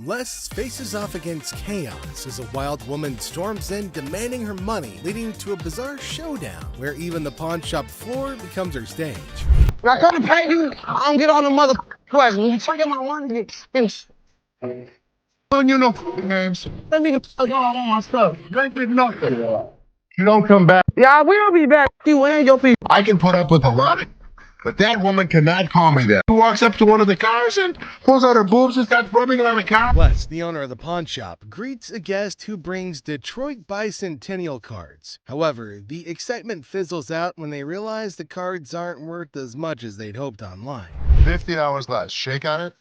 Les faces off against chaos as a wild woman storms in demanding her money, leading to a bizarre showdown where even the pawn shop floor becomes her stage. I couldn't pay you. I don't get all the mother questions. You forget my money. You know names. Let me get all my stuff. You ain't did nothing. You don't come back. Yeah, we'll be back. You and your people. I can put up with a lot, but that woman cannot call me that. Who walks up to one of the cars and pulls out her boobs and starts rubbing on the car? Les, the owner of the pawn shop, greets a guest who brings Detroit Bicentennial cards. However, the excitement fizzles out when they realize the cards aren't worth as much as they'd hoped online. $50 less. Shake on it.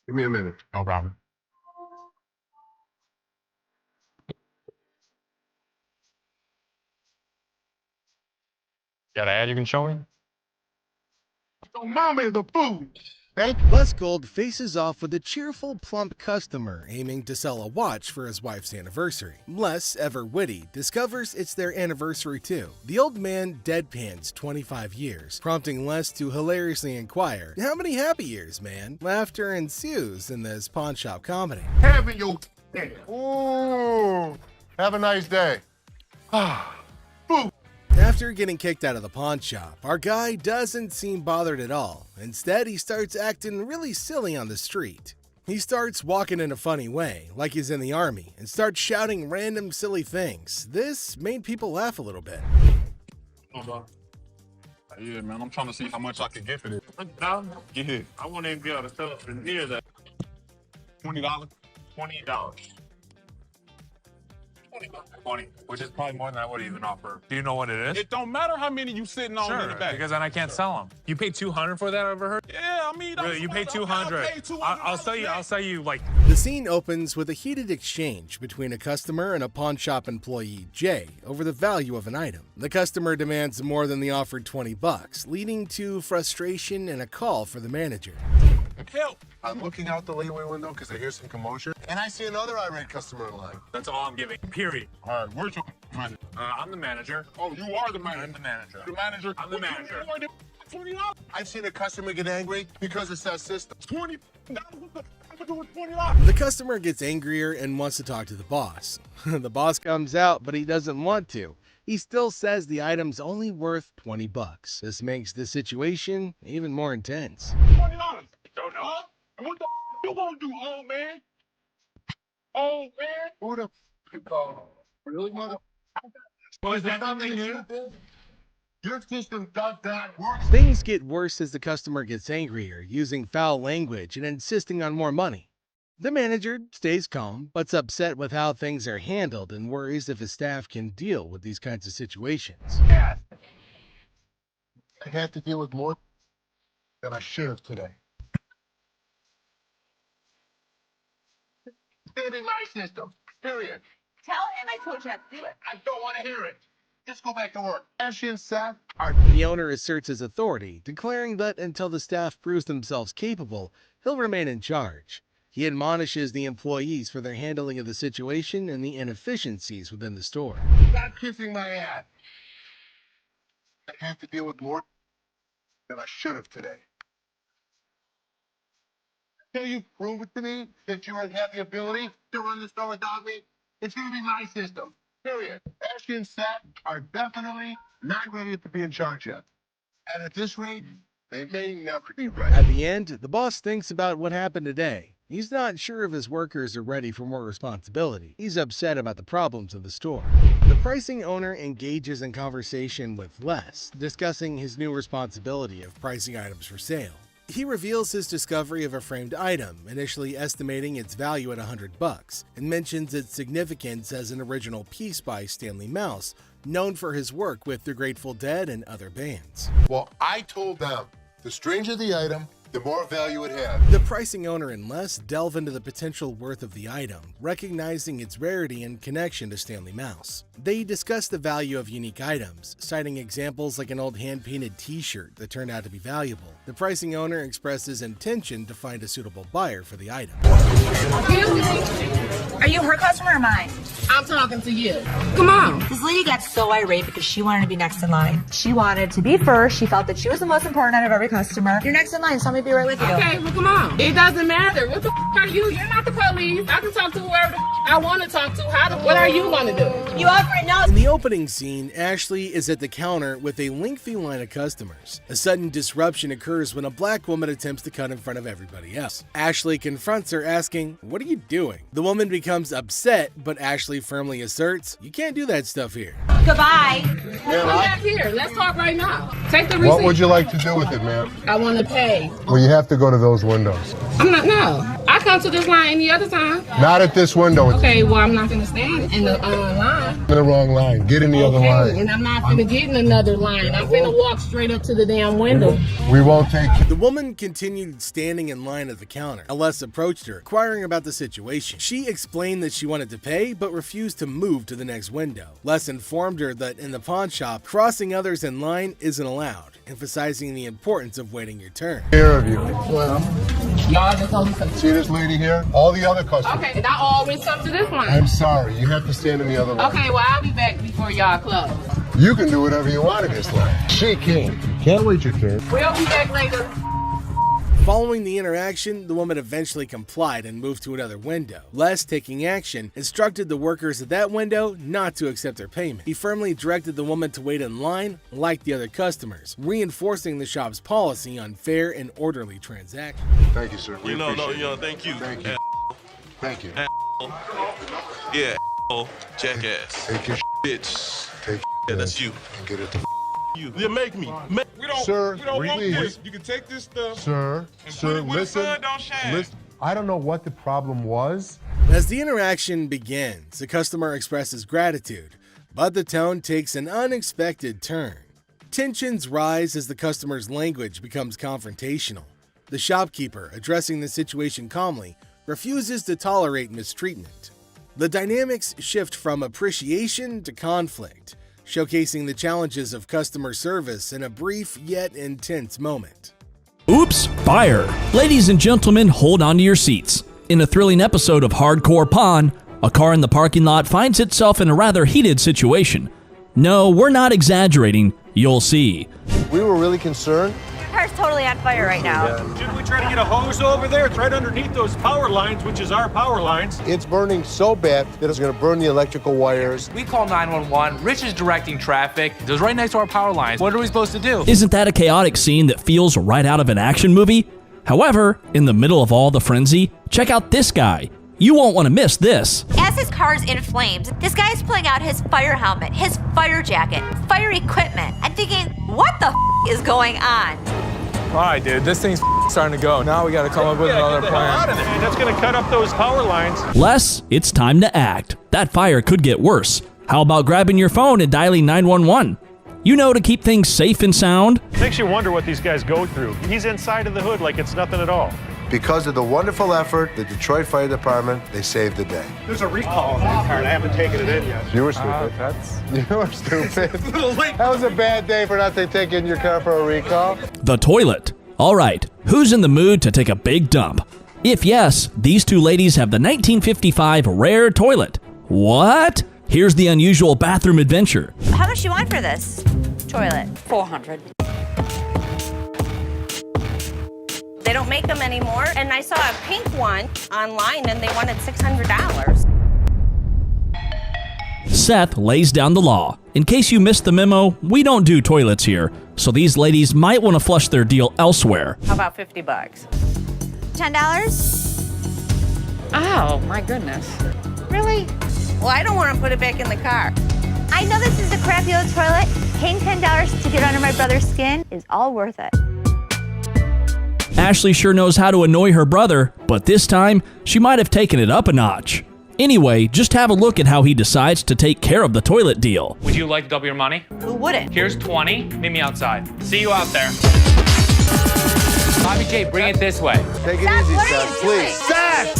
Give me a minute. No problem. Got an ad you can show me? Don't mommy the food. Les Gold faces off with a cheerful, plump customer aiming to sell a watch for his wife's anniversary. Les, ever witty, discovers it's their anniversary too. The old man deadpans 25 years, prompting Les to hilariously inquire, "How many happy years, man?" Laughter ensues in this pawn shop comedy. Having your day. Ooh. Have a nice day. Food. After getting kicked out of the pawn shop, our guy doesn't seem bothered at all. Instead, he starts acting really silly on the street. He starts walking in a funny way, like he's in the army, and starts shouting random silly things. This made people laugh a little bit. Yeah, man, I'm trying to see how much I can get for this. Yeah, I won't even be able to sell it for near that. $20? $20. 20, which is probably more than I would even offer. Do you know what it is? It don't matter how many you sitting on in the back. Because then I can't sell them. You paid $200 for that, I overheard? Yeah, I mean, Really, you paid $200. I'll sell you like. The scene opens with a heated exchange between a customer and a pawn shop employee, Jay, over the value of an item. The customer demands more than the offered $20, leading to frustration and a call for the manager. Help! I'm looking out the leeway window because I hear some commotion, and I see another irate customer in line. That's all I'm giving. Period. All right, where's your manager? I'm the manager. Oh, you are the manager. I'm the manager. The manager. I'm the manager. $20. I've seen a customer get angry because it says system. $20. What the fuck do with $20? The customer gets angrier and wants to talk to the boss. The boss comes out, but he doesn't want to. He still says the item's only worth $20. This makes the situation even more intense. $20. Don't know. Huh? What the you won't do, old man? Old man? Who the really, mother? Was that something new? Your system does that work. Things get worse as the customer gets angrier, using foul language and insisting on more money. The manager stays calm, but's upset with how things are handled and worries if his staff can deal with these kinds of situations. I had to deal with more than I should have today. Standing my system, period. Tell him I told you not to do it. I don't want to hear it. Just go back to work. Ashley and Seth are... The owner asserts his authority, declaring that until the staff proves themselves capable, he'll remain in charge. He admonishes the employees for their handling of the situation and the inefficiencies within the store. Stop kissing my ass. I have to deal with more than I should have today. Until you prove it to me that you have the ability to run the store without me, it's going to be my system. Period. Ashley and Seth are definitely not ready to be in charge yet. And at this rate, they may never be ready. At the end, the boss thinks about what happened today. He's not sure if his workers are ready for more responsibility. He's upset about the problems of the store. The pricing owner engages in conversation with Les, discussing his new responsibility of pricing items for sale. He reveals his discovery of a framed item, initially estimating its value at $100, and mentions its significance as an original piece by Stanley Mouse, known for his work with the Grateful Dead and other bands. Well, I told them, the stranger the item, the more value it had. The pricing owner and Les delve into the potential worth of the item, recognizing its rarity and connection to Stanley Mouse. They discuss the value of unique items, citing examples like an old hand-painted t-shirt that turned out to be valuable. The pricing owner expresses intention to find a suitable buyer for the item. Are you her customer or mine? I'm talking to you. Come on. This lady got so irate because she wanted to be next in line. She wanted to be first. She felt that she was the most important out of every customer. You're next in line, so let me be right with you. Okay, well, come on. It doesn't matter. What the are you? You're not the police. I can talk to whoever I want to talk to. What are you going to do? You offer it now. In the opening scene, Ashley is at the counter with a lengthy line of customers. A sudden disruption occurs when a black woman attempts to cut in front of everybody else. Ashley confronts her, asking, "What are you doing?" The woman becomes upset, but Ashley firmly asserts, "You can't do that stuff here." Goodbye. Come back here. Let's talk right now. Take the receipt. What would you like to do with it, ma'am? I want to pay. Well, you have to go to those windows. I'm not, no. I come to this line any other time. Not at this window. It's Okay, well, I'm not going to stand in the line. in the wrong line. Get in the other Okay, line. and I'm not going to get in another line. I'm going to walk straight up to the damn window. We won't take The woman continued standing in line at the counter. Les approached her, inquiring about the situation. She explained that she wanted to pay, but refused to move to the next window. Les informed her that in the pawn shop, crossing others in line isn't allowed, emphasizing the importance of waiting your turn. care of you. Well, y'all just only come. See this lady here? All the other customers. Okay, and I always come to this line. I'm sorry. You have to stand in the other line. Okay, well, I'll be back before y'all close. You can do whatever you want in this line. She can't. Can't wait your turn. We'll be back later. Following the interaction, the woman eventually complied and moved to another window. Les, taking action, instructed the workers at that window not to accept her payment. He firmly directed the woman to wait in line like the other customers, reinforcing the shop's policy on fair and orderly transactions. Thank you, sir. We appreciate it. thank you. Thank you. Thank you. Yeah, jackass. Take your Bitch. take Yeah, that's you. and get it to You. Yeah, make me. We don't, Sir, we don't want please. this. You can take this stuff. Sir, And sir, put it where the listen. sun don't shine. Listen. I don't know what the problem was. As the interaction begins, the customer expresses gratitude, but the tone takes an unexpected turn. Tensions rise as the customer's language becomes confrontational. The shopkeeper, addressing the situation calmly, refuses to tolerate mistreatment. The dynamics shift from appreciation to conflict, showcasing the challenges of customer service in a brief yet intense moment. Oops, fire! Ladies and gentlemen, hold on to your seats. In a thrilling episode of Hardcore Pawn, a car in the parking lot finds itself in a rather heated situation. No, we're not exaggerating. You'll see. We were really concerned. Your car's totally on fire right now. Shouldn't we try to get a hose over there? It's right underneath those power lines, which is our power lines. It's burning so bad that it's going to burn the electrical wires. We call 911. Rich is directing traffic. It was right next to our power lines. What are we supposed to do? Isn't that a chaotic scene that feels right out of an action movie? However, in the middle of all the frenzy, check out this guy. You won't want to miss this. As his car's in flames, this guy is pulling out his fire helmet, his fire jacket, fire equipment. I'm thinking, what the is going on? All right, dude. This thing's starting to go. Now we got to come up with another plan. And that's going to cut up those power lines. Les, it's time to act. That fire could get worse. How about grabbing your phone and dialing 911? You know, to keep things safe and sound. Makes you wonder what these guys go through. He's inside of the hood like it's nothing at all. Because of the wonderful effort, the Detroit Fire Department, they saved the day. There's a recall on that car. I haven't taken it in yet. You were stupid. You were stupid. That was a bad day for not to take in your car for a recall. The toilet. All right, who's in the mood to take a big dump? If yes, these two ladies have the 1955 rare toilet. What? Here's the unusual bathroom adventure. How much do you want for this toilet? $400. They don't make them anymore, and I saw a pink one online, and they wanted $600. Seth lays down the law. In case you missed the memo, we don't do toilets here, so these ladies might want to flush their deal elsewhere. How about $50? $10? Oh, my goodness. Really? Well, I don't want to put it back in the car. I know this is a crappy old toilet. Paying $10 to get under my brother's skin is all worth it. Ashley sure knows how to annoy her brother, but this time, she might have taken it up a notch. Anyway, just have a look at how he decides to take care of the toilet deal. Would you like to double your money? Who wouldn't? Here's 20. Meet me outside. See you out there. Bobby J, bring it this way. Take it Seth, easy, what are Seth, you doing? please. Seth!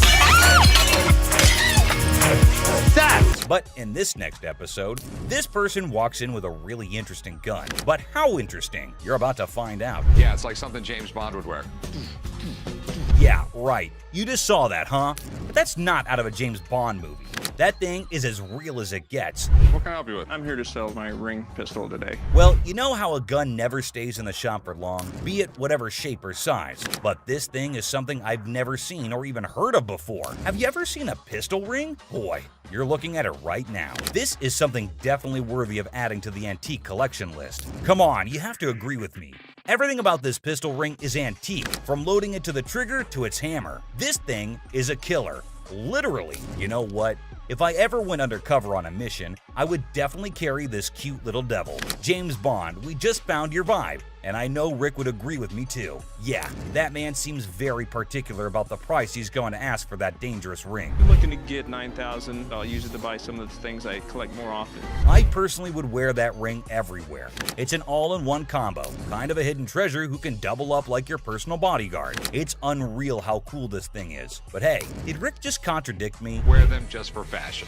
Seth! But in this next episode, this person walks in with a really interesting gun. But how interesting? You're about to find out. Yeah, it's like something James Bond would wear. Yeah, right. You just saw that, huh? But that's not out of a James Bond movie. That thing is as real as it gets. What can I help you with? I'm here to sell my ring pistol today. Well, you know how a gun never stays in the shop for long, be it whatever shape or size. But this thing is something I've never seen or even heard of before. Have you ever seen a pistol ring? Boy, you're looking at it right now. This is something definitely worthy of adding to the antique collection list. Come on, you have to agree with me. Everything about this pistol ring is antique, from loading it to the trigger to its hammer. This thing is a killer. Literally. You know what? If I ever went undercover on a mission, I would definitely carry this cute little devil. James Bond, we just found your vibe, and I know Rick would agree with me too. Yeah, that man seems very particular about the price he's going to ask for that dangerous ring. I'm looking to get $9,000. I'll use it to buy some of the things I collect more often. I personally would wear that ring everywhere. It's an all-in-one combo, kind of a hidden treasure who can double up like your personal bodyguard. It's unreal how cool this thing is. But hey, did Rick just contradict me? Wear them just for fashion.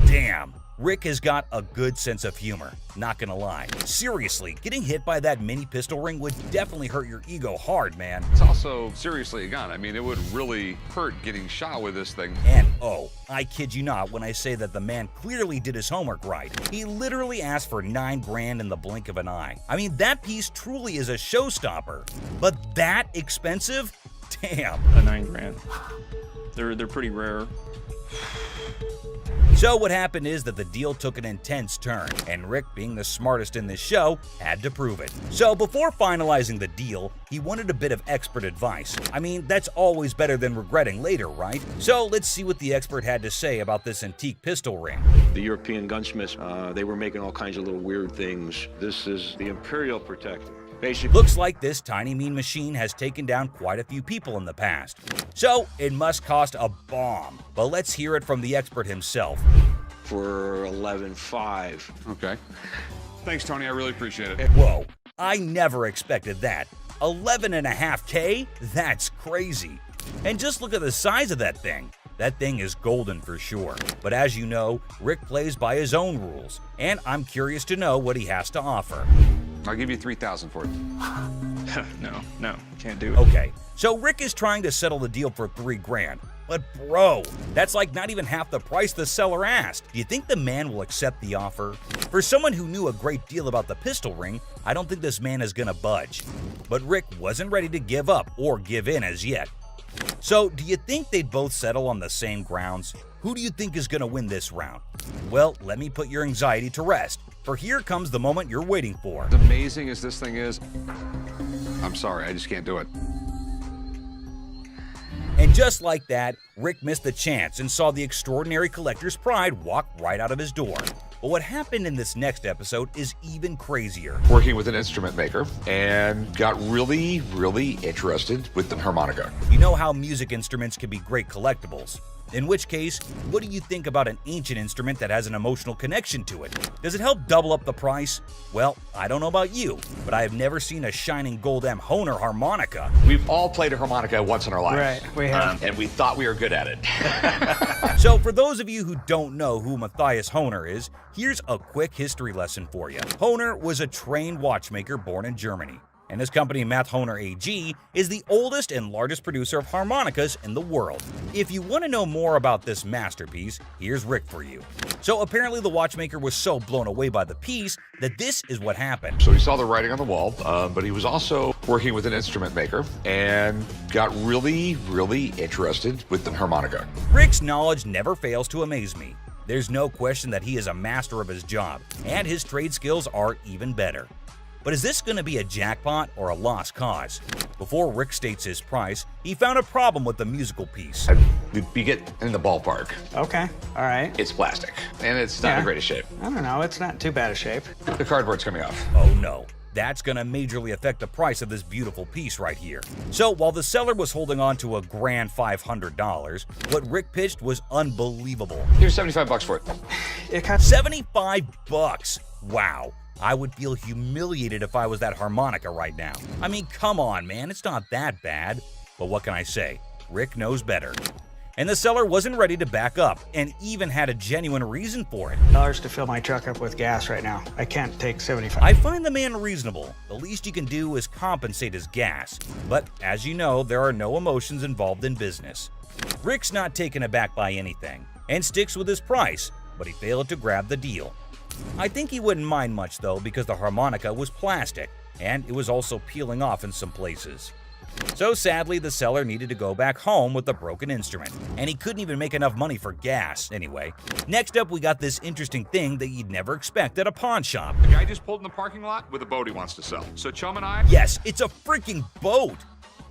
Damn. Rick has got a good sense of humor, not gonna lie. Seriously, getting hit by that mini pistol ring would definitely hurt your ego hard, man. It's also seriously a gun. I mean, it would really hurt getting shot with this thing. And oh, I kid you not when I say that the man clearly did his homework right. He literally asked for $9 grand in the blink of an eye. I mean, that piece truly is a showstopper. But that expensive? Damn. A $9 grand. They're pretty rare. So what happened is that the deal took an intense turn, and Rick, being the smartest in this show, had to prove it. So before finalizing the deal, he wanted a bit of expert advice. I mean, that's always better than regretting later, right? So let's see what the expert had to say about this antique pistol ring. The European gunsmiths, they were making all kinds of little weird things. This is the Imperial Protector. Basically, looks like this tiny mean machine has taken down quite a few people in the past. So it must cost a bomb. But let's hear it from the expert himself. For $11,500. Okay. Thanks, Tony. I really appreciate it. Whoa, I never expected that. $11.5K? That's crazy. And just look at the size of that thing. That thing is golden for sure. But as you know, Rick plays by his own rules, and I'm curious to know what he has to offer. I'll give you $3,000 for it. No, can't do it. Okay, so Rick is trying to settle the deal for $3 grand. But bro, that's like not even half the price the seller asked. Do you think the man will accept the offer? For someone who knew a great deal about the pistol ring, I don't think this man is gonna budge. But Rick wasn't ready to give up or give in as yet. So, do you think they'd both settle on the same grounds? Who do you think is going to win this round? Well, let me put your anxiety to rest, for here comes the moment you're waiting for. As amazing as this thing is, I'm sorry, I just can't do it. And just like that, Rick missed the chance and saw the extraordinary collector's pride walk right out of his door. But what happened in this next episode is even crazier. Working with an instrument maker and got really, really interested with the harmonica. You know how music instruments can be great collectibles. In which case, what do you think about an ancient instrument that has an emotional connection to it? Does it help double up the price? Well, I don't know about you, but I have never seen a shining gold M Hohner harmonica. We've all played a harmonica once in our lives. Right, we have. And we thought we were good at it. So for those of you who don't know who Matthias Hohner is, here's a quick history lesson for you. Hohner was a trained watchmaker born in Germany. And his company, Math Hohner AG, is the oldest and largest producer of harmonicas in the world. If you want to know more about this masterpiece, here's Rick for you. So apparently the watchmaker was so blown away by the piece that this is what happened. So he saw the writing on the wall, but he was also working with an instrument maker and got really, really interested with the harmonica. Rick's knowledge never fails to amaze me. There's no question that he is a master of his job, and his trade skills are even better. But is this going to be a jackpot or a lost cause? Before Rick states his price, he found a problem with the musical piece. You get in the ballpark. Okay, all right. It's plastic, and it's not in the greatest shape. I don't know, it's not too bad a shape. The cardboard's coming off. Oh no. That's gonna majorly affect the price of this beautiful piece right here. So while the seller was holding on to a grand $500, what Rick pitched was unbelievable. Here's $75 for it. It cost $75. Wow. I would feel humiliated if I was that harmonica right now. I mean, come on, man, it's not that bad. But what can I say? Rick knows better. And the seller wasn't ready to back up, and even had a genuine reason for it. $1 to fill my truck up with gas right now. I can't take 75. I find the man reasonable. The least you can do is compensate his gas. But as you know, there are no emotions involved in business. Rick's not taken aback by anything. and sticks with his price, but he failed to grab the deal. I think he wouldn't mind much though, because the harmonica was plastic, and it was also peeling off in some places. So sadly, the seller needed to go back home with the broken instrument, and he couldn't even make enough money for gas anyway. Next up, we got this interesting thing that you'd never expect at a pawn shop. The guy just pulled in the parking lot with a boat he wants to sell. So Chum and I... Yes, it's a freaking boat!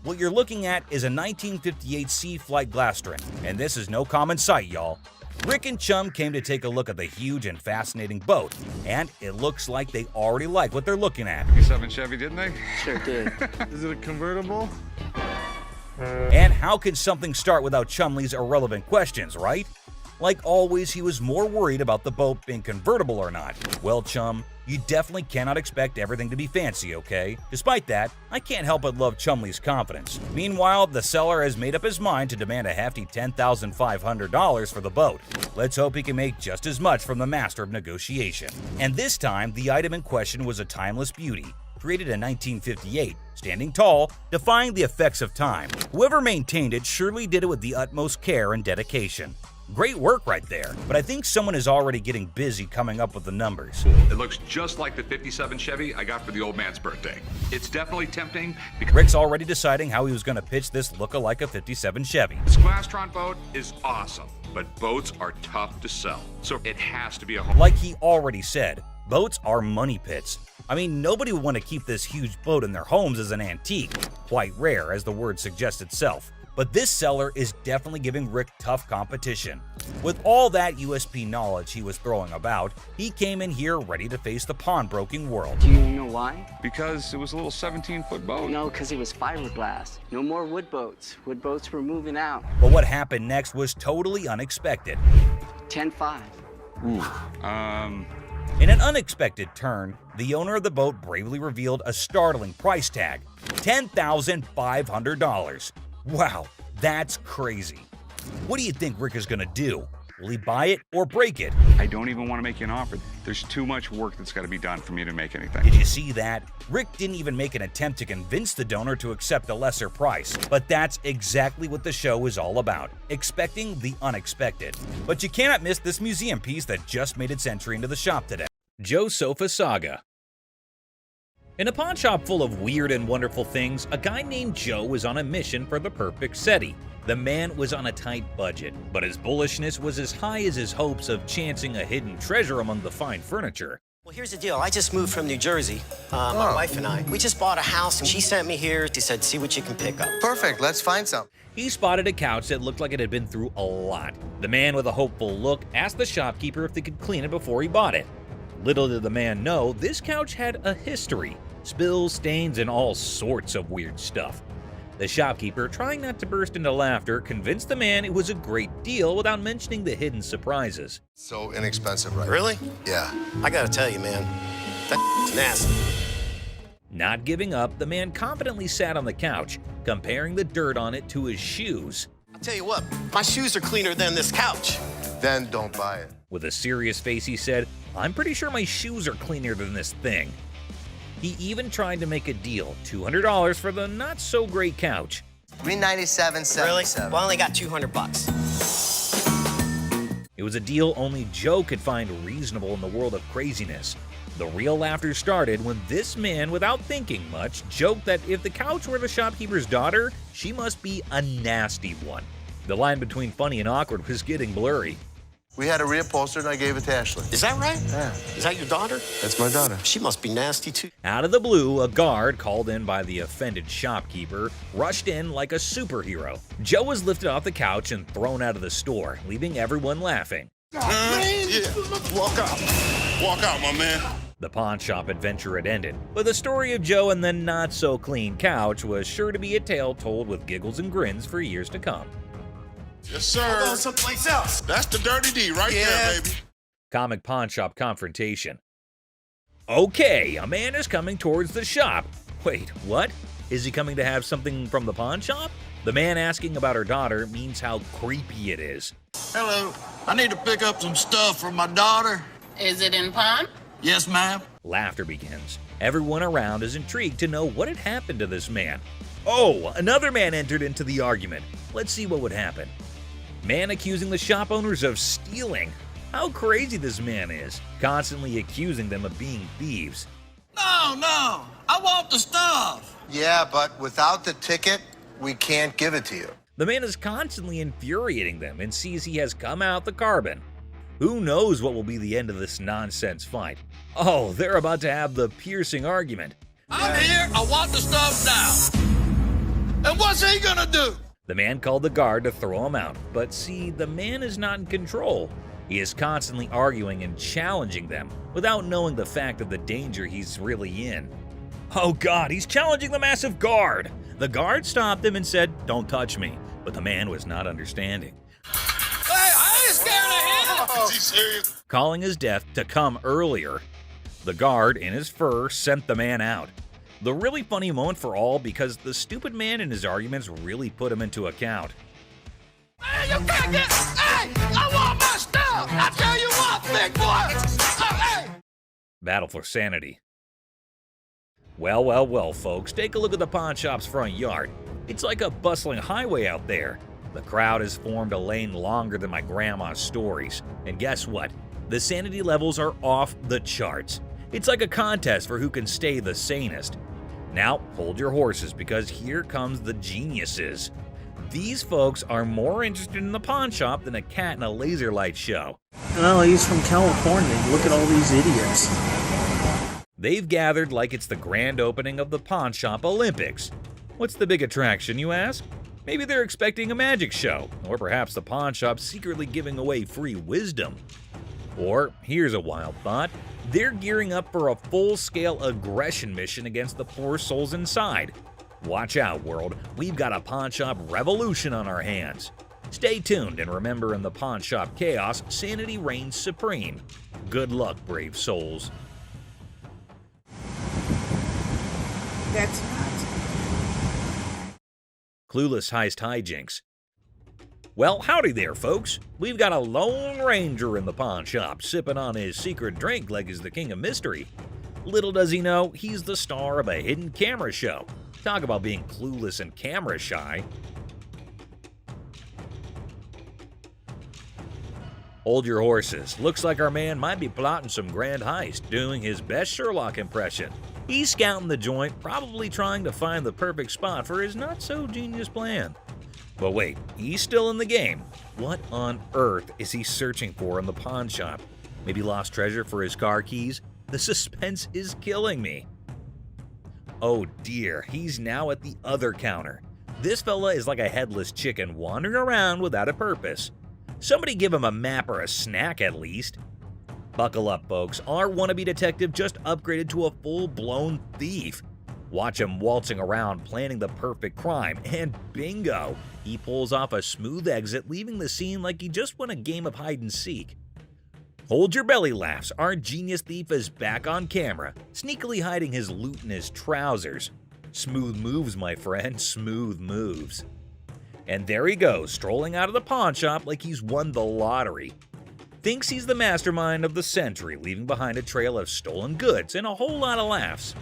What you're looking at is a 1958 Sea Flight Glastering, and this is no common sight, y'all. Rick and Chum came to take a look at the huge and fascinating boat, and it looks like they already like what they're looking at. 57 Chevy, didn't they? Sure did. Is it a convertible? And how could something start without Chumley's irrelevant questions, right? Like always, he was more worried about the boat being convertible or not. Well, Chum, you definitely cannot expect everything to be fancy, okay? Despite that, I can't help but love Chumley's confidence. Meanwhile, the seller has made up his mind to demand a hefty $10,500 for the boat. Let's hope he can make just as much from the master of negotiation. And this time, the item in question was a timeless beauty, created in 1958, standing tall, defying the effects of time. Whoever maintained it surely did it with the utmost care and dedication. Great work right there, but I think someone is already getting busy coming up with the numbers. It looks just like the 57 Chevy I got for the old man's birthday. It's definitely tempting because Rick's already deciding how he was going to pitch this look-alike a 57 Chevy. this Glastron boat is awesome, but boats are tough to sell, so it has to be a home. Like he already said, boats are money pits. I mean, nobody would want to keep this huge boat in their homes as an antique. Quite rare, as the word suggests itself. But this seller is definitely giving Rick tough competition. With all that USP knowledge he was throwing about, he came in here ready to face the pawnbroking world. Do you know why? Because it was a little 17-foot boat. No, because it was fiberglass. No more wood boats. Wood boats were moving out. But what happened next was totally unexpected. 10-5. In an unexpected turn, the owner of the boat bravely revealed a startling price tag, $10,500. Wow, that's crazy. What do you think Rick is gonna do? Will he buy it or break it? I don't even want to make you an offer. There's too much work that's got to be done for me to make anything. Did you see that? Rick didn't even make an attempt to convince the donor to accept a lesser price. But that's exactly what the show is all about, expecting the unexpected. But you cannot miss this museum piece that just made its entry into the shop today. Joe Sofa Saga. In a pawn shop full of weird and wonderful things, a guy named Joe was on a mission for the perfect SETI. The man was on a tight budget, but his bullishness was as high as his hopes of chancing a hidden treasure among the fine furniture. Well, here's the deal. I just moved from New Jersey. My wife and I. We just bought a house, and she sent me here. She said, see what you can pick up. Perfect. Let's find some. He spotted a couch that looked like it had been through a lot. The man with a hopeful look asked the shopkeeper if they could clean it before he bought it. Little did the man know, this couch had a history. Spills, stains, and all sorts of weird stuff. The shopkeeper, trying not to burst into laughter, convinced the man it was a great deal without mentioning the hidden surprises. So inexpensive, right? Really? Yeah. I gotta tell you, man, that's nasty. Not giving up, the man confidently sat on the couch, comparing the dirt on it to his shoes. I'll tell you what, my shoes are cleaner than this couch. Then don't buy it. With a serious face, he said, I'm pretty sure my shoes are cleaner than this thing. He even tried to make a deal, $200 for the not-so-great couch. $397.77. Really? Well, I only got $200. It was a deal only Joe could find reasonable in the world of craziness. The real laughter started when this man, without thinking much, joked that if the couch were the shopkeeper's daughter, she must be a nasty one. The line between funny and awkward was getting blurry. We had a reupholster and I gave it to Ashley. Is that right? Yeah. Is that your daughter? That's my daughter. She must be nasty, too. Out of the blue, a guard, called in by the offended shopkeeper, rushed in like a superhero. Joe was lifted off the couch and thrown out of the store, leaving everyone laughing. Yeah. Walk out. Walk out, my man. The pawn shop adventure had ended, but the story of Joe and the not-so-clean couch was sure to be a tale told with giggles and grins for years to come. Yes, sir. I'll go someplace else. That's the dirty D right there, baby. Comic pawn shop confrontation. Okay, a man is coming towards the shop. Wait, what? Is he coming to have something from the pawn shop? The man asking about her daughter means how creepy it is. Hello, I need to pick up some stuff from my daughter. Is it in pawn? Yes, ma'am. Laughter begins. Everyone around is intrigued to know what had happened to this man. Oh, another man entered into the argument. Let's see what would happen. Man accusing the shop owners of stealing. How crazy this man is, constantly accusing them of being thieves. No, I want the stuff. Yeah, but without the ticket, we can't give it to you. The man is constantly infuriating them and sees he has come out the carbon. Who knows what will be the end of this nonsense fight? Oh, they're about to have the piercing argument. I'm here, I want the stuff now. And what's he gonna do? The man called the guard to throw him out, but see, the man is not in control. He is constantly arguing and challenging them without knowing the fact of the danger he's really in. Oh God, he's challenging the massive guard! The guard stopped him and said, "Don't touch me," but the man was not understanding. Hey, I ain't scared of him! Is he serious? Calling his death to come earlier. The guard, in his fur, sent the man out. The really funny moment for all because the stupid man in his arguments really put him into account. Hey, you can't get... Hey, I want my stuff! I tell you what, big boy! Hey! Battle for sanity. Well, folks, take a look at the pawn shop's front yard. It's like a bustling highway out there. The crowd has formed a lane longer than my grandma's stories. And guess what? The sanity levels are off the charts. It's like a contest for who can stay the sanest. Now, hold your horses because here comes the geniuses. These folks are more interested in the pawn shop than a cat in a laser light show. Well, he's from California. Look at all these idiots. They've gathered like it's the grand opening of the Pawn Shop Olympics. What's the big attraction, you ask? Maybe they're expecting a magic show, or perhaps the pawn shop's secretly giving away free wisdom. Or, here's a wild thought, they're gearing up for a full-scale aggression mission against the poor souls inside. Watch out, world, we've got a pawn shop revolution on our hands. Stay tuned and remember, in the pawn shop chaos, sanity reigns supreme. Good luck, brave souls. That's nuts. Clueless heist hijinks. Well, howdy there, folks. We've got a lone ranger in the pawn shop sipping on his secret drink like he's the king of mystery. Little does he know, he's the star of a hidden camera show. Talk about being clueless and camera shy. Hold your horses. Looks like our man might be plotting some grand heist, doing his best Sherlock impression. He's scouting the joint, probably trying to find the perfect spot for his not-so-genius plan. But wait, he's still in the game. What on earth is he searching for in the pawn shop? Maybe lost treasure for his car keys? The suspense is killing me. Oh dear, he's now at the other counter. This fella is like a headless chicken wandering around without a purpose. Somebody give him a map or a snack at least. Buckle up, folks. Our wannabe detective just upgraded to a full-blown thief. Watch him waltzing around planning the perfect crime, and bingo! He pulls off a smooth exit, leaving the scene like he just won a game of hide-and-seek. Hold your belly laughs, our genius thief is back on camera, sneakily hiding his loot in his trousers. Smooth moves, my friend, smooth moves. And there he goes, strolling out of the pawn shop like he's won the lottery. Thinks he's the mastermind of the century, leaving behind a trail of stolen goods and a whole lot of laughs.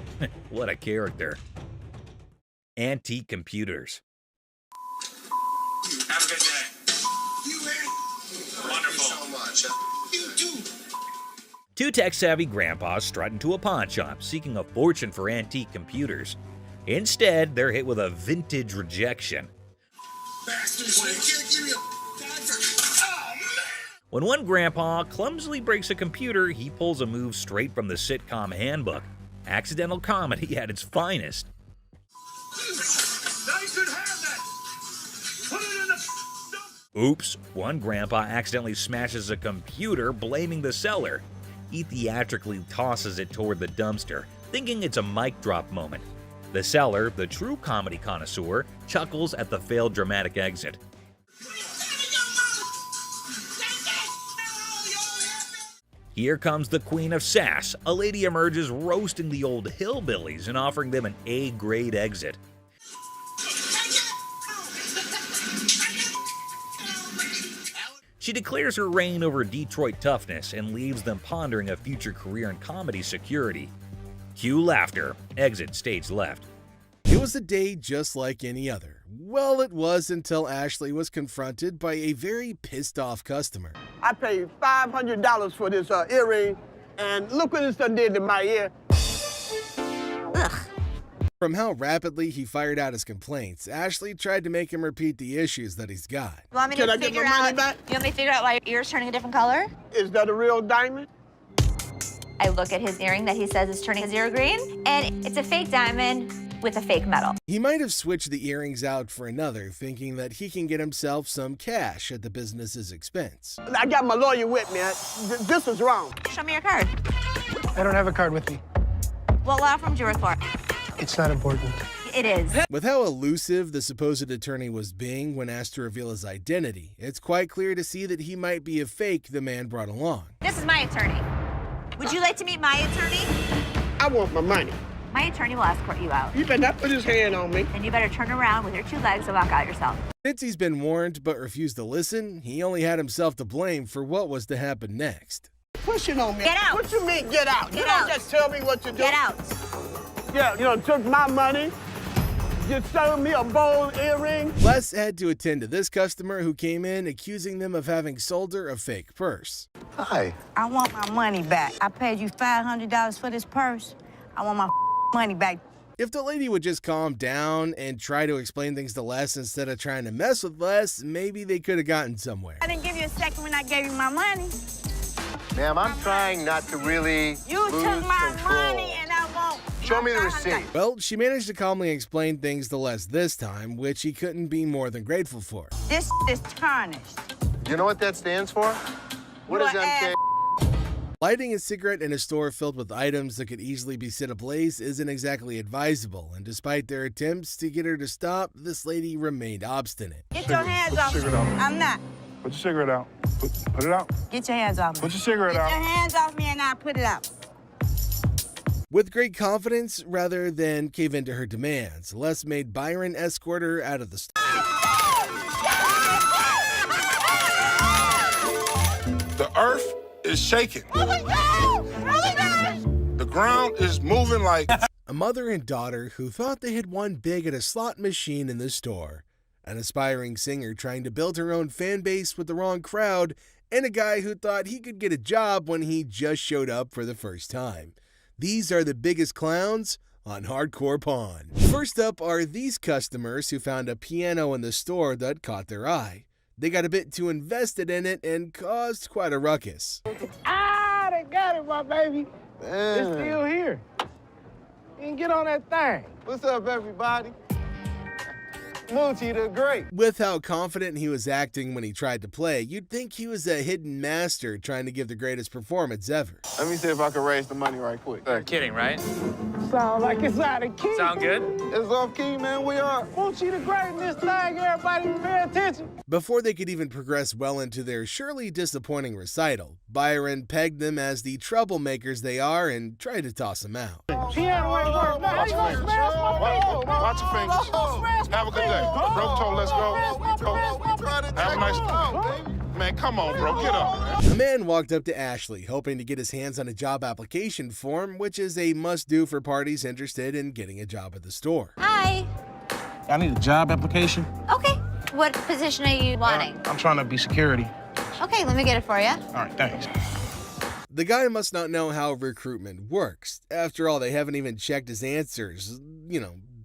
What a character. Antique computers. Have a good day. You wonderful. Thank you so much. You too. Two tech-savvy grandpas strut into a pawn shop, seeking a fortune for antique computers. Instead, they're hit with a vintage rejection. Bastards, you can't give me a time for... Oh, man. When one grandpa clumsily breaks a computer, he pulls a move straight from the sitcom handbook. Accidental comedy at its finest. Now you should have that. Put it in the... Oops, one grandpa accidentally smashes a computer, blaming the seller. He theatrically tosses it toward the dumpster, thinking it's a mic drop moment. The seller, the true comedy connoisseur, chuckles at the failed dramatic exit. Here comes the queen of sass. A lady emerges roasting the old hillbillies and offering them an A-grade exit. She declares her reign over Detroit toughness and leaves them pondering a future career in comedy security. Cue laughter. Exit stage left. It was a day just like any other. Well, it was until Ashley was confronted by a very pissed off customer. I paid $500 for this earring, and look what this done did to my ear. From how rapidly he fired out his complaints, Ashley tried to make him repeat the issues that he's got. You want me Can to I get figure my money back? You want me to figure out why your ear's turning a different color? Is that a real diamond? I look at his earring that he says is turning zero green, and it's a fake diamond with a fake metal. He might have switched the earrings out for another, thinking that he can get himself some cash at the business's expense. I got my lawyer with me. This is wrong. Show me your card. I don't have a card with me. What law firm did you work for? It's not important. It is. With how elusive the supposed attorney was being when asked to reveal his identity, it's quite clear to see that he might be a fake the man brought along. This is my attorney. Would you like to meet my attorney? I want my money. My attorney will escort you out. You better not put his hand on me. And you better turn around with your two legs and walk out yourself. Since he's been warned but refused to listen, he only had himself to blame for what was to happen next. Pushing on me. Get out. What you mean, get out? Get You out. don't just tell me what to do. Get out. Yeah, you know, took my money. Just sold me a bold earring. Les had to attend to this customer who came in accusing them of having sold her a fake purse. Hi. I want my money back. I paid you $500 for this purse. I want my money back. If the lady would just calm down and try to explain things to Les instead of trying to mess with Les, maybe they could have gotten somewhere. I didn't give you a second when I gave you my money. Ma'am, I'm trying not to really You lose took my control. money and I won't. Show me the receipt. Well, she managed to calmly explain things to Les this time, which he couldn't be more than grateful for. This is tarnished. You know what that stands for? What is MK? Lighting a cigarette in a store filled with items that could easily be set ablaze isn't exactly advisable, and despite their attempts to get her to stop, this lady remained obstinate. Get your hands off me. I'm not. Put your cigarette out. Put it out. Get your hands off me. Put your cigarette Get out. your hands off me and I'll put it out. With great confidence, rather than cave into her demands, Les made Byron escort her out of the store. The earth is shaking. The ground is moving like... A mother and daughter who thought they had won big at a slot machine in the store, an aspiring singer trying to build her own fan base with the wrong crowd, and a guy who thought he could get a job when he just showed up for the first time. These are the biggest clowns on Hardcore Pawn. First up are these customers who found a piano in the store that caught their eye. They got a bit too invested in it and caused quite a ruckus. Ah, they got it, my baby. It's still here. You can get on that thing. What's up, everybody? Moochie the Great. With how confident he was acting when he tried to play, you'd think he was a hidden master trying to give the greatest performance ever. Let me see if I can raise the money right quick. You're kidding, right? Sound like it's out of key. Sound good? It's off key, man. We are. Moochie the Great in this thing. Everybody pay attention. Before they could even progress well into their surely disappointing recital, Byron pegged them as the troublemakers they are and tried to toss them out. Piano ain't working. Now, how you gonna smash my fingers? Watch your fingers. Have a good day. Bro told let's go. Have a nice day. Man, come on, bro. Get up. The man walked up to Ashley, hoping to get his hands on a job application form, which is a must-do for parties interested in getting a job at the store. Hi. I need a job application. Okay. What position are you wanting? I'm trying to be security. Okay, let me get it for you. All right, thanks. The guy must not know how recruitment works. After all, they haven't even checked his answers.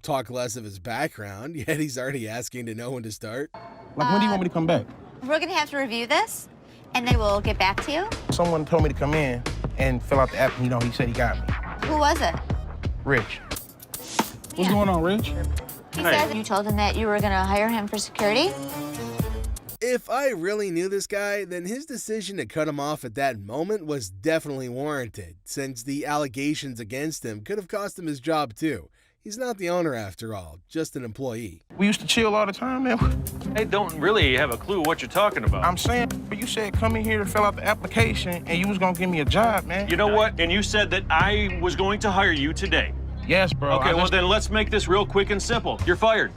Talk less of his background, yet he's already asking to know when to start. Like, when do you want me to come back? We're gonna have to review this, and they will get back to you. Someone told me to come in and fill out the app, and he said he got me. Who was it? Rich. What's going on, Rich? He said you told him that you were gonna hire him for security. If I really knew this guy, then his decision to cut him off at that moment was definitely warranted, since the allegations against him could have cost him his job too. He's not the owner after all, just an employee. We used to chill all the time, man. I don't really have a clue what you're talking about. I'm saying, but you said come in here to fill out the application, and you was gonna give me a job, man. You know what? And you said that I was going to hire you today. Yes, bro. Okay, well then let's make this real quick and simple. You're fired.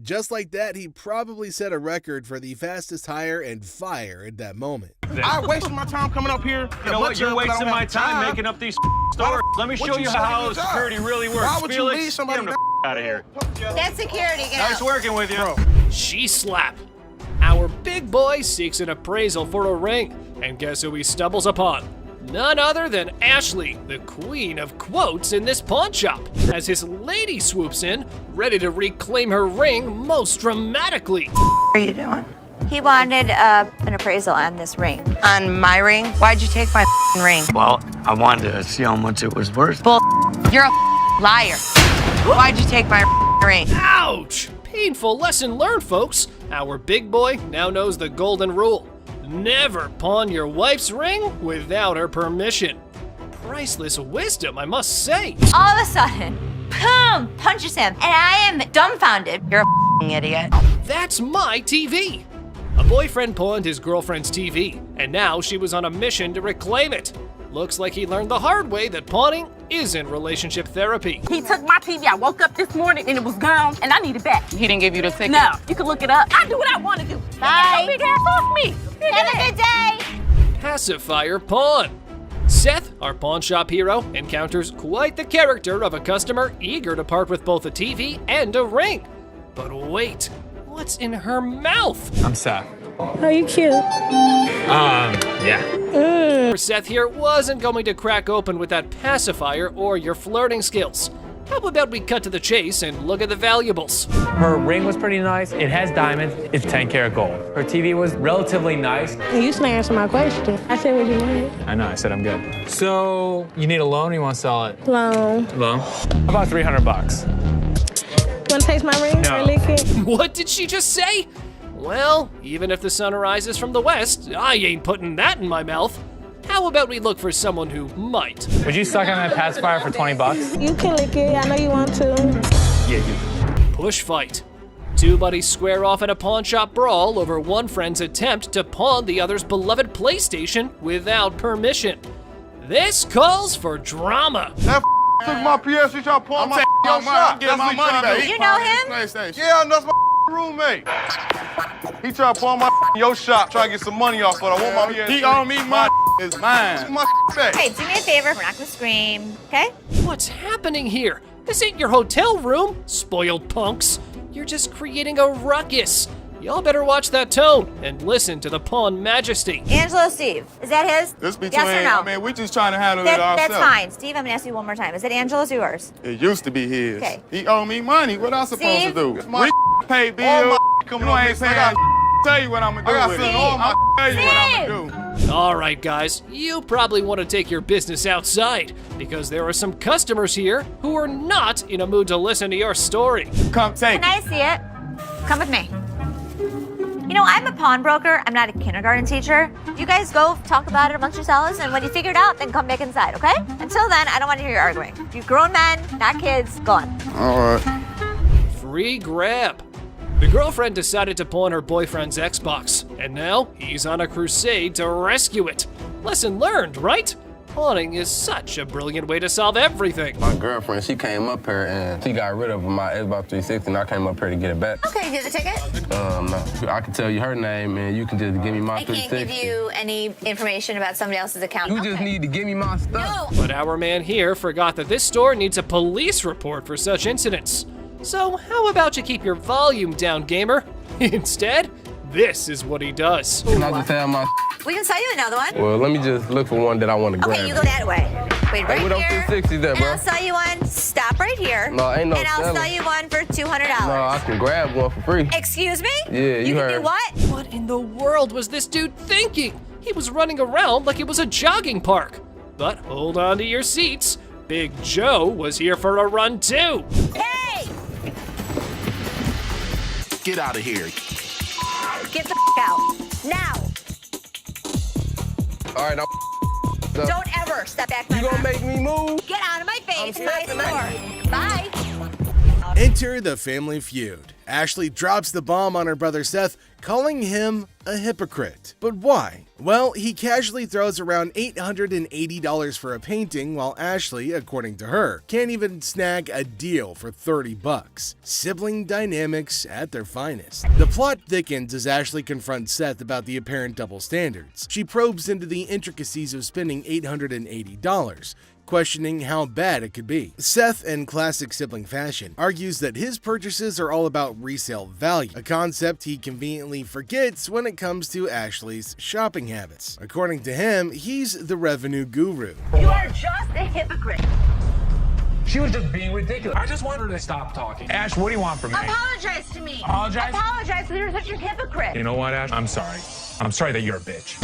Just like that, he probably set a record for the fastest hire and fire at that moment. I wasted my time coming up here. You know what? You're wasting my time making up these stories. Let me show you how security really works. Why would you leave Felix, somebody get him the out of here. That's security. Get Nice out. working with you. She slap. Our big boy seeks an appraisal for a ring, and guess who he stumbles upon? None other than Ashley, the queen of quotes in this pawn shop, as his lady swoops in, ready to reclaim her ring most dramatically. What are you doing? He wanted an appraisal on this ring. On my ring? Why'd you take my ring? Well, I wanted to see how much it was worth. Bull. You're a liar. Why'd you take my ring? Ouch! Painful lesson learned, folks. Our big boy now knows the golden rule. Never pawn your wife's ring without her permission. Priceless wisdom, I must say. All of a sudden, boom, punches him, and I am dumbfounded. You're a idiot. That's my TV. A boyfriend pawned his girlfriend's TV, and now she was on a mission to reclaim it. Looks like he learned the hard way that pawning isn't relationship therapy. He took my TV. I woke up this morning and it was gone, and I need it back. He didn't give you the ticket? No. You can look it up. I do what I want to do. Bye. Big ass off me. Have a good day. Pacifier pawn. Seth, our pawn shop hero, encounters quite the character of a customer eager to part with both a TV and a ring. But wait, what's in her mouth? I'm Seth. Oh, you cute. Yeah. Seth here wasn't going to crack open with that pacifier or your flirting skills. How about we cut to the chase and look at the valuables? Her ring was pretty nice. It has diamonds. It's 10 karat gold. Her TV was relatively nice. You still answer my question. I said what you wanted. I know, I said I'm good. So, you need a loan or you want to sell it? Loan. Loan? About $300. Want to taste my ring? No. Or lick it? What did she just say? Well, even if the sun rises from the west, I ain't putting that in my mouth. How about we look for someone who might? Would you suck on that pacifier for $20? You can lick it. I know you want to. Yeah, you. Push fight. Two buddies square off in a pawn shop brawl over one friend's attempt to pawn the other's beloved PlayStation without permission. This calls for drama. That took my PS3 trying to pawn my your shop. That's my what he money trying to back. do. You know him? PlayStation. Yeah, that's my roommate. He tried to pawn my your shop, try to get some money off, but I want my PS3. He owe me money. It's mine. My back. Hey, do me a favor. We're not gonna scream, okay? What's happening here? This ain't your hotel room, spoiled punks. You're just creating a ruckus. Y'all better watch that tone and listen to the pawn majesty. Angelo, Steve, is that his? This between, yes or no? I mean, we just trying to handle it ourselves. That's fine. Steve, I'm gonna ask you one more time. Is it Angelo's or yours? It used to be his. Okay. He owe me money. What else supposed Steve? to do? My Pay bills. coming You on ain't this saying side. tell you what I'm gonna do I got with sent it. all my I'll tell you what I'm gonna do. All right, guys, you probably want to take your business outside because there are some customers here who are not in a mood to listen to your story. Come take Can I see it? Come with me. You know, I'm a pawnbroker. I'm not a kindergarten teacher. You guys go talk about it amongst yourselves, and when you figure it out, then come back inside, okay? Until then, I don't want to hear you arguing. You grown men, not kids. Go on. All right. Free grab. The girlfriend decided to pawn her boyfriend's Xbox, and now he's on a crusade to rescue it. Lesson learned, right? Pawning is such a brilliant way to solve everything. My girlfriend, she came up here and she got rid of my Xbox 360 and I came up here to get it back. Okay, you get the ticket? No. I can tell you her name and you can just give me my I can't 360. give you any information about somebody else's account. You just need to give me my stuff. But our man here forgot that this store needs a police report for such incidents. So how about you keep your volume down, gamer? Instead, this is what he does. Can I just have my We can sell you another one. Well, let me just look for one that I want to grab. Okay, you go that way. Wait, right Hey, what here. else 360 there, And bro? I'll sell you one. Stop right here. No, ain't no And I'll selling. sell you one for $200. No, I can grab one for free. Excuse me? Yeah, you can heard. do what? What in the world was this dude thinking? He was running around like it was a jogging park. But hold on to your seats. Big Joe was here for a run too. Hey! Get out of here. Get the out. Now. All right, Don't ever step back my You gonna car. make me move? Get out of my face. My stepping store. Bye. Enter the family feud. Ashley drops the bomb on her brother Seth, calling him a hypocrite. But why? Well, he casually throws around $880 for a painting, while Ashley, according to her, can't even snag a deal for $30. Sibling dynamics at their finest. The plot thickens as Ashley confronts Seth about the apparent double standards. She probes into the intricacies of spending $880, questioning how bad it could be. Seth, in classic sibling fashion, argues that his purchases are all about resale value, a concept he conveniently forgets when it comes to Ashley's shopping habits. According to him, he's the revenue guru. You are just a hypocrite. She was just being ridiculous. I just want her to stop talking. Ash, what do you want from me? Apologize to me. Apologize? Apologize because you're such a hypocrite. You know what, Ash? I'm sorry. I'm sorry that you're a bitch.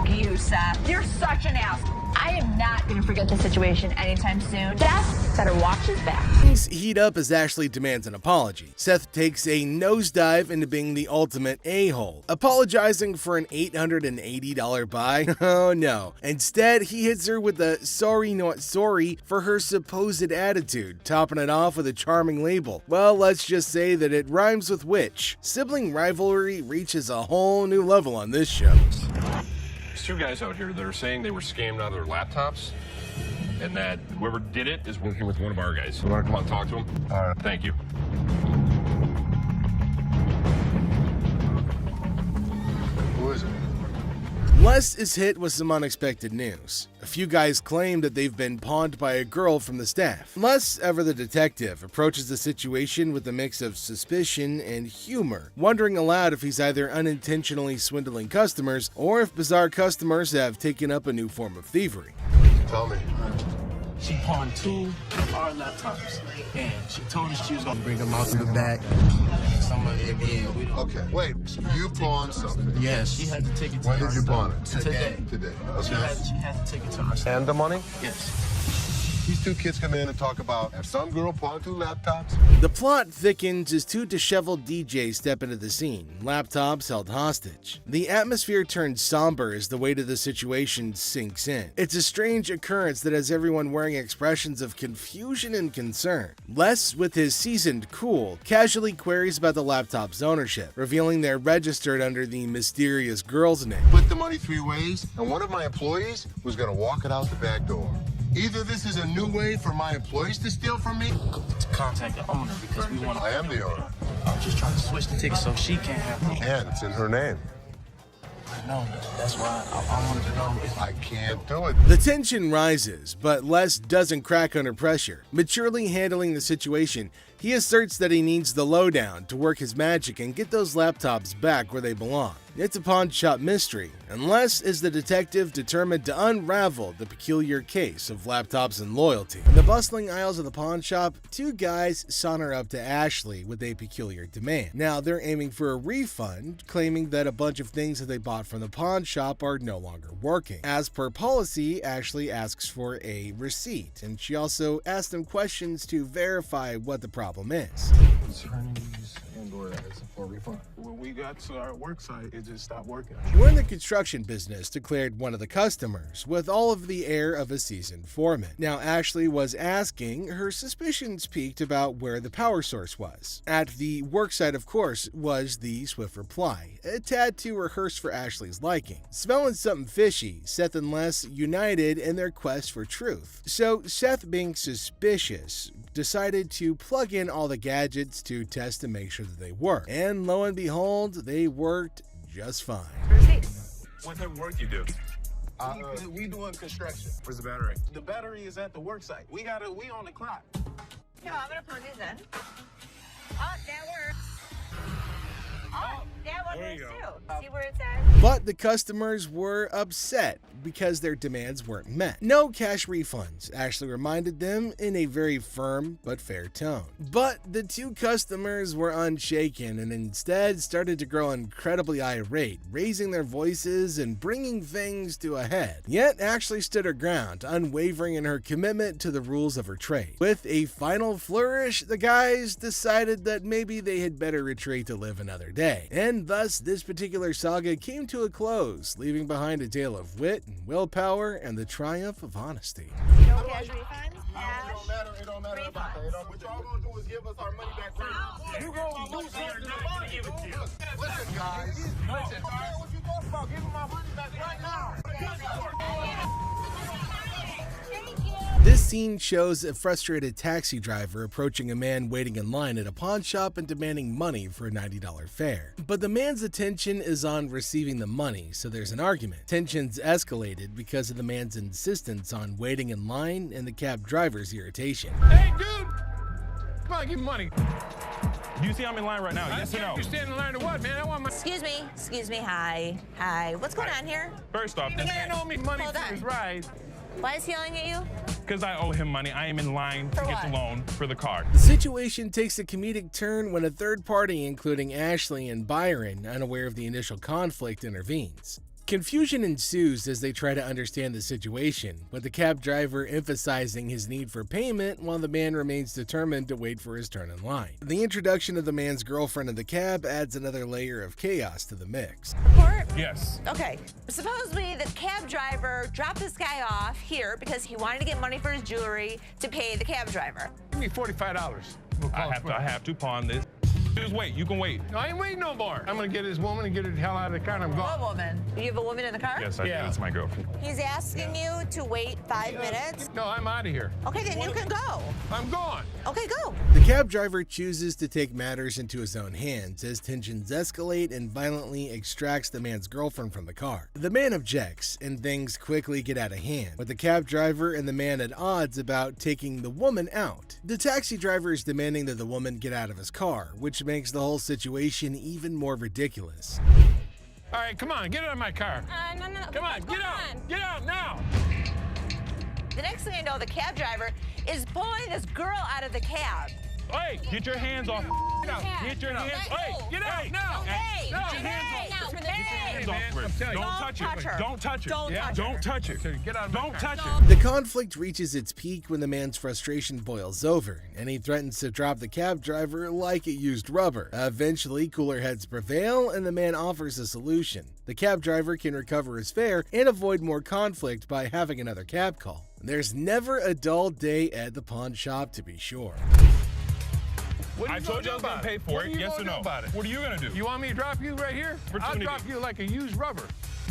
You, Seth. You're such an ass. I am not going to forget the situation anytime soon. Seth better watch his back. Things heat up as Ashley demands an apology. Seth takes a nosedive into being the ultimate a-hole, apologizing for an $880 buy. Oh no. Instead, he hits her with a sorry not sorry for her supposed attitude, topping it off with a charming label. Well, let's just say that it rhymes with witch. Sibling rivalry reaches a whole new level on this show. Two guys out here that are saying they were scammed out of their laptops and that whoever did it is working with one of our guys. You want to come out and talk to him? All right. Thank you. Who is it? Les is hit with some unexpected news. A few guys claim that they've been pawned by a girl from the staff. Les, ever the detective, approaches the situation with a mix of suspicion and humor, wondering aloud if he's either unintentionally swindling customers or if bizarre customers have taken up a new form of thievery. Tell me. She pawned 2 of our laptops, and she told us she was gonna bring them out to the back. Some of it being. Okay, wait. You pawned something? Yes, she had to take it to When our did you pawn it? Today. Today. She Okay. had to take it to our And the money? Yes. These two kids come in and talk about have some girl pawned 2 laptops. The plot thickens as 2 disheveled DJs step into the scene, laptops held hostage. The atmosphere turns somber as the weight of the situation sinks in. It's a strange occurrence that has everyone wearing expressions of confusion and concern. Les, with his seasoned cool, casually queries about the laptop's ownership, revealing they're registered under the mysterious girl's name. Split the money 3 ways, and one of my employees was gonna walk it out the back door. Either this is a new way for my employees to steal from me. To contact the owner because we want. I am the owner. I'm just trying to switch the ticket so she can't have them. And it's in her name. I know. That's why I wanted to know if I can't do it. The tension rises, but Les doesn't crack under pressure. Maturely handling the situation, he asserts that he needs the lowdown to work his magic and get those laptops back where they belong. It's a pawn shop mystery, and Les is the detective determined to unravel the peculiar case of laptops and loyalty. In the bustling aisles of the pawn shop, 2 guys saunter up to Ashley with a peculiar demand. Now they're aiming for a refund, claiming that a bunch of things that they bought from the pawn shop are no longer working. As per policy, Ashley asks for a receipt, and she also asks them questions to verify what the problem is. and/or as for a refund. When we got to our work site, it just stopped working. We're in the construction business, declared one of the customers, with all of the air of a seasoned foreman. Now, Ashley was asking, her suspicions peaked about where the power source was. At the work site, of course, was the swift reply, a tad too rehearsed for Ashley's liking. Smelling something fishy, Seth and Les united in their quest for truth. So, Seth, being suspicious, decided to plug in all the gadgets to test to make sure that they work. And lo and behold, they worked just fine. What type of work you do? We doing construction. Where's the battery? The battery is at the work site. We on the clock. Yeah, I'm gonna plug these in. Oh, that works. Oh, that one works too. See where it says? But the customers were upset because their demands weren't met. No cash refunds, Ashley reminded them in a very firm but fair tone. But the two customers were unshaken and instead started to grow incredibly irate, raising their voices and bringing things to a head. Yet Ashley stood her ground, unwavering in her commitment to the rules of her trade. With a final flourish, the guys decided that maybe they had better retreat to live another day. And thus, this particular saga came to a close, leaving behind a tale of wit and willpower and the triumph of honesty. No cash refunds? It don't matter about that. What y'all gonna do is give us our money back right. You gonna lose something to money. Listen, guys. Listen. What you talking about? Give me my money back right now. This scene shows a frustrated taxi driver approaching a man waiting in line at a pawn shop and demanding money for a $90 fare. But the man's attention is on receiving the money, so there's an argument. Tensions escalated because of the man's insistence on waiting in line and the cab driver's irritation. Hey, dude! Come on, give me money. Do you see I'm in line right now? Yes or no? You standing in line to what, man? I want my... Excuse me, hi. What's going on here? First off, The man owe me money Hold for on. his ride. Why is he yelling at you? because I owe him money, I am in line to get the loan for the car. The situation takes a comedic turn when a third party, including Ashley and Byron, unaware of the initial conflict, intervenes. Confusion ensues as they try to understand the situation, with the cab driver emphasizing his need for payment while the man remains determined to wait for his turn in line. The introduction of the man's girlfriend in the cab adds another layer of chaos to the mix. Report? Yes. Okay. Supposedly the cab driver dropped this guy off here because he wanted to get money for his jewelry to pay the cab driver. Give me $45. I have to pawn this. Just wait, you can wait. No, I ain't waiting no more. I'm gonna get this woman and get her the hell out of the car and I'm gone. What woman? You have a woman in the car? Yes, I do. That's my girlfriend. He's asking you to wait 5 minutes. No, I'm out of here. Okay, then you can go. I'm gone. Okay, go. The cab driver chooses to take matters into his own hands as tensions escalate and violently extracts the man's girlfriend from the car. The man objects, and things quickly get out of hand, with the cab driver and the man at odds about taking the woman out. The taxi driver is demanding that the woman get out of his car, which makes the whole situation even more ridiculous. All right, come on, get out of my car. No. Come on, get out. Get out now. The next thing I know, the cab driver is pulling this girl out of the cab. Hey, get your hands off. Get out. Get your hands. Hey, get out now. Hey, Get your hands off. Get your hands off. Don't touch her. Don't touch her. Don't touch her. Get out of Don't my touch car. her. The conflict reaches its peak when the man's frustration boils over, and he threatens to drop the cab driver like it used rubber. Eventually, cooler heads prevail, and the man offers a solution. The cab driver can recover his fare and avoid more conflict by having another cab call. There's never a dull day at the pawn shop, to be sure. I told you I was going to pay for it. Yes or no? What are you going to do? You want me to drop you right here? I'll drop you like a used rubber.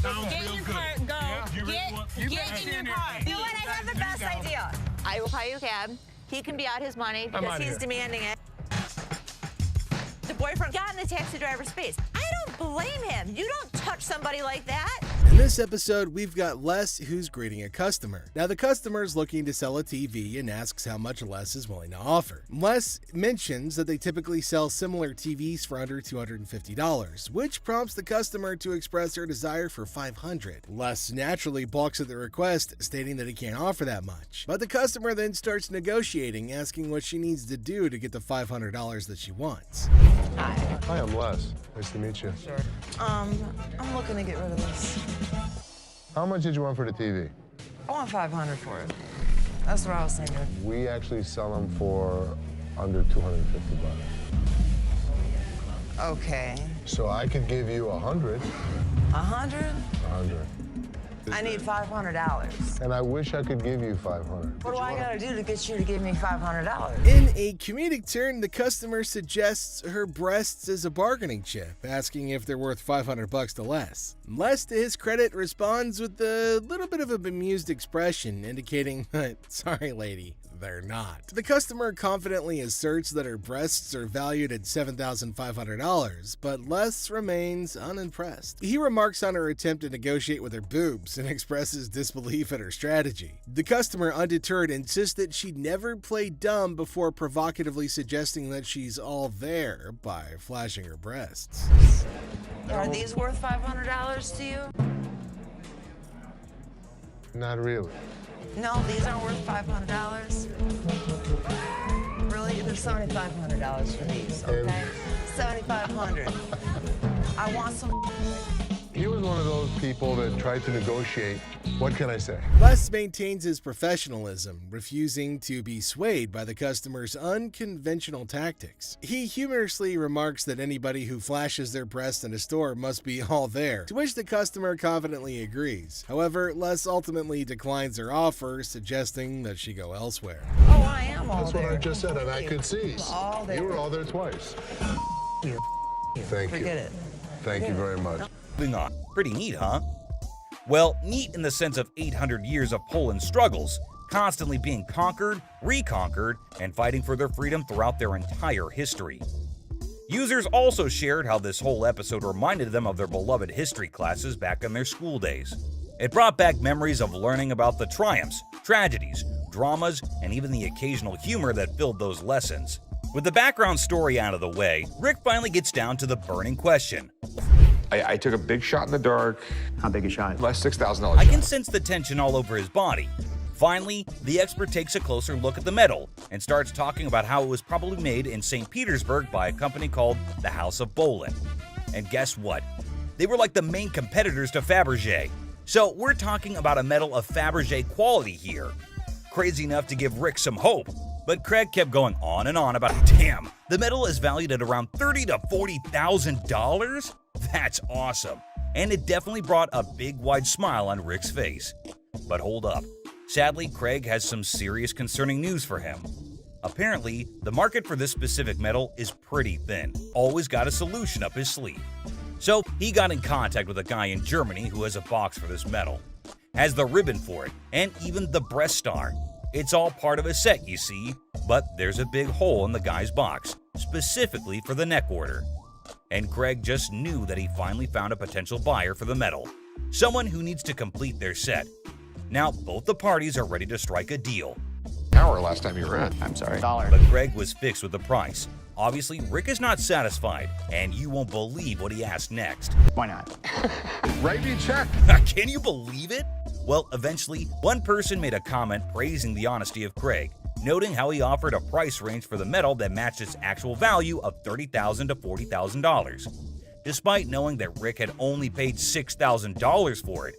Sounds Get in real your good. car, go. Yeah, you really want- Get in your car. You know what? I have the best idea. I will buy you a cab. He can be out his money because outta he's here. demanding it. The boyfriend got in the taxi driver's face. I don't blame him. You don't touch somebody like that. In this episode, we've got Les who's greeting a customer. Now, the customer is looking to sell a TV and asks how much Les is willing to offer. Les mentions that they typically sell similar TVs for under $250, which prompts the customer to express her desire for $500. Les naturally balks at the request, stating that he can't offer that much. But the customer then starts negotiating, asking what she needs to do to get the $500 that she wants. Hi, I'm Les. Nice to meet you. I'm looking to get rid of this. How much did you want for the TV? I want $500 for it. That's what I was thinking. We actually sell them for under $250. Okay. So I could give you 100. 100? 100. I need $500. And I wish I could give you 500. What do I gotta do to get you to give me $500? In a comedic turn, the customer suggests her breasts as a bargaining chip, asking if they're worth $500 to Les. Les, to his credit, responds with a little bit of a bemused expression, indicating that, sorry lady, they're not. The customer confidently asserts that her breasts are valued at $7,500, but Les remains unimpressed. He remarks on her attempt to negotiate with her boobs and expresses disbelief at her strategy. The customer, undeterred, insists that she never played dumb before provocatively suggesting that she's all there by flashing her breasts. Are these worth $500 to you? Not really. No, these aren't worth $500. Really? There's $7,500 for these, okay? $7,500. I want some. He was one of those people that tried to negotiate. What can I say? Les maintains his professionalism, refusing to be swayed by the customer's unconventional tactics. He humorously remarks that anybody who flashes their breasts in a store must be all there, to which the customer confidently agrees. However, Les ultimately declines her offer, suggesting that she go elsewhere. Oh, I am all That's there. what I just said, and I could see. All there. You were all there twice. Thank you. Forget it. Thank you very much. Moving on. Pretty neat, huh? Well, neat in the sense of 800 years of Poland struggles, constantly being conquered, reconquered, and fighting for their freedom throughout their entire history. Users also shared how this whole episode reminded them of their beloved history classes back in their school days. It brought back memories of learning about the triumphs, tragedies, dramas, and even the occasional humor that filled those lessons. With the background story out of the way, Rick finally gets down to the burning question. I took a big shot in the dark. How big a shot? Less $6,000. I can sense the tension all over his body. Finally, the expert takes a closer look at the metal and starts talking about how it was probably made in St. Petersburg by a company called the House of Bolin. And guess what? They were like the main competitors to Fabergé. So we're talking about a metal of Fabergé quality here. Crazy enough to give Rick some hope. But Craig kept going on and on about, damn, the metal is valued at around $30,000 to $40,000? That's awesome. And it definitely brought a big wide smile on Rick's face. But hold up. Sadly, Craig has some serious concerning news for him. Apparently, the market for this specific metal is pretty thin. Always got a solution up his sleeve. So he got in contact with a guy in Germany who has a box for this metal. Has the ribbon for it, and even the breast star. It's all part of a set, you see, but there's a big hole in the guy's box, specifically for the neck order. And Craig just knew that he finally found a potential buyer for the metal. Someone who needs to complete their set. Now, both the parties are ready to strike a deal. Hour last time you were in. I'm sorry. But Craig was fixed with the price. Obviously, Rick is not satisfied, and you won't believe what he asked next. Why not? Write me a check. Can you believe it? Well, eventually, one person made a comment praising the honesty of Craig, noting how he offered a price range for the metal that matched its actual value of $30,000 to $40,000. Despite knowing that Rick had only paid $6,000 for it,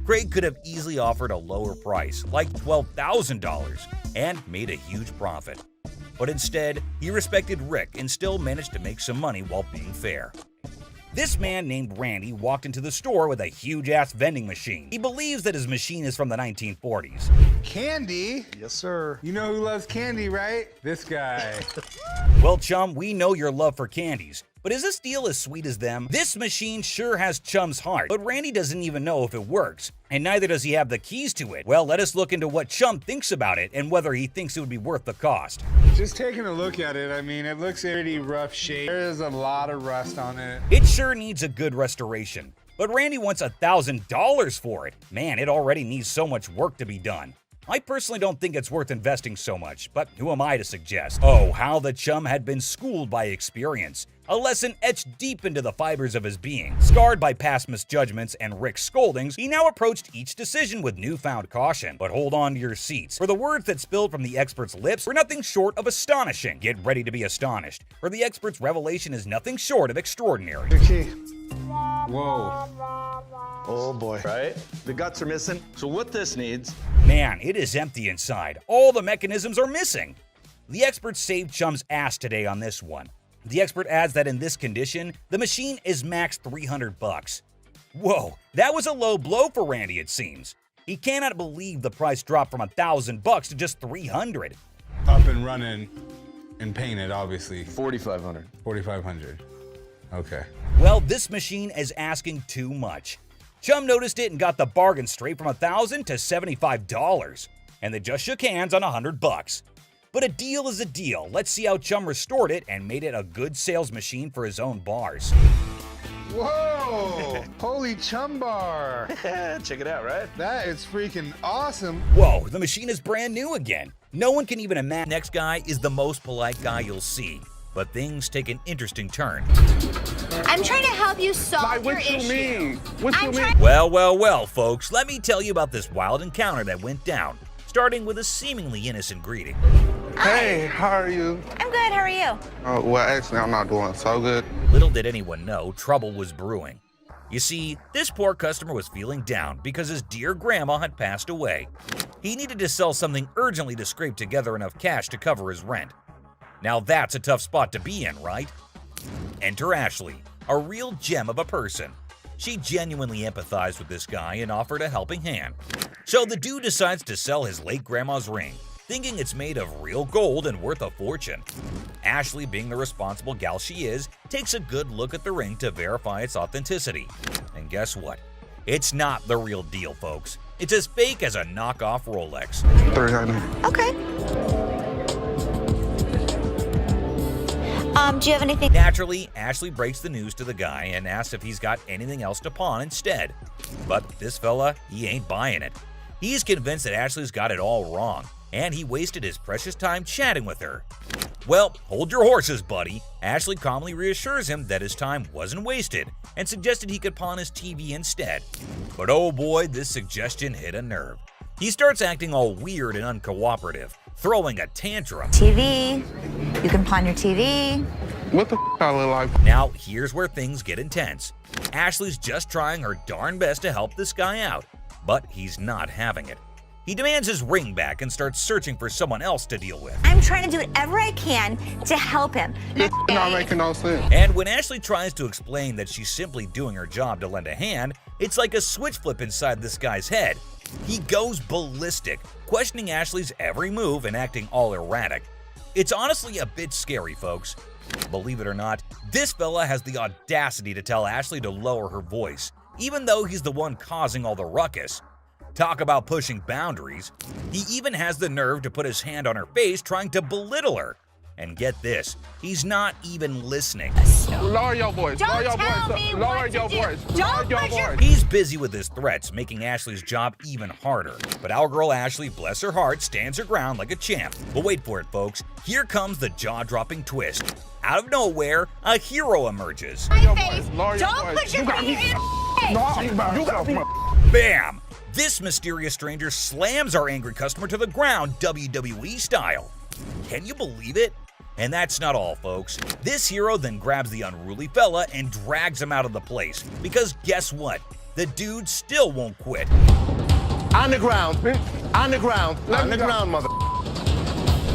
Craig could have easily offered a lower price, like $12,000, and made a huge profit. But instead, he respected Rick and still managed to make some money while being fair. This man named Randy walked into the store with a huge-ass vending machine. He believes that his machine is from the 1940s. Candy? Yes, sir. You know who loves candy, right? This guy. Well, chum, we know your love for candies. But is this deal as sweet as them? This machine sure has Chum's heart, but Randy doesn't even know if it works, and neither does he have the keys to it. Well, let us look into what Chum thinks about it and whether he thinks it would be worth the cost. Just taking a look at it, I mean, it looks pretty rough shape. There is a lot of rust on it. It sure needs a good restoration, but Randy wants $1,000 for it. Man, it already needs so much work to be done. I personally don't think it's worth investing so much, but who am I to suggest? Oh, how the chum had been schooled by experience. A lesson etched deep into the fibers of his being. Scarred by past misjudgments and Rick's scoldings, he now approached each decision with newfound caution. But hold on to your seats, for the words that spilled from the expert's lips were nothing short of astonishing. Get ready to be astonished, for the expert's revelation is nothing short of extraordinary. Okay. Whoa. Oh boy. Right? The guts are missing. So what this needs... Man, it is empty inside. All the mechanisms are missing. The expert saved Chum's ass today on this one. The expert adds that in this condition, the machine is max $300. Whoa, that was a low blow for Randy, it seems. He cannot believe the price dropped from $1,000 to just $300. Up and running and painted, obviously. $4,500. $4,500. Okay. Well, this machine is asking too much. Chum noticed it and got the bargain straight from $1,000 to $75. And they just shook hands on $100. But a deal is a deal. Let's see how Chum restored it and made it a good sales machine for his own bars. Whoa! Holy Chum bar! Check it out, right? That is freaking awesome. Whoa, the machine is brand new again. No one can even imagine. Next guy is the most polite guy you'll see. But things take an interesting turn. I'm trying to help you solve your issue. Well, folks, let me tell you about this wild encounter that went down, starting with a seemingly innocent greeting. Hey, how are you? I'm good, how are you? Well, actually, I'm not doing so good. Little did anyone know, trouble was brewing. You see, this poor customer was feeling down because his dear grandma had passed away. He needed to sell something urgently to scrape together enough cash to cover his rent. Now that's a tough spot to be in, right? Enter Ashley, a real gem of a person. She genuinely empathized with this guy and offered a helping hand. So the dude decides to sell his late grandma's ring, thinking it's made of real gold and worth a fortune. Ashley, being the responsible gal she is, takes a good look at the ring to verify its authenticity. And guess what? It's not the real deal, folks. It's as fake as a knockoff Rolex. Okay. Do you have anything? Naturally, Ashley breaks the news to the guy and asks if he's got anything else to pawn instead. But this fella, he ain't buying it. He's convinced that Ashley's got it all wrong, and he wasted his precious time chatting with her. Well, hold your horses, buddy. Ashley calmly reassures him that his time wasn't wasted and suggested he could pawn his TV instead. But oh boy, this suggestion hit a nerve. He starts acting all weird and uncooperative, throwing a tantrum. TV. You can pawn your TV. What the I look like? Now, here's where things get intense. Ashley's just trying her darn best to help this guy out, but he's not having it. He demands his ring back and starts searching for someone else to deal with. I'm trying to do whatever I can to help him. This not making no sense. And when Ashley tries to explain that she's simply doing her job to lend a hand, it's like a switch flip inside this guy's head. He goes ballistic, questioning Ashley's every move and acting all erratic. It's honestly a bit scary, folks. Believe it or not, this fella has the audacity to tell Ashley to lower her voice, even though he's the one causing all the ruckus. Talk about pushing boundaries. He even has the nerve to put his hand on her face trying to belittle her. And get this, he's not even listening. Lower your voice. Don't Lower your tell voice. me Lower what to your do. voice. Don't Lower your push your- voice. He's busy with his threats, making Ashley's job even harder. But our girl Ashley, bless her heart, stands her ground like a champ. But wait for it, folks. Here comes the jaw-dropping twist. Out of nowhere, a hero emerges. My face. Lower your Don't voice. put your You got finger me. in No, you got me. Bam! This mysterious stranger slams our angry customer to the ground, WWE style. Can you believe it? And that's not all, folks. This hero then grabs the unruly fella and drags him out of the place. Because guess what? The dude still won't quit. On the ground. On the ground. On the ground, mother.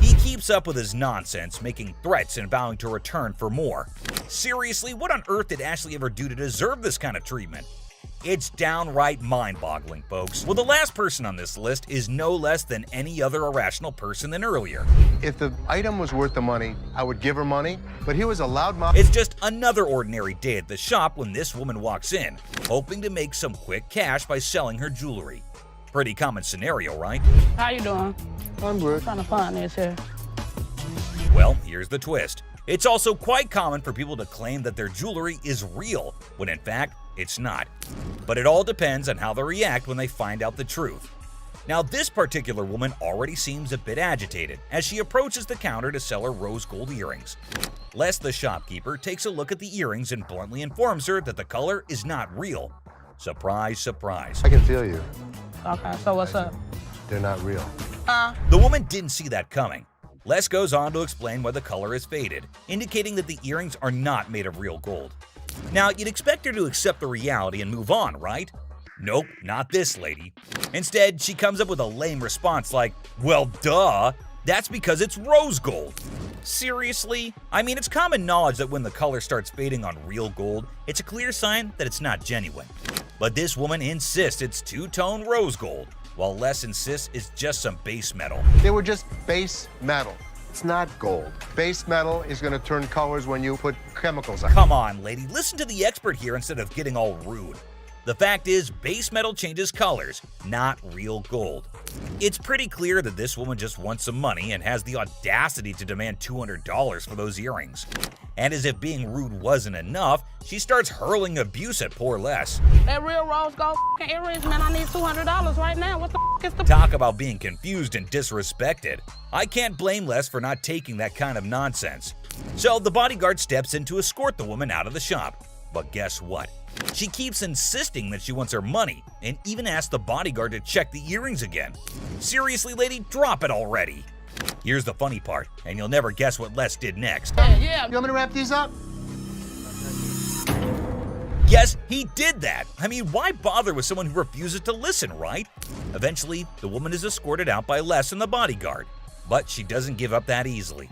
He keeps up with his nonsense, making threats and vowing to return for more. Seriously, what on earth did Ashley ever do to deserve this kind of treatment? It's downright mind-boggling, folks. Well, the last person on this list is no less than any other irrational person than earlier. If the item was worth the money, I would give her money, but he was a loudmouth. It's just another ordinary day at the shop when this woman walks in, hoping to make some quick cash by selling her jewelry. Pretty common scenario, right? How you doing? I'm good. Trying to find this here. Well, here's the twist. It's also quite common for people to claim that their jewelry is real, when in fact, it's not. But it all depends on how they react when they find out the truth. Now, this particular woman already seems a bit agitated as she approaches the counter to sell her rose gold earrings. Les, the shopkeeper, takes a look at the earrings and bluntly informs her that the color is not real. Surprise, surprise. I can feel you. Okay, so what's up? They're not real. The woman didn't see that coming. Les goes on to explain why the color is faded, indicating that the earrings are not made of real gold. Now, you'd expect her to accept the reality and move on, right? Nope, not this lady. Instead, she comes up with a lame response like, well, duh, that's because it's rose gold. Seriously? I mean, it's common knowledge that when the color starts fading on real gold, it's a clear sign that it's not genuine. But this woman insists it's two-tone rose gold, while Les insists it's just some base metal. They were just base metal. It's not gold. Base metal is going to turn colors when you put chemicals on it. Come on, lady, listen to the expert here instead of getting all rude. The fact is, base metal changes colors, not real gold. It's pretty clear that this woman just wants some money and has the audacity to demand $200 for those earrings. And as if being rude wasn't enough, she starts hurling abuse at poor Les. That real rose gold earrings, man, I need $200 right now. What the is the... Talk about being confused and disrespected. I can't blame Les for not taking that kind of nonsense. So the bodyguard steps in to escort the woman out of the shop. But guess what? She keeps insisting that she wants her money and even asks the bodyguard to check the earrings again. Seriously, lady, drop it already. Here's the funny part, and you'll never guess what Les did next. Yeah. You want me to wrap these up? Yes, he did that. I mean, why bother with someone who refuses to listen, right? Eventually, the woman is escorted out by Les and the bodyguard. But she doesn't give up that easily.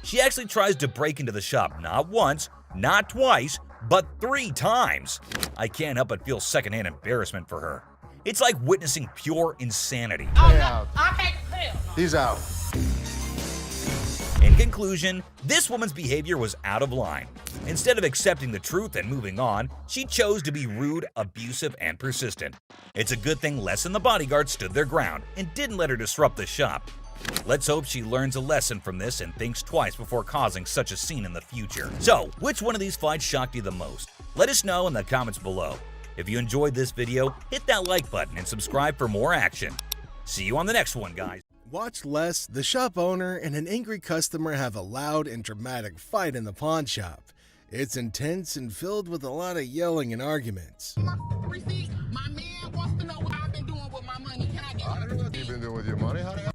She actually tries to break into the shop not once, not twice, but 3 times. I can't help but feel secondhand embarrassment for her. It's like witnessing pure insanity. Oh, no, I can't tell. He's out. In conclusion, this woman's behavior was out of line. Instead of accepting the truth and moving on, she chose to be rude, abusive, and persistent. It's a good thing Les and the bodyguard stood their ground and didn't let her disrupt the shop. Let's hope she learns a lesson from this and thinks twice before causing such a scene in the future. So, which one of these fights shocked you the most? Let us know in the comments below. If you enjoyed this video, hit that like button and subscribe for more action. See you on the next one, guys. Watch Les, the shop owner, and an angry customer have a loud and dramatic fight in the pawn shop. It's intense and filled with a lot of yelling and arguments.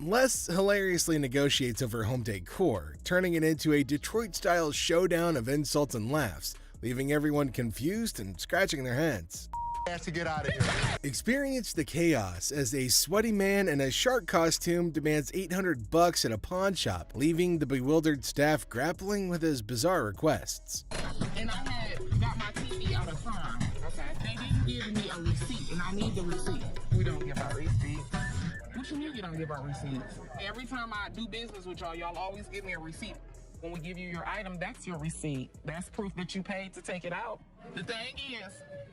Les hilariously negotiates over home decor, turning it into a Detroit-style showdown of insults and laughs, leaving everyone confused and scratching their heads. To get out of here. Experience the chaos as a sweaty man in a shark costume demands $800 at a pawn shop, leaving the bewildered staff grappling with his bizarre requests. And I got my TV out of time. Okay. They didn't give me a receipt, and I need the receipt. We don't give out receipts. What you mean you don't give out receipts? Every time I do business with y'all, y'all always give me a receipt. When we give you your item, that's your receipt. That's proof that you paid to take it out. The thing is,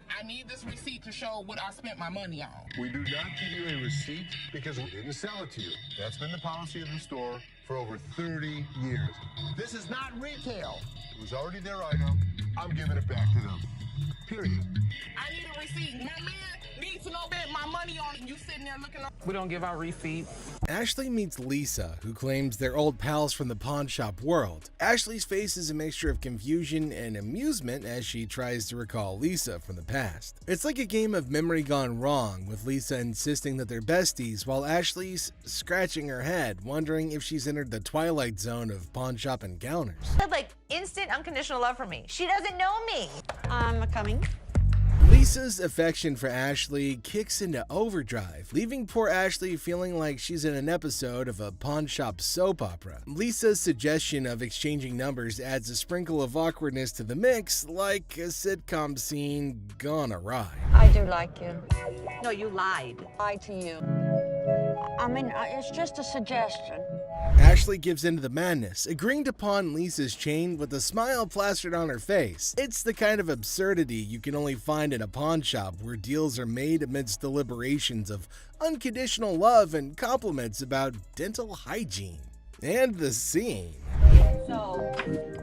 I need this receipt to show what I spent my money on. We do not give you a receipt because we didn't sell it to you. That's been the policy of the store for over 30 years. This is not retail. It was already their item. I'm giving it back to them. Period. I need a receipt. My man needs to know that my money on it. You sitting there looking up. We don't give out receipts. Ashley meets Lisa, who claims they're old pals from the pawn shop world. Ashley's face is a mixture of confusion and amusement as she tries to recall Lisa from the past. It's like a game of memory gone wrong, with Lisa insisting that they're besties while Ashley's scratching her head, wondering if she's entered the twilight zone of pawn shop encounters. Like instant unconditional love for me. She doesn't know me. I'm coming. Lisa's affection for Ashley kicks into overdrive, leaving poor Ashley feeling like she's in an episode of a pawn shop soap opera. Lisa's suggestion of exchanging numbers adds a sprinkle of awkwardness to the mix, like a sitcom scene gone awry. I do like you. No, you lied. Lied to you. I mean, it's just a suggestion. Ashley gives into the madness, agreeing to pawn Lisa's chain with a smile plastered on her face. It's the kind of absurdity you can only find in a pawn shop where deals are made amidst deliberations of unconditional love and compliments about dental hygiene. And the scene. So,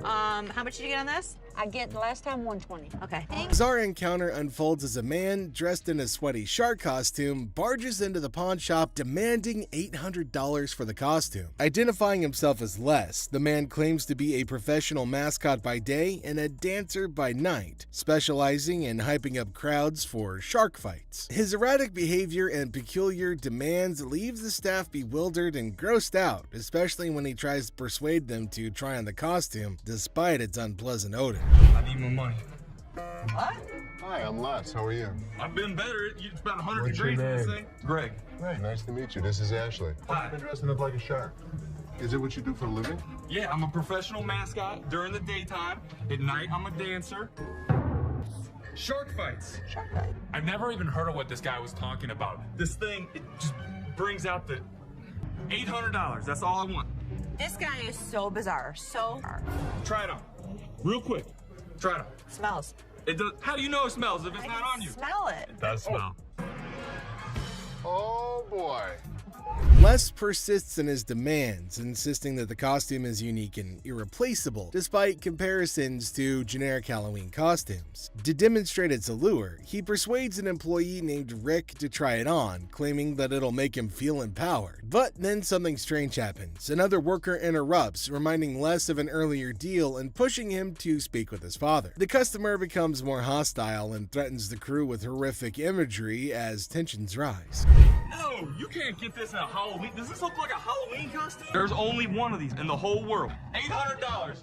how much did you get on this? I get last time 120. Okay. Bizarre encounter unfolds as a man dressed in a sweaty shark costume barges into the pawn shop demanding $800 for the costume. Identifying himself as Les, the man claims to be a professional mascot by day and a dancer by night, specializing in hyping up crowds for shark fights. His erratic behavior and peculiar demands leave the staff bewildered and grossed out, especially when he tries to persuade them to try on the costume despite its unpleasant odor. I need my money. What? Hi, I'm Les. How are you? I've been better. It's about 100 What's your degrees, name? this thing. Greg. Great, nice to meet you. This is Ashley. Hi. You've been dressing up like a shark. Is it what you do for a living? Yeah, I'm a professional mascot during the daytime. At night, I'm a dancer. Shark fights. Shark fight. I've never even heard of what this guy was talking about. This thing, it just brings out the $800. That's all I want. This guy is so bizarre. So. Try it on. Real quick. Try it on. Smells. It does. How do you know it smells if it's not on you? Smell it. It does smell. Oh boy. Les persists in his demands, insisting that the costume is unique and irreplaceable, despite comparisons to generic Halloween costumes. To demonstrate its allure, he persuades an employee named Rick to try it on, claiming that it'll make him feel empowered. But then something strange happens. Another worker interrupts, reminding Les of an earlier deal and pushing him to speak with his father. The customer becomes more hostile and threatens the crew with horrific imagery as tensions rise. No, you can't get this in a Halloween. Does this look like a Halloween costume? There's only one of these in the whole world. $800.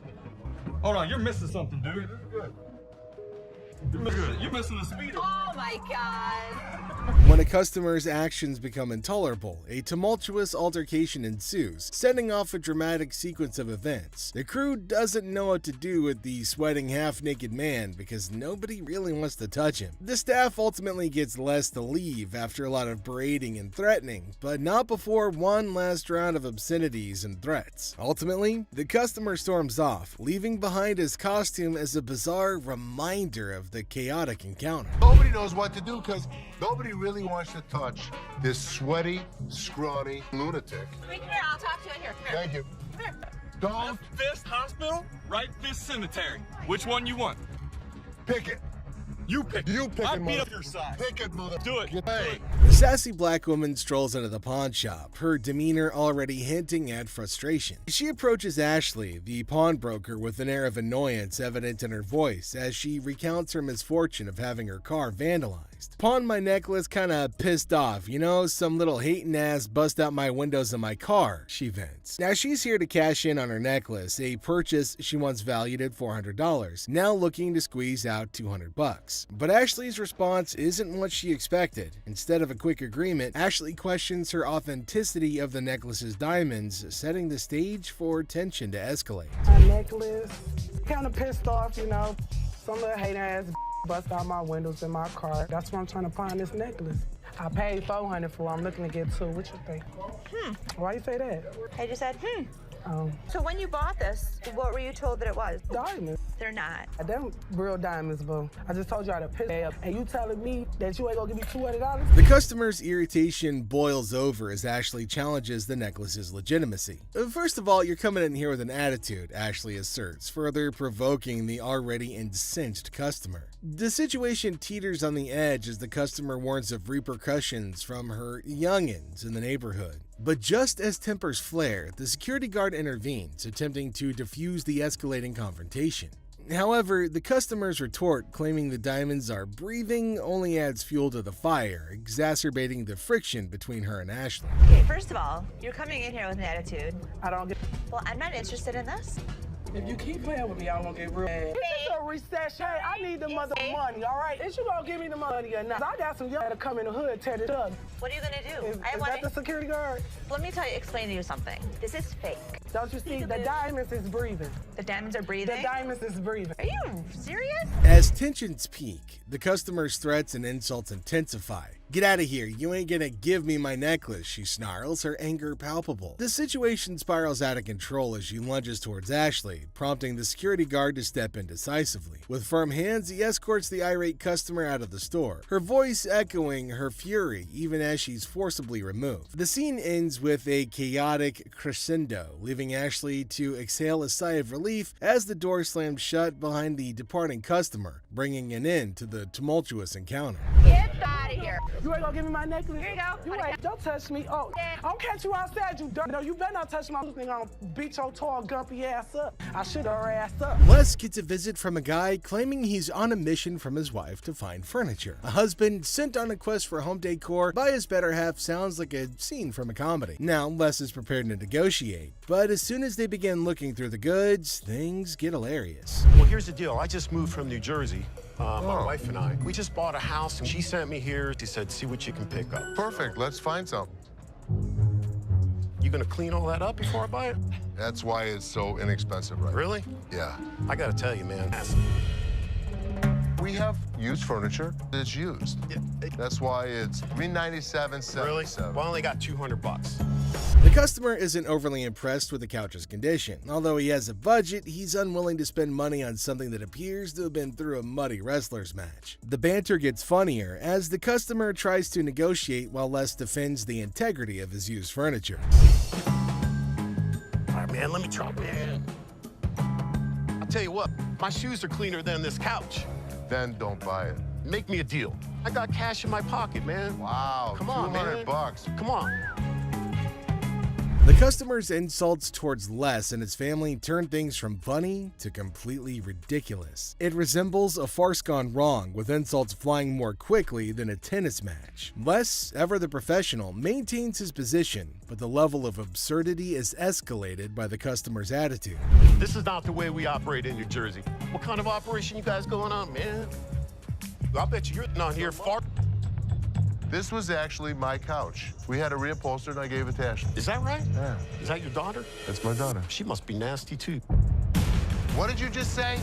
Hold on, you're missing something, dude. This is good. You're missing the speedo. Oh my God. When a customer's actions become intolerable, a tumultuous altercation ensues, setting off a dramatic sequence of events. The crew doesn't know what to do with the sweating half-naked man because nobody really wants to touch him. The staff ultimately gets Les to leave after a lot of berating and threatening, but not before one last round of obscenities and threats. Ultimately, the customer storms off, leaving behind his costume as a bizarre reminder of the chaotic encounter. Nobody knows what to do because nobody really wants to touch this sweaty, scrawny lunatic. Come here, I'll talk to you in here. Come here. Thank you. Come here. Don't Left fist hospital, right fist cemetery. Which one you want? pick it. You pick. You pick I it, beat mother. up your side. Pick it, mother. Do it. Hey. The sassy black woman strolls into the pawn shop, her demeanor already hinting at frustration. She approaches Ashley, the pawnbroker, with an air of annoyance evident in her voice as she recounts her misfortune of having her car vandalized. Pawned my necklace, kinda pissed off, you know, some little hating ass bust out my windows of my car, she vents. Now she's here to cash in on her necklace, a purchase she once valued at $400, now looking to squeeze out $200. But Ashley's response isn't what she expected. Instead of a quick agreement, Ashley questions her authenticity of the necklace's diamonds, setting the stage for tension to escalate. My necklace, kind of pissed off, you know. Some little hate ass bust out my windows in my car. That's why I'm trying to pawn this necklace. I paid $400 for it. I'm looking to get $2. What you think? Why you say that? I just said, Oh. So when you bought this, what were you told that it was? Diamonds. They're not. Them real diamonds, boo. I just told you how to piss up. And you telling me that you ain't gonna give me $200? The customer's irritation boils over as Ashley challenges the necklace's legitimacy. First of all, you're coming in here with an attitude, Ashley asserts, further provoking the already incensed customer. The situation teeters on the edge as the customer warns of repercussions from her youngins in the neighborhood. But just as tempers flare, the security guard intervenes, attempting to defuse the escalating confrontation. However, the customer's retort, claiming the diamonds are breathing, only adds fuel to the fire, exacerbating the friction between her and Ashley. Okay, first of all, you're coming in here with an attitude. I don't get. Well, I'm not interested in this. If you keep playing with me, I'm gonna get real mad. This is a recession. Hey, I need the mother money, all right? Is you gonna give me the money or not? I got some young that'll come in the hood, tear it up. What are you gonna do? Is that the security guard? Let me explain to you something. This is fake. Don't you see? The diamonds is breathing. The diamonds are breathing? The diamonds is breathing. Are you serious? As tensions peak, the customer's threats and insults intensify. Get out of here, you ain't gonna give me my necklace, she snarls, her anger palpable. The situation spirals out of control as she lunges towards Ashley, prompting the security guard to step in decisively. With firm hands, he escorts the irate customer out of the store, her voice echoing her fury even as she's forcibly removed. The scene ends with a chaotic crescendo, leaving Ashley to exhale a sigh of relief as the door slams shut behind the departing customer, bringing an end to the tumultuous encounter. Get out of here. You ain't gonna give me my necklace? Here you go. You ain't. Don't touch me. Oh, I'll catch you outside, you dirt. No, you better not touch my thing. I'll beat your tall, gumpy ass up. I shoot her ass up. Les gets a visit from a guy claiming he's on a mission from his wife to find furniture. A husband sent on a quest for home decor by his better half sounds like a scene from a comedy. Now, Les is prepared to negotiate, but as soon as they begin looking through the goods, things get hilarious. Well, here's the deal. I just moved from New Jersey. My wife and I. We just bought a house, and she sent me here. She said, see what you can pick up. Perfect. Let's find some. You gonna clean all that up before I buy it? That's why it's so inexpensive, right? Really? Yeah. I gotta tell you, man. We have used furniture that's used. That's why it's $397.77. Really? Well, I only got $200. The customer isn't overly impressed with the couch's condition. Although he has a budget, he's unwilling to spend money on something that appears to have been through a muddy wrestler's match. The banter gets funnier as the customer tries to negotiate while Les defends the integrity of his used furniture. All right, man, let me try, man. I'll tell you what, my shoes are cleaner than this couch. Then don't buy it. Make me a deal. I got cash in my pocket, man. Wow, Come on, man. $200. Come on. The customer's insults towards Les and his family turn things from funny to completely ridiculous. It resembles a farce gone wrong, with insults flying more quickly than a tennis match. Les, ever the professional, maintains his position, but the level of absurdity is escalated by the customer's attitude. This is not the way we operate in New Jersey. What kind of operation you guys going on, man? I bet you're not here far. This was actually my couch. We had to reupholster and I gave it to Ashley. Is that right? Yeah. Is that your daughter? That's my daughter. She must be nasty too. What did you just say?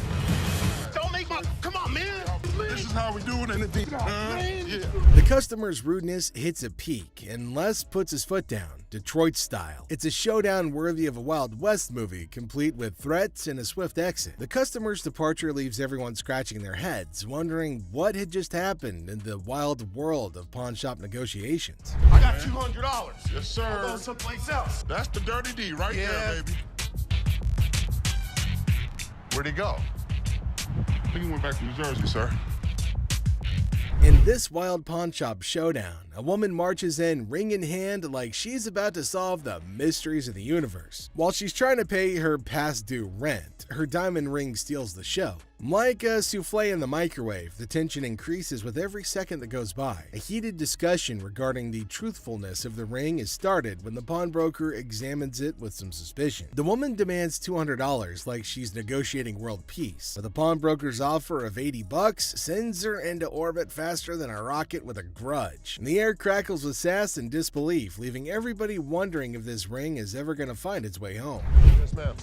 Don't make my. Come on, man. This is how we do it in the deep. Yeah. The customer's rudeness hits a peak, and Les puts his foot down, Detroit style. It's a showdown worthy of a Wild West movie, complete with threats and a swift exit. The customer's departure leaves everyone scratching their heads, wondering what had just happened in the wild world of pawn shop negotiations. I got $200. Yes, sir. I'm going someplace else. That's the dirty D right there, baby. Where'd he go? I think he went back to New Jersey, sir. In this wild pawn shop showdown, a woman marches in ring in hand like she's about to solve the mysteries of the universe. While she's trying to pay her past due rent, her diamond ring steals the show. Like a souffle in the microwave, the tension increases with every second that goes by. A heated discussion regarding the truthfulness of the ring is started when the pawnbroker examines it with some suspicion. The woman demands $200 like she's negotiating world peace, but the pawnbroker's offer of $80 sends her into orbit faster than a rocket with a grudge. And the air crackles with sass and disbelief, leaving everybody wondering if this ring is ever going to find its way home. Yes, ma'am.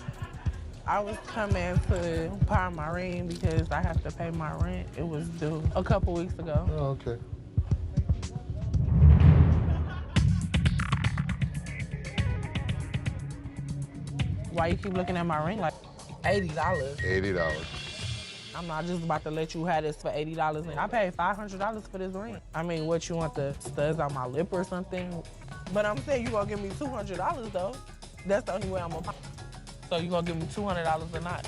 I was coming to pawn my ring because I have to pay my rent. It was due a couple weeks ago. Oh, okay. Why you keep looking at my ring like $80? $80. I'm not just about to let you have this for $80. And I paid $500 for this ring. I mean, what, you want the studs on my lip or something? But I'm saying you gonna give me $200 though. That's the only way I'm gonna. So you gonna give me $200 or not?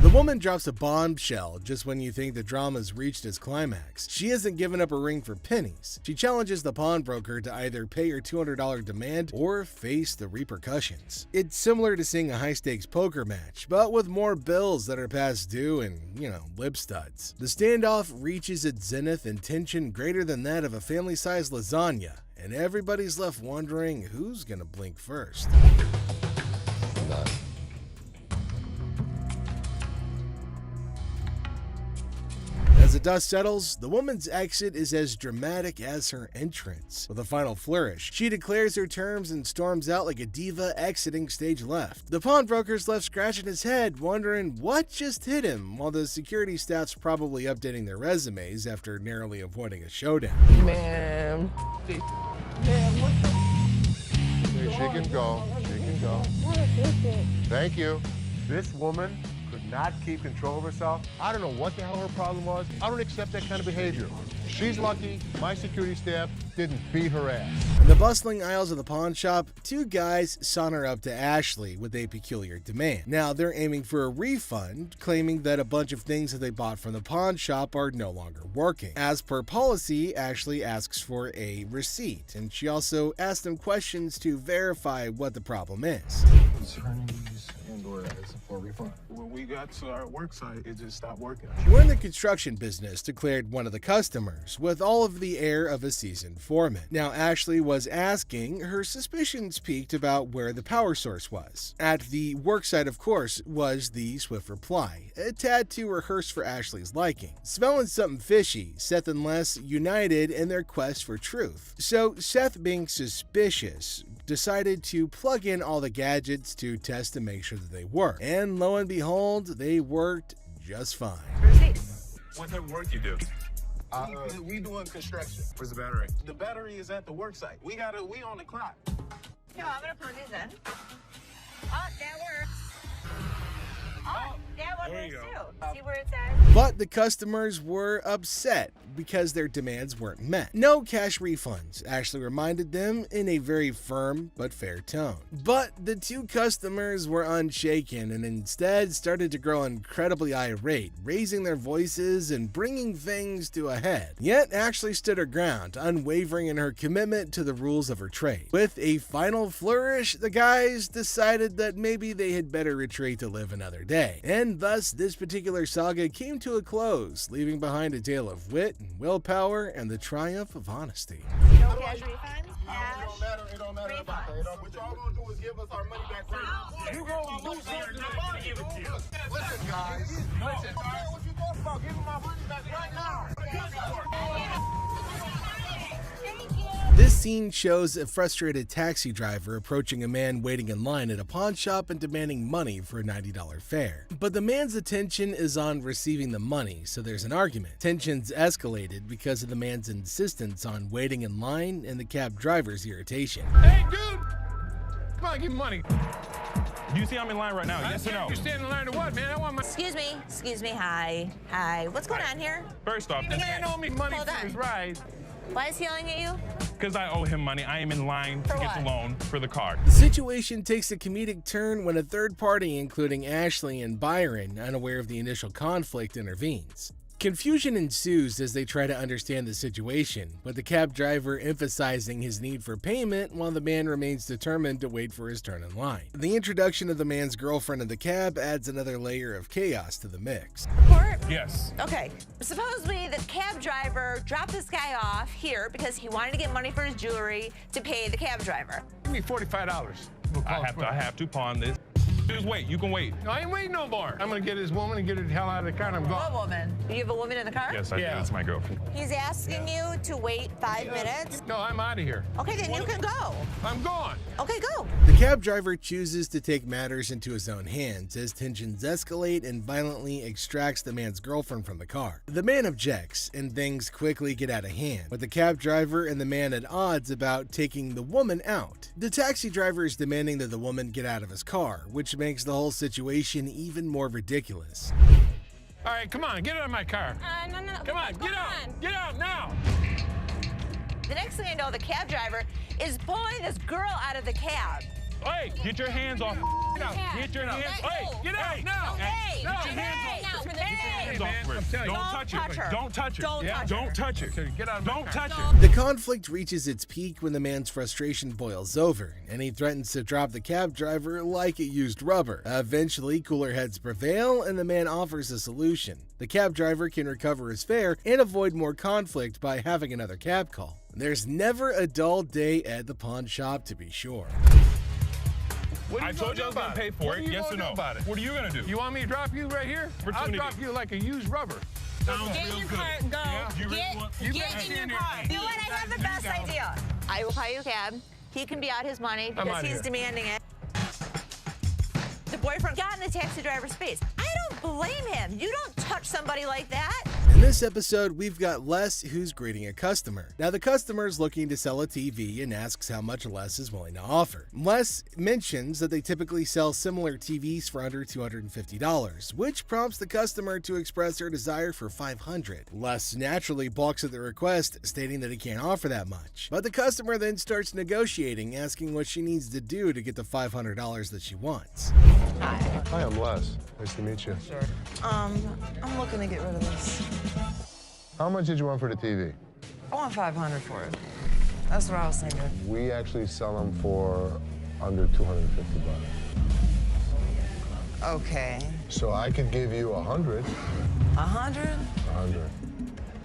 The woman drops a bombshell just when you think the drama's reached its climax. She hasn't given up her ring for pennies. She challenges the pawnbroker to either pay her $200 demand or face the repercussions. It's similar to seeing a high-stakes poker match, but with more bills that are past due and, lip studs. The standoff reaches its zenith in tension greater than that of a family-sized lasagna, and everybody's left wondering who's gonna blink first. As the dust settles, the woman's exit is as dramatic as her entrance. With a final flourish, she declares her terms and storms out like a diva exiting stage left. The pawnbroker's left scratching his head, wondering what just hit him, while the security staff's probably updating their resumes after narrowly avoiding a showdown. Man, what the? Hey, she can go. She can go. Thank you. This woman could not keep control of herself. I don't know what the hell her problem was. I don't accept that kind of behavior. She's lucky my security staff didn't beat her ass. In the bustling aisles of the pawn shop, two guys saunter up to Ashley with a peculiar demand. Now they're aiming for a refund, claiming that a bunch of things that they bought from the pawn shop are no longer working. As per policy, Ashley asks for a receipt, and she also asks them questions to verify what the problem is. For refund. When we got to our work site, it just stopped working. We're in the construction business, declared one of the customers, with all of the air of a seasoned foreman. Now, Ashley was asking, her suspicions peaked about where the power source was. At the work site, of course, was the swift reply, a tad too rehearsed for Ashley's liking. Smelling something fishy, Seth and Les united in their quest for truth. So, Seth, being suspicious, decided to plug in all the gadgets to test to make sure that they work. And lo and behold, they worked just fine. What type of work you do? We doing construction. Where's the battery? The battery is at the work site. We on the clock. Yeah, I'm gonna plug these in. Oh, that works. Oh, that one works too. See where it says? But the customers were upset because their demands weren't met. No cash refunds, Ashley reminded them in a very firm but fair tone. But the two customers were unshaken and instead started to grow incredibly irate, raising their voices and bringing things to a head. Yet Ashley stood her ground, unwavering in her commitment to the rules of her trade. With a final flourish, the guys decided that maybe they had better retreat to live another day. And thus, this particular saga came to a close, leaving behind a tale of wit and willpower and the triumph of honesty. No cash refunds? It don't matter about that. What y'all gonna do is give us our money back right now. You gonna lose something to give it to you. Listen, guys. Listen. What you talking about? Give me my money back right now. scene shows a frustrated taxi driver approaching a man waiting in line at a pawn shop and demanding money for a $90 fare. But the man's attention is on receiving the money, so there's an argument. Tensions escalated because of the man's insistence on waiting in line and the cab driver's irritation. Hey, dude! Come on, give me money. Do you see I'm in line right now? Yes or no? You stand in line to what, man? I want my... Excuse me, hi. What's going on here? First off, This man owe me money Hold for on. his ride. Why is he yelling at you? because I owe him money, I am in line to get the loan for the car. The situation takes a comedic turn when a third party, including Ashley and Byron, unaware of the initial conflict, intervenes. Confusion ensues as they try to understand the situation, with the cab driver emphasizing his need for payment while the man remains determined to wait for his turn in line. The introduction of the man's girlfriend in the cab adds another layer of chaos to the mix. Report? Yes. Okay, supposedly the cab driver dropped this guy off here because he wanted to get money for his jewelry to pay the cab driver. Give me $45. I have to pawn this. Just wait, you can wait. No, I ain't waiting no more. I'm gonna get this woman and get her the hell out of the car and I'm gone. What woman? You have a woman in the car? Yes, I do. That's my girlfriend. He's asking you to wait 5 minutes? No, I'm out of here. Okay, then you can go. I'm gone. Okay, go. The cab driver chooses to take matters into his own hands as tensions escalate and violently extracts the man's girlfriend from the car. The man objects, and things quickly get out of hand, with the cab driver and the man at odds about taking the woman out. The taxi driver is demanding that the woman get out of his car, which makes the whole situation even more ridiculous. All right, come on, get out of my car. No. Come on, get out. Get out now. The next thing I know, the cab driver is pulling this girl out of the cab. Hey, get your hands off. Get your hands. Hey, Get out now. Hey, No. Get your hands off. Get your hands off man, her. I'm telling you. Don't touch touch her. her. Don't touch her. Don't touch her. Don't touch her. Get out of my Don't car. touch her. The conflict reaches its peak when the man's frustration boils over, and he threatens to drop the cab driver like it used rubber. Eventually, cooler heads prevail, and the man offers a solution. The cab driver can recover his fare and avoid more conflict by having another cab call. There's never a dull day at the pawn shop, to be sure. I told you I was going to pay for it. Yes or no? What are you going to do? You want me to drop you right here? I'll Opportunity. drop you like a used rubber. Sounds Get in real your good. car, go. Yeah? You really Get want- in your car. You know what? I have the best idea. I will buy you a cab. He can be out his money because outta he's here. demanding it. The boyfriend got in the taxi driver's face. I don't blame him. You don't touch somebody like that. In this episode, we've got Les who's greeting a customer. Now, the customer's looking to sell a TV and asks how much Les is willing to offer. Les mentions that they typically sell similar TVs for under $250, which prompts the customer to express her desire for $500. Les naturally balks at the request, stating that he can't offer that much. But the customer then starts negotiating, asking what she needs to do to get the $500 that she wants. Hi, I'm Les. Nice to meet you. Sure. I'm looking to get rid of this. How much did you want for the TV? I want $500 for it. That's what I was thinking. We actually sell them for under $250. Okay. So I could give you 100. 100? 100.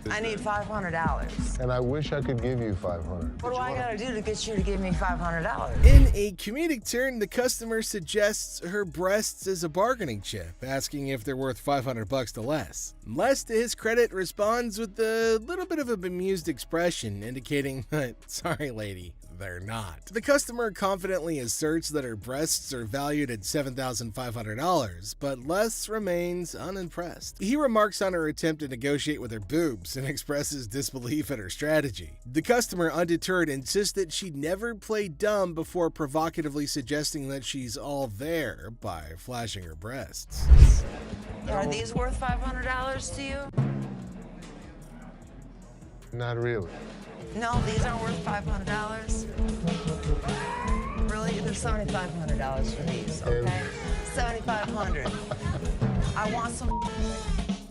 I need $500. And I wish I could give you 500. What do I gotta do to get you to give me $500? In a comedic turn, the customer suggests her breasts as a bargaining chip, asking if they're worth $500 to Les. Les, to his credit, responds with a little bit of a bemused expression, indicating, sorry lady, they're not. The customer confidently asserts that her breasts are valued at $7,500, but Les remains unimpressed. He remarks on her attempt to negotiate with her boobs and expresses disbelief at her strategy. The customer, undeterred, insists that she'd never played dumb before provocatively suggesting that she's all there by flashing her breasts. Are these worth $500 to you? Not really. No, these aren't worth $500. Really? They're $7,500 for these, okay? $7,500. I want some.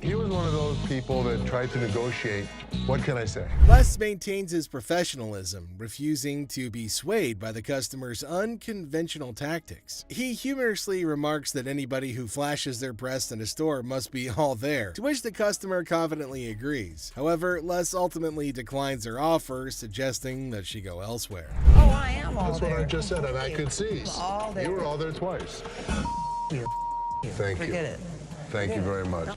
He was one of those people that tried to negotiate. What can I say? Les maintains his professionalism, refusing to be swayed by the customer's unconventional tactics. He humorously remarks that anybody who flashes their breast in a store must be all there, to which the customer confidently agrees. However, Les ultimately declines her offer, suggesting that she go elsewhere. Oh, I am all That's there. what I just said, and I could see. All there. You were all there twice. Thank you. Forget it. Thank you very much.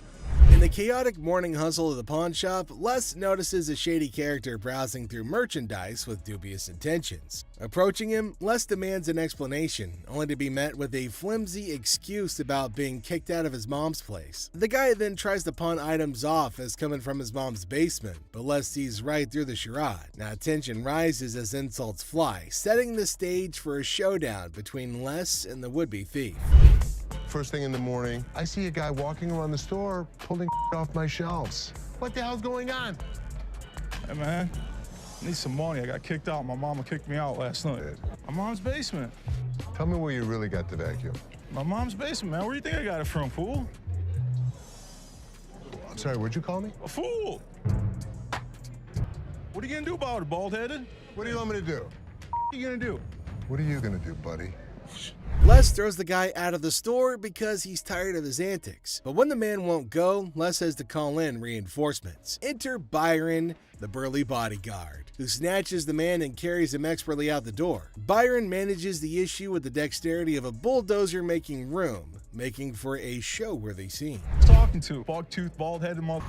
In the chaotic morning hustle of the pawn shop, Les notices a shady character browsing through merchandise with dubious intentions. Approaching him, Les demands an explanation, only to be met with a flimsy excuse about being kicked out of his mom's place. The guy then tries to pawn items off as coming from his mom's basement, but Les sees right through the charade. Now tension rises as insults fly, setting the stage for a showdown between Les and the would-be thief. First thing in the morning, I see a guy walking around the store pulling off my shelves. What the hell's going on? Hey, man. I need some money. I got kicked out. My mama kicked me out last night. My mom's basement. Tell me where you really got the vacuum. My mom's basement, man. Where do you think I got it from, fool? I'm sorry, what'd you call me? A fool! What are you gonna do about it, bald-headed? What do you want me to do? What are you gonna do? What are you gonna do, buddy? Les throws the guy out of the store because he's tired of his antics. But when the man won't go, Les has to call in reinforcements. Enter Byron, the burly bodyguard, who snatches the man and carries him expertly out the door. Byron manages the issue with the dexterity of a bulldozer making room, making for a show-worthy scene. Talking to bug-toothed, bald-headed mother.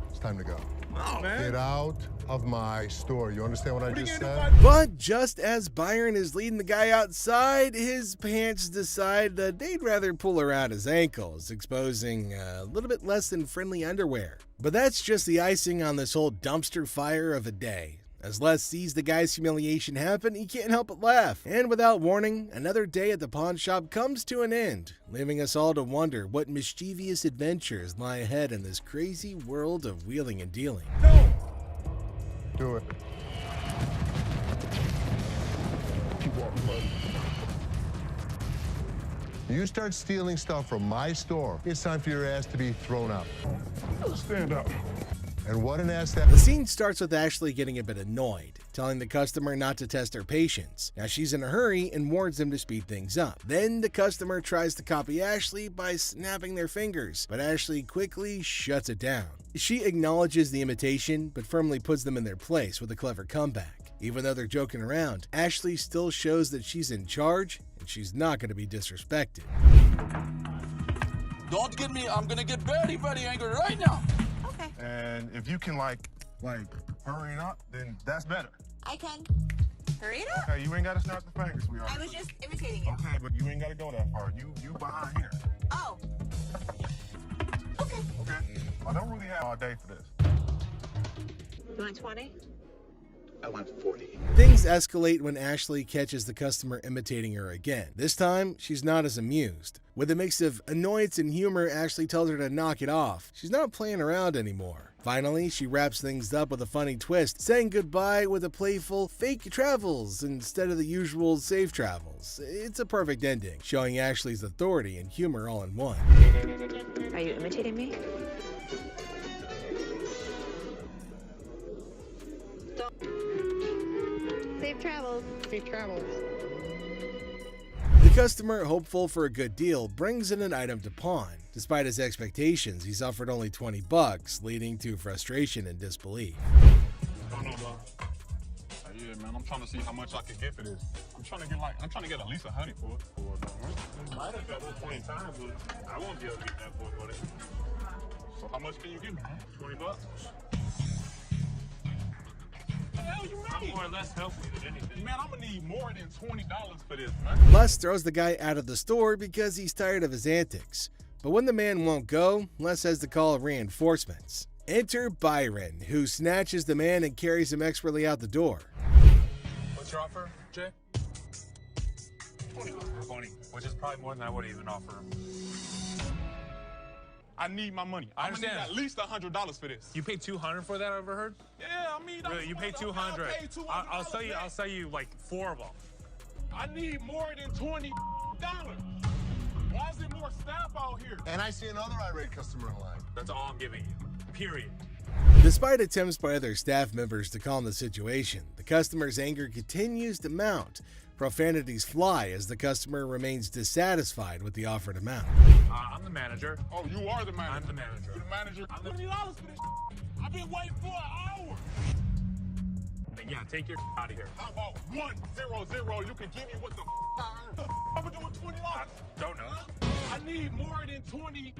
It's time to go. Oh, man. Get out of my store. You understand what I just said? But just as Byron is leading the guy outside, his pants decide that they'd rather pull around his ankles, exposing a little bit less than friendly underwear. But that's just the icing on this whole dumpster fire of a day. As Les sees the guy's humiliation happen, he can't help but laugh. And without warning, another day at the pawn shop comes to an end, leaving us all to wonder what mischievous adventures lie ahead in this crazy world of wheeling and dealing. Do it. Keep walking, buddy. You start stealing stuff from my store, it's time for your ass to be thrown out. Stand up. And what an ass that. The scene starts with Ashley getting a bit annoyed, telling the customer not to test her patience. Now she's in a hurry and warns him to speed things up. Then the customer tries to copy Ashley by snapping their fingers, but Ashley quickly shuts it down. She acknowledges the imitation, but firmly puts them in their place with a clever comeback. Even though they're joking around, Ashley still shows that she's in charge and she's not going to be disrespected. Don't get me, I'm gonna get very, very angry right now. And if you can like hurry it up, then that's better. I can. Hurry it up. Okay, you ain't gotta snap the fingers, sweetheart. I was just imitating you. Okay, but you ain't gotta go that far. You behind here. Oh. Okay. I don't really have all day for this. You want 20? I want 40. Things escalate when Ashley catches the customer imitating her again. This time, she's not as amused. With a mix of annoyance and humor, Ashley tells her to knock it off. She's not playing around anymore. Finally, she wraps things up with a funny twist, saying goodbye with a playful fake travels instead of the usual safe travels. It's a perfect ending, showing Ashley's authority and humor all in one. Are you imitating me? Safe travels. Safe travels. The customer, hopeful for a good deal, brings in an item to pawn. Despite his expectations, he's offered only $20, leading to frustration and disbelief. Yeah, man, I'm trying to see how much I can get for this. I'm trying to get at least 100 for it. Might have got 1 point in time, but I won't be able to get that for it. So how much can you give me? $20? What the hell you mean? I'm more or less helpful than anything. Man, I'm gonna need more than $20 for this, man. Les throws the guy out of the store because he's tired of his antics. But when the man won't go, Les has to call reinforcements. Enter Byron, who snatches the man and carries him expertly out the door. What's your offer, Jay? 20, which is probably more than I would even offer him. I need my money. I understand. I'm gonna need at least $100 for this. You paid $200 for that? I overheard. Yeah, I mean, really, you paid $200. I'll sell you. I'll sell you like 4 of them. I need more than $20. Why is there more staff out here? And I see another irate customer in line. That's all I'm giving you. Period. Despite attempts by other staff members to calm the situation, the customer's anger continues to mount. Profanities fly as the customer remains dissatisfied with the offered amount. I'm the manager. Oh, you are the manager. I'm the manager. You're the manager. $20 for this. I've been waiting for an hour. Yeah, take your out of here. How about 100? You can give me what the I'm gonna do with $20. I don't know. I need more than $20.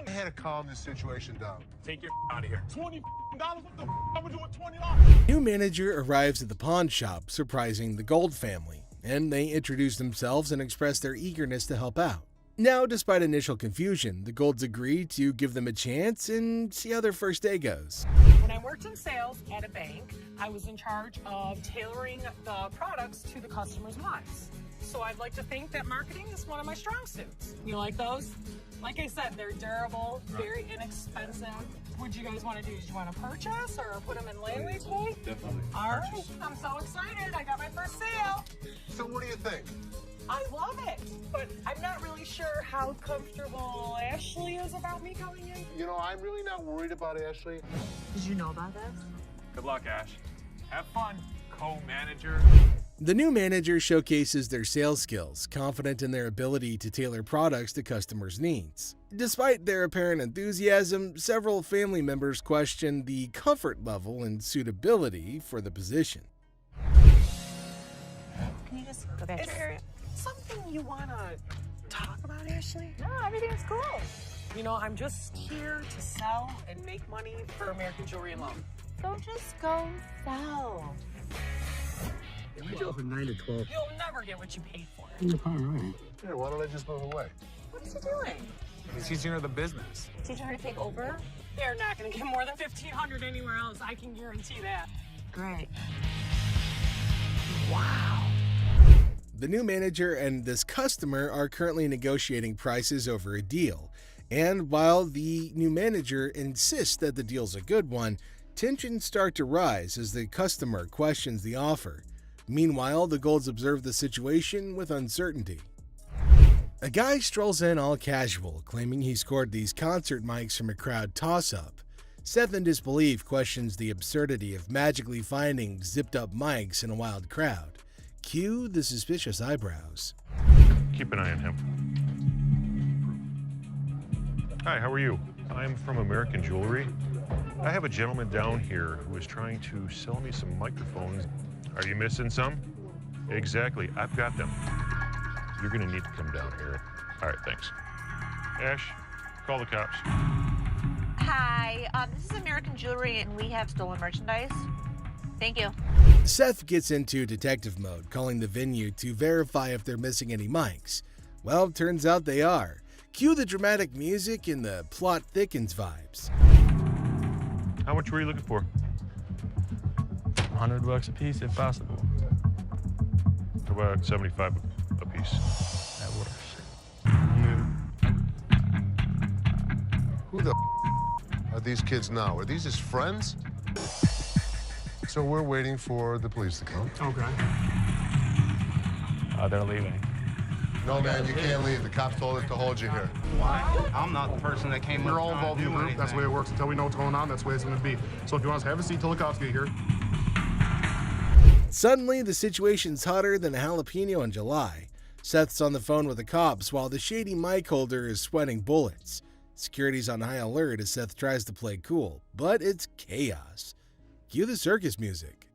I had to calm this situation down. Take your out of here. $20. What the I'm gonna do with $20? New manager arrives at the pawn shop, surprising the Gold family, and they introduce themselves and express their eagerness to help out. Now, despite initial confusion, the Golds agree to give them a chance and see how their first day goes. When I worked in sales at a bank, I was in charge of tailoring the products to the customer's wants. So I'd like to think that marketing is one of my strong suits. You like those? Like I said, they're durable, very inexpensive. What do you guys want to do? Do you want to purchase or put them in layaway today? Definitely. All right, I'm so excited. I got my first sale. So what do you think? I love it, but I'm not really sure how comfortable Ashley is about me going in. You know, I'm really not worried about Ashley. Did you know about this? Good luck, Ash. Have fun, co-manager. The new manager showcases their sales skills, confident in their ability to tailor products to customers' needs. Despite their apparent enthusiasm, several family members question the comfort level and suitability for the position. Can you just go back to your area? Something you want to talk about, Ashley? No, everything's cool. You know, I'm just here to sell and make money for American Jewelry and Loan. Don't just go sell. We do it from 9 to 12. You'll never get what you paid for. You're probably right. Yeah, why don't I just move away? What is he doing? He's teaching her the business. Teaching her to take over? They're not going to get more than $1,500 anywhere else. I can guarantee that. Great. Wow. The new manager and this customer are currently negotiating prices over a deal. And while the new manager insists that the deal's a good one, tensions start to rise as the customer questions the offer. Meanwhile, the Golds observe the situation with uncertainty. A guy strolls in all casual, claiming he scored these concert mics from a crowd toss-up. Seth, in disbelief, questions the absurdity of magically finding zipped-up mics in a wild crowd. Cue the suspicious eyebrows. Keep an eye on him. Hi, how are you? I'm from American Jewelry. I have a gentleman down here who is trying to sell me some microphones. Are you missing some? Exactly, I've got them. You're gonna need to come down here. All right, thanks. Ash, call the cops. Hi, this is American Jewelry and we have stolen merchandise. Thank you. Seth gets into detective mode, calling the venue to verify if they're missing any mics. Well, turns out they are. Cue the dramatic music and the plot thickens vibes. How much were you looking for? $100 a piece if possible. How about 75 a piece? That works. Who the are these kids now? Are these his friends? So we're waiting for the police to come. Okay. They're leaving. No, man, you can't leave. The cops told us to hold you here. Why? I'm not the person that came We're up all trying involved to in the do group. That's the way it anything. works. Until we know what's going on, that's the way it's going to be. So if you want us to have a seat till the cops get here. Suddenly, the situation's hotter than a jalapeno in July. Seth's on the phone with the cops while the shady mic holder is sweating bullets. Security's on high alert as Seth tries to play cool, but it's chaos. Cue the circus music.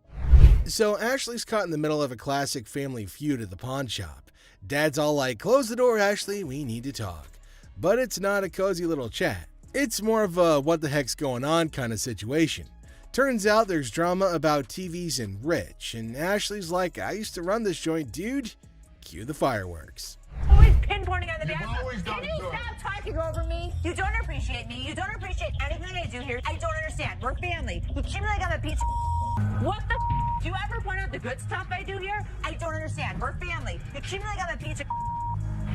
So Ashley's caught in the middle of a classic family feud at the pawn shop. Dad's all like, "Close the door, Ashley, we need to talk." But it's not a cozy little chat. It's more of a what the heck's going on kind of situation. Turns out there's drama about TVs and Rich, and Ashley's like, "I used to run this joint, dude." Cue the fireworks. Always pinpointing on the You've dance. always done Can you good. stop talking over me? You don't appreciate me. You don't appreciate anything I do here. I don't understand. We're family. You treat me like I'm a piece of What the do you ever point out the good stuff I do here? I don't understand. We're family. You treat me like I'm a piece of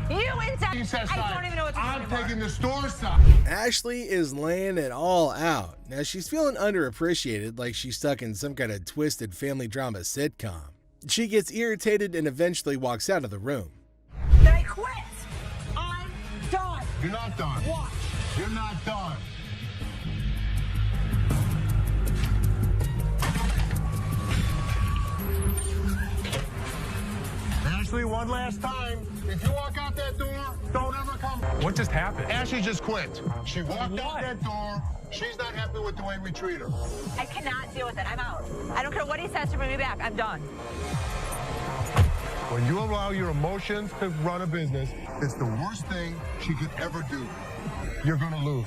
You inside. I don't even know what to do I'm anymore. taking the store side. Ashley is laying it all out. Now she's feeling underappreciated, like she's stuck in some kind of twisted family drama sitcom. She gets irritated and eventually walks out of the room. Then I quit. I'm done. You're not done. Watch. You're not done. Ashley, one last time. If you walk out that door, don't ever come. What just happened? Ashley just quit. She walked out that door. She's not happy with the way we treat her. I cannot deal with it. I'm out. I don't care what he says to bring me back. I'm done. When you allow your emotions to run a business, it's the worst thing she could ever do. You're gonna lose.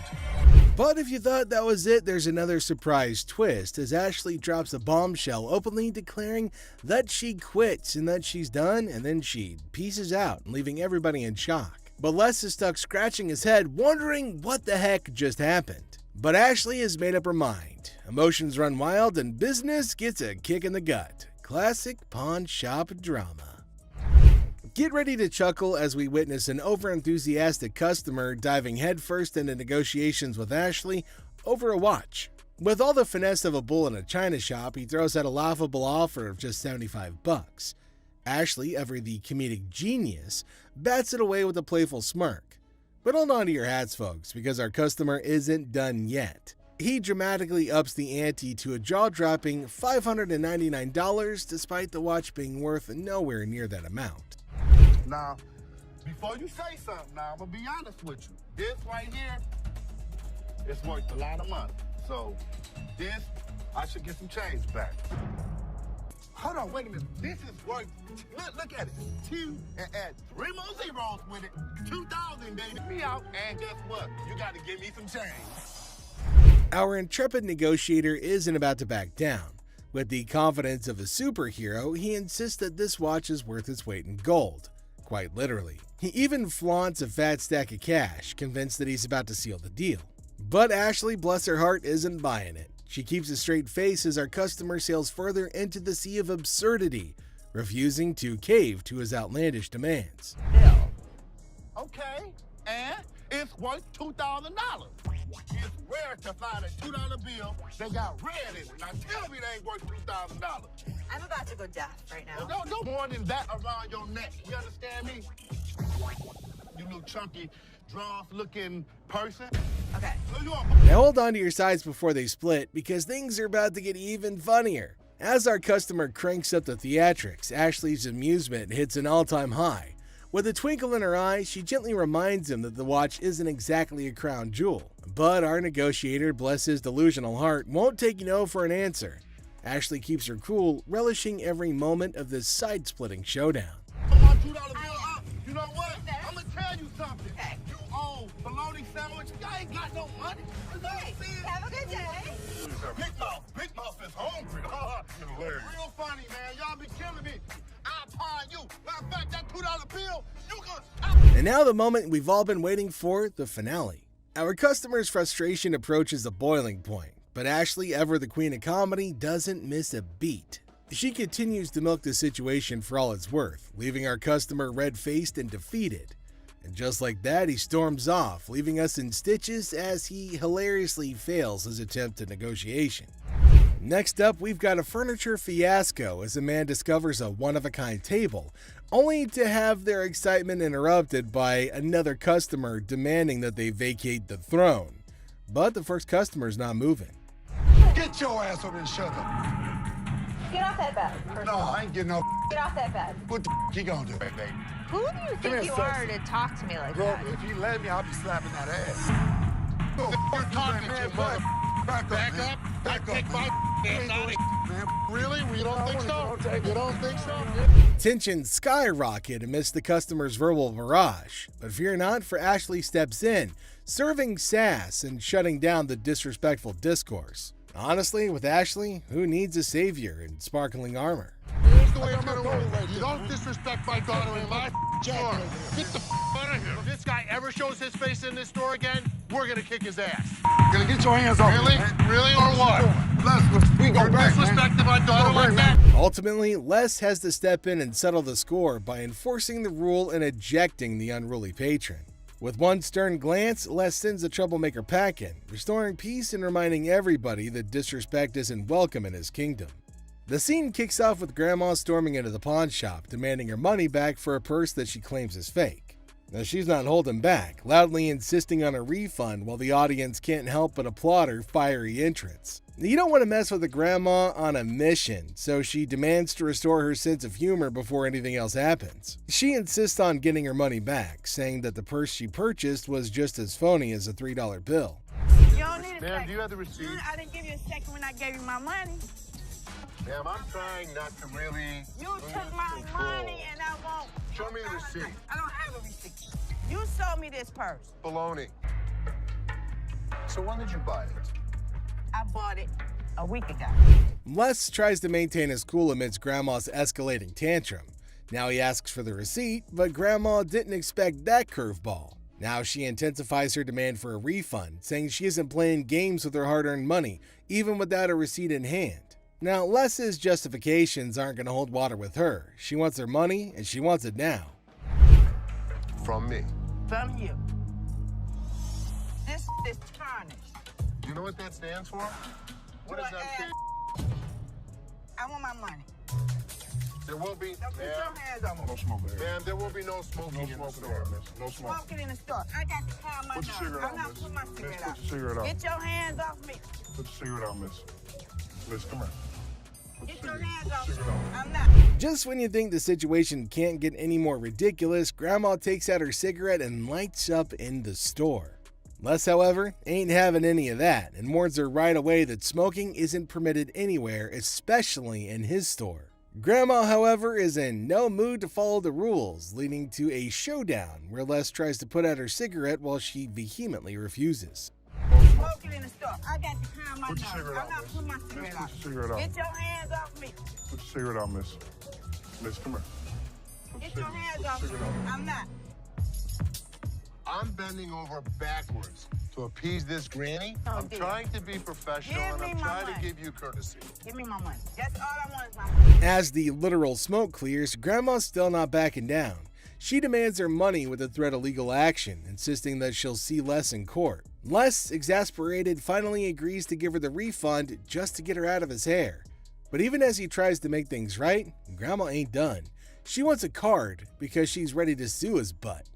But if you thought that was it, there's another surprise twist as Ashley drops a bombshell openly declaring that she quits and that she's done, and then she pieces out, leaving everybody in shock. But Les is stuck scratching his head, wondering what the heck just happened. But Ashley has made up her mind. Emotions run wild and business gets a kick in the gut. Classic pawn shop drama. Get ready to chuckle as we witness an overenthusiastic customer diving headfirst into negotiations with Ashley over a watch. With all the finesse of a bull in a china shop, he throws out a laughable offer of just $75. Ashley, ever the comedic genius, bats it away with a playful smirk. But hold on to your hats, folks, because our customer isn't done yet. He dramatically ups the ante to a jaw-dropping $599 despite the watch being worth nowhere near that amount. Now, before you say something, now I'm gonna be honest with you. This right here, it's worth a lot of money. So this, I should get some change back. Hold on, wait a minute. This is worth, look at it. 2 and add 3 more zeros with it. 2,000, baby. Me out, and guess what? You gotta give me some change. Our intrepid negotiator isn't about to back down. With the confidence of a superhero, he insists that this watch is worth its weight in gold. Quite literally. He even flaunts a fat stack of cash, convinced that he's about to seal the deal. But Ashley, bless her heart, isn't buying it. She keeps a straight face as our customer sails further into the sea of absurdity, refusing to cave to his outlandish demands. Bill. Okay, and it's worth $2,000. It's rare to find a $2 bill that got red in it. Now tell me they ain't worth $2,000. I'm about to go deaf right now. Well, no more than that around your neck. You understand me? You little chunky, draw-looking person. Okay. Now hold on to your sides before they split, because things are about to get even funnier. As our customer cranks up the theatrics, Ashley's amusement hits an all-time high. With a twinkle in her eye, she gently reminds him that the watch isn't exactly a crown jewel. But our negotiator, bless his delusional heart, won't take no for an answer. Ashley keeps her cool, relishing every moment of this side-splitting showdown. $2 bill up. You know what? I'm gonna tell you something. Okay. You owe bologna sandwich. Y'all ain't got no money. Okay. Have a good day. Big Mouth is hungry. Real funny, man. Y'all be killing me. I'll pawn you. Matter of fact, that $2 bill, you gonna... And now the moment we've all been waiting for, the finale. Our customer's frustration approaches a boiling point, but Ashley, ever the queen of comedy, doesn't miss a beat. She continues to milk the situation for all it's worth, leaving our customer red-faced and defeated. And just like that, he storms off, leaving us in stitches as he hilariously fails his attempt at negotiation. Next up, we've got a furniture fiasco as a man discovers a one-of-a-kind table, only to have their excitement interrupted by another customer demanding that they vacate the throne. But the first customer's not moving. Get your ass over and shut up. Get off that bed. No, I ain't getting no. Get off that bed. What the you gonna do, baby? Who do you think you are to talk to me like Bro, that? if you let me, I'll be slapping that ass. You're talking to, mother. Back up. Take my ass out of here. Man, really? We don't think so? You don't think so? Tensions skyrocket amidst the customer's verbal barrage, but fear not, for Ashley steps in, serving sass and shutting down the disrespectful discourse. Honestly, with Ashley, who needs a savior in sparkling armor? Here's the way it's gonna work. You don't disrespect my daughter in my store. Get the out of here. If this guy ever shows his face in this store again, we're gonna kick his ass. Gonna get your hands off Really? me, man. Really or what? We go back, Disrespecting my daughter like that? Ultimately, Les has to step in and settle the score by enforcing the rule and ejecting the unruly patron. With one stern glance, Les sends the troublemaker packing, restoring peace and reminding everybody that disrespect isn't welcome in his kingdom. The scene kicks off with Grandma storming into the pawn shop, demanding her money back for a purse that she claims is fake. Now she's not holding back, loudly insisting on a refund while the audience can't help but applaud her fiery entrance. You don't want to mess with a grandma on a mission, so she demands to restore her sense of humor before anything else happens. She insists on getting her money back, saying that the purse she purchased was just as phony as a $3 bill. You don't need a Ma'am, second. do you have the receipt? I didn't give you a second when I gave you my money. Ma'am, I'm trying not to really. You took my money and I won't. Show me the receipt. I don't have a receipt. You sold me this purse. Baloney. So when did you buy it? I bought it a week ago. Les tries to maintain his cool amidst Grandma's escalating tantrum. Now he asks for the receipt, but Grandma didn't expect that curveball. Now she intensifies her demand for a refund, saying she isn't playing games with her hard-earned money, even without a receipt in hand. Now, Les's justifications aren't going to hold water with her. She wants her money, and she wants it now. From me. From you. This is tarnished. You know what that stands for? What does that stand? I want my money. There will be. Don't put your hands on me. No smoking. Ma'am, there will be no smoking in the store. No smoking. Smoking in the store. I got to calm my Put your nerves. cigarette I'm out, not miss. putting my Miss, cigarette put out. your cigarette out. Get your hands off me. Put your cigarette out, miss. Miss, come here. Get your hands off me. I'm not. Just when you think the situation can't get any more ridiculous, Grandma takes out her cigarette and lights up in the store. Les, however, ain't having any of that and warns her right away that smoking isn't permitted anywhere, especially in his store. Grandma, however, is in no mood to follow the rules, leading to a showdown where Les tries to put out her cigarette while she vehemently refuses. Smoking in the store. I got to calm my Put your nerves. cigarette I'm out, not miss. putting my Miss, cigarette put out. your cigarette out. Get your hands off me. Put your cigarette out, miss. Miss, come here. Get your hands off me. I'm not. I'm bending over backwards to appease this granny. Oh, I'm dear. trying to be professional Give and me I'm my trying money. to give you courtesy. Give me my money. That's all I want is my money. As the literal smoke clears, Grandma's still not backing down. She demands her money with a threat of legal action, insisting that she'll see Les in court. Les, exasperated, finally agrees to give her the refund just to get her out of his hair. But even as he tries to make things right, Grandma ain't done. She wants a card because she's ready to sue his butt.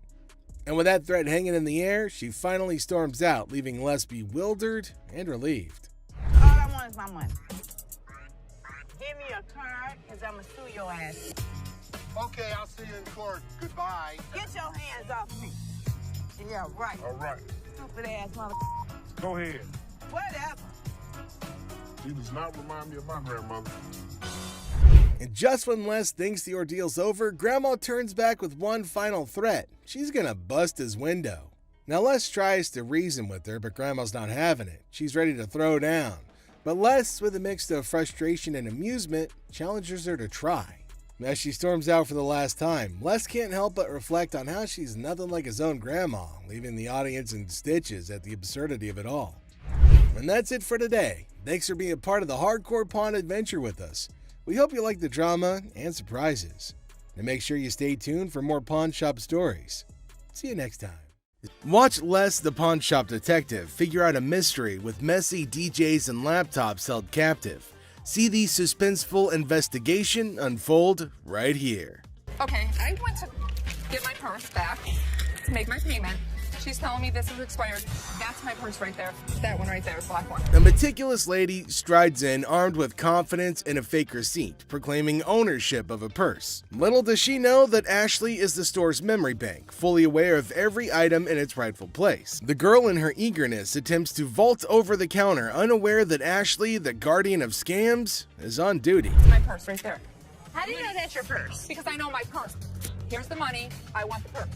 And with that threat hanging in the air, she finally storms out, leaving Les bewildered and relieved. All I want is my money. Give me a card, because I'm going to sue your ass. Okay, I'll see you in court. Goodbye. Get your hands off me. Yeah, right. All right. Stupid ass mother. Go ahead. Whatever. She does not remind me of my grandmother. And just when Les thinks the ordeal's over, Grandma turns back with one final threat. She's gonna bust his window. Now Les tries to reason with her, but Grandma's not having it. She's ready to throw down. But Les, with a mix of frustration and amusement, challenges her to try. As she storms out for the last time, Les can't help but reflect on how she's nothing like his own grandma, leaving the audience in stitches at the absurdity of it all. And that's it for today. Thanks for being a part of the Hardcore Pawn adventure with us. We hope you like the drama and surprises. And make sure you stay tuned for more pawn shop stories. See you next time. Watch Les the Pawn Shop Detective figure out a mystery with messy DJs and laptops held captive. See the suspenseful investigation unfold right here. Okay, I went to get my purse back to make my payment. She's telling me this is expired. That's my purse right there. That one right there, the black one. A meticulous lady strides in armed with confidence and a fake receipt, proclaiming ownership of a purse. Little does she know that Ashley is the store's memory bank, fully aware of every item in its rightful place. The girl in her eagerness attempts to vault over the counter, unaware that Ashley, the guardian of scams, is on duty. It's my purse right there. How do you know that's your purse? Because I know my purse. Here's the money. I want the purse.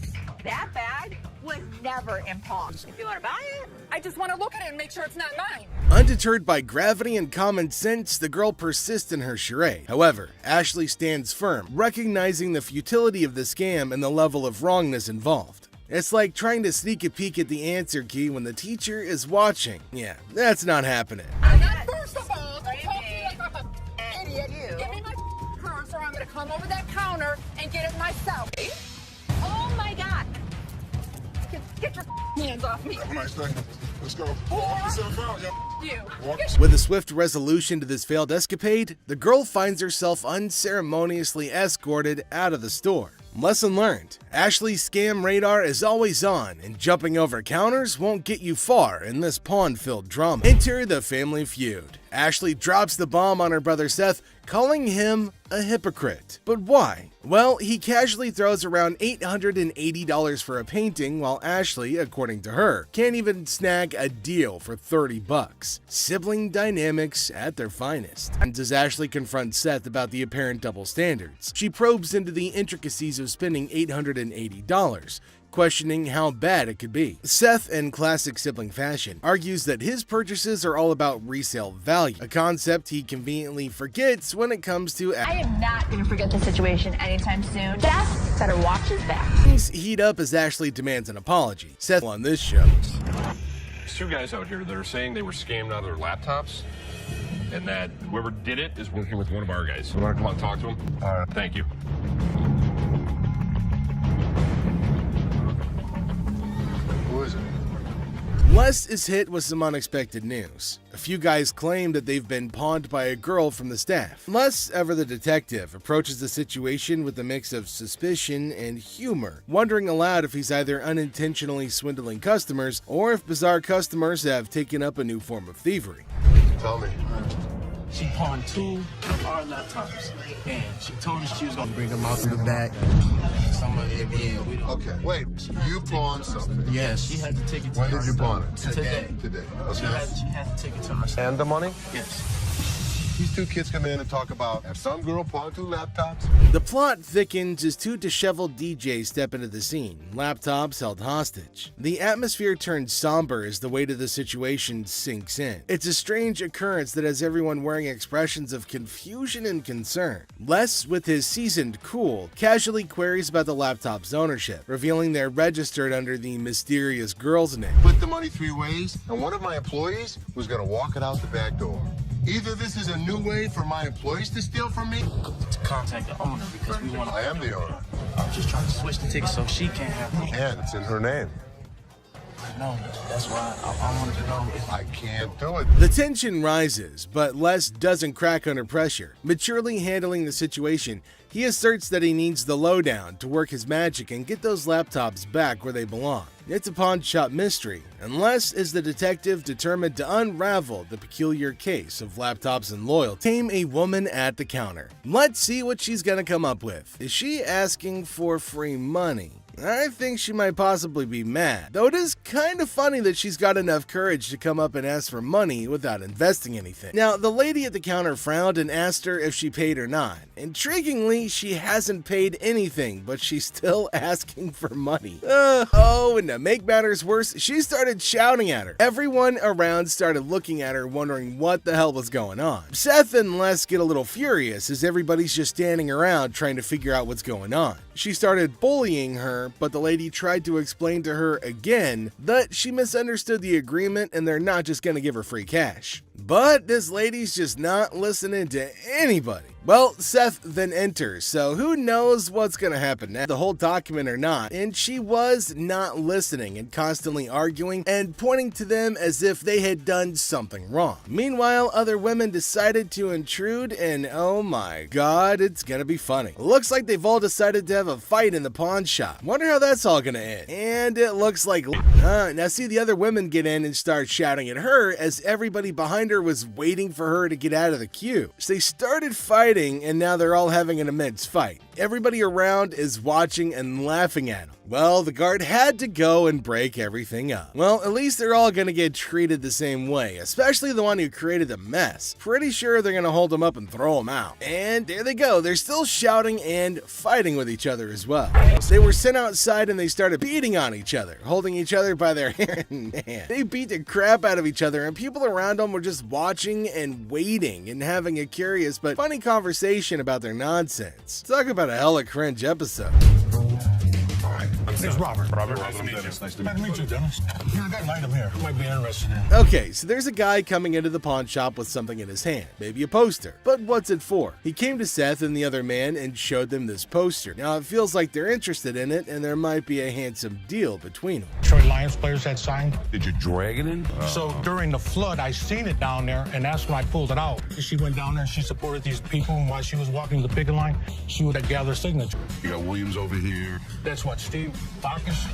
That bag was never in pawn. If you want to buy it, I just want to look at it and make sure it's not mine. Undeterred by gravity and common sense, the girl persists in her charade. However, Ashley stands firm, recognizing the futility of the scam and the level of wrongness involved. It's like trying to sneak a peek at the answer key when the teacher is watching. Yeah, that's not happening. I'm not, first of all, don't talk to me like I'm an idiot. Give me my purse or I'm going to come over that counter and get it myself. oh my God. Get your hands off me. Have a nice day. Let's go. Walk yourself out, y'all. You. With a swift resolution to this failed escapade, the girl finds herself unceremoniously escorted out of the store. Lesson learned: Ashley's scam radar is always on, and jumping over counters won't get you far in this pawn-filled drama. Enter the family feud. Ashley drops the bomb on her brother Seth, calling him a hypocrite. But why? Well, he casually throws around $880 for a painting, while Ashley, according to her, can't even snag a deal for $30. Sibling dynamics at their finest. And does Ashley confront Seth about the apparent double standards? She probes into the intricacies of spending $880, questioning how bad it could be. Seth, in classic sibling fashion, argues that his purchases are all about resale value, a concept he conveniently forgets when it comes to I am not going to forget the situation anytime soon. Seth better watch his back. Things heat up as Ashley demands an apology. Seth on this show. There's two guys out here that are saying they were scammed out of their laptops, and that whoever did it is working with one of our guys. You want to come out and talk to him? All right. Thank you. Who is it? Les is hit with some unexpected news. A few guys claim that they've been pawned by a girl from the staff. Les, ever the detective, approaches the situation with a mix of suspicion and humor, wondering aloud if he's either unintentionally swindling customers or if bizarre customers have taken up a new form of thievery. Tell me. She pawned 2 of our laptops, and she told us she was gonna bring them out to the back. Some of it, yeah. Okay, wait. You pawned something? Yes, she had to take it to When did you pawn it? Today. Today. She Okay. had to take it to her. And the money? Yes. These two kids come in and talk about have some girl pawned 2 laptops. The plot thickens as 2 disheveled DJs step into the scene, laptops held hostage. The atmosphere turns somber as the weight of the situation sinks in. It's a strange occurrence that has everyone wearing expressions of confusion and concern. Les, with his seasoned cool, casually queries about the laptop's ownership, revealing they're registered under the mysterious girl's name. Split the money 3 ways, and one of my employees was gonna walk it out the back door. Either this is a new way for my employees to steal from me. To contact the owner because we want to. I am the owner. I'm just trying to switch the ticket so she can't have them. And it's in her name. No, that's why I wanted to know if I can't do it. The tension rises, but Les doesn't crack under pressure. Maturely handling the situation, he asserts that he needs the lowdown to work his magic and get those laptops back where they belong. It's a pawn shop mystery, and Les is the detective determined to unravel the peculiar case of laptops and loyalty. Tame a woman at the counter. Let's see what she's gonna come up with. Is she asking for free money? I think she might possibly be mad, though it is kind of funny that she's got enough courage to come up and ask for money without investing anything. Now, the lady at the counter frowned and asked her if she paid or not. Intriguingly, she hasn't paid anything, but she's still asking for money. And to make matters worse, she started shouting at her. Everyone around started looking at her, wondering what the hell was going on. Seth and Les get a little furious as everybody's just standing around trying to figure out what's going on. She started bullying her, but the lady tried to explain to her again that she misunderstood the agreement and they're not just gonna give her free cash. But this lady's just not listening to anybody. Well, Seth then enters, so who knows what's gonna happen now, the whole document or not, and she was not listening and constantly arguing and pointing to them as if they had done something wrong. Meanwhile, other women decided to intrude, and oh my god, it's gonna be funny. Looks like they've all decided to have a fight in the pawn shop. Wonder how that's all gonna end. And it looks like now see the other women get in and start shouting at her as everybody behind her was waiting for her to get out of the queue. So they started fighting, and now they're all having an immense fight. Everybody around is watching and laughing at them. Well, the guard had to go and break everything up. Well, at least they're all gonna get treated the same way, especially the one who created the mess. Pretty sure they're gonna hold him up and throw him out. And there they go, they're still shouting and fighting with each other as well. So they were sent outside and they started beating on each other, holding each other by their hair. Man, they beat the crap out of each other, and people around them were just watching and waiting and having a curious but funny conversation about their nonsense. Talk about a hella cringe episode. It's Robert. Robert, nice to meet you. Nice to Nice to meet you, Dennis. Yeah, I got an item here. You might be interested in. Okay, so there's a guy coming into the pawn shop with something in his hand, maybe a poster. But what's it for? He came to Seth and the other man and showed them this poster. Now it feels like they're interested in it and there might be a handsome deal between them. Detroit Lions players had signed. Did you drag it in? So during the flood, I seen it down there, and that's when I pulled it out. She went down there and she supported these people, and while she was walking the picket line, she would have gathered signatures. You got Williams over here. That's what, Steve Farkas?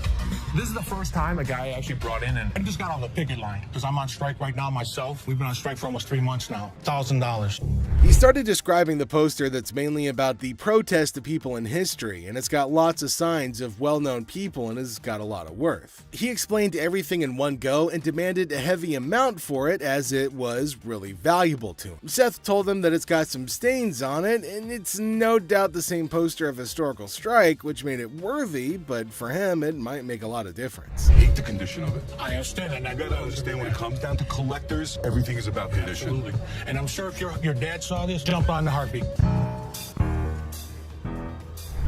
This is the first time a guy actually brought in, and I just got on the picket line because I'm on strike right now myself. We've been on strike for almost 3 months now. $1,000. He started describing the poster that's mainly about the protest of people in history, and it's got lots of signs of well-known people and has got a lot of worth. He explained everything in one go and demanded a heavy amount for it as it was really valuable to him. Seth told him that it's got some stains on it, and it's no doubt the same poster of historical strike, which made it worthy, but for him it might make a lot of difference. I hate the condition of it. I understand, and I You gotta understand when it comes down to collectors, everything is about condition. Absolutely. And I'm sure if your dad saw this, jump on the heartbeat.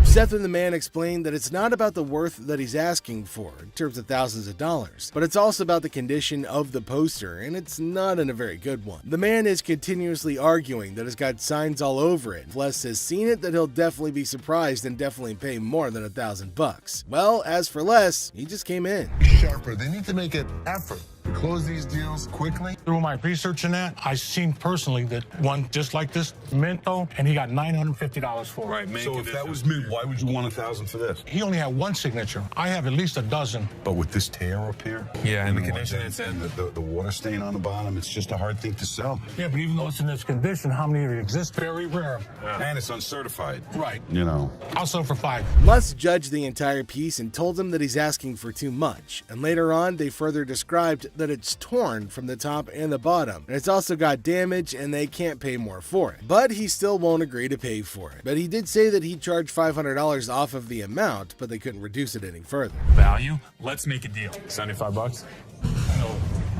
Seth and the man explained that it's not about the worth that he's asking for, in terms of thousands of dollars, but it's also about the condition of the poster, and it's not in a very good one. The man is continuously arguing that it's got signs all over it. If Les has seen it, that he'll definitely be surprised and definitely pay more than $1,000. Well, as for Les, he just came in. Sharper. They need to make an effort to close these deals quickly. Through my research in that, I seen personally that one just like this Minto, and he got $950 for it. Right, man. So if that was me, why would you want $1,000 for this? He only had one signature. I have at least a dozen. But with this tear up here, Yeah, and the and condition it's in, the water stain on the bottom, it's just a hard thing to sell. Yeah, but even though it's in this condition, how many exist? Very rare. And it's uncertified. Right. You know. I'll sell for $5. Les judged the entire piece and told him that he's asking for too much, and later on they further described that it's torn from the top and the bottom, and it's also got damage and they can't pay more for it. But he still won't agree to pay for it. But he did say that he charged $500 off of the amount, but they couldn't reduce it any further. Value? Let's make a deal. $75?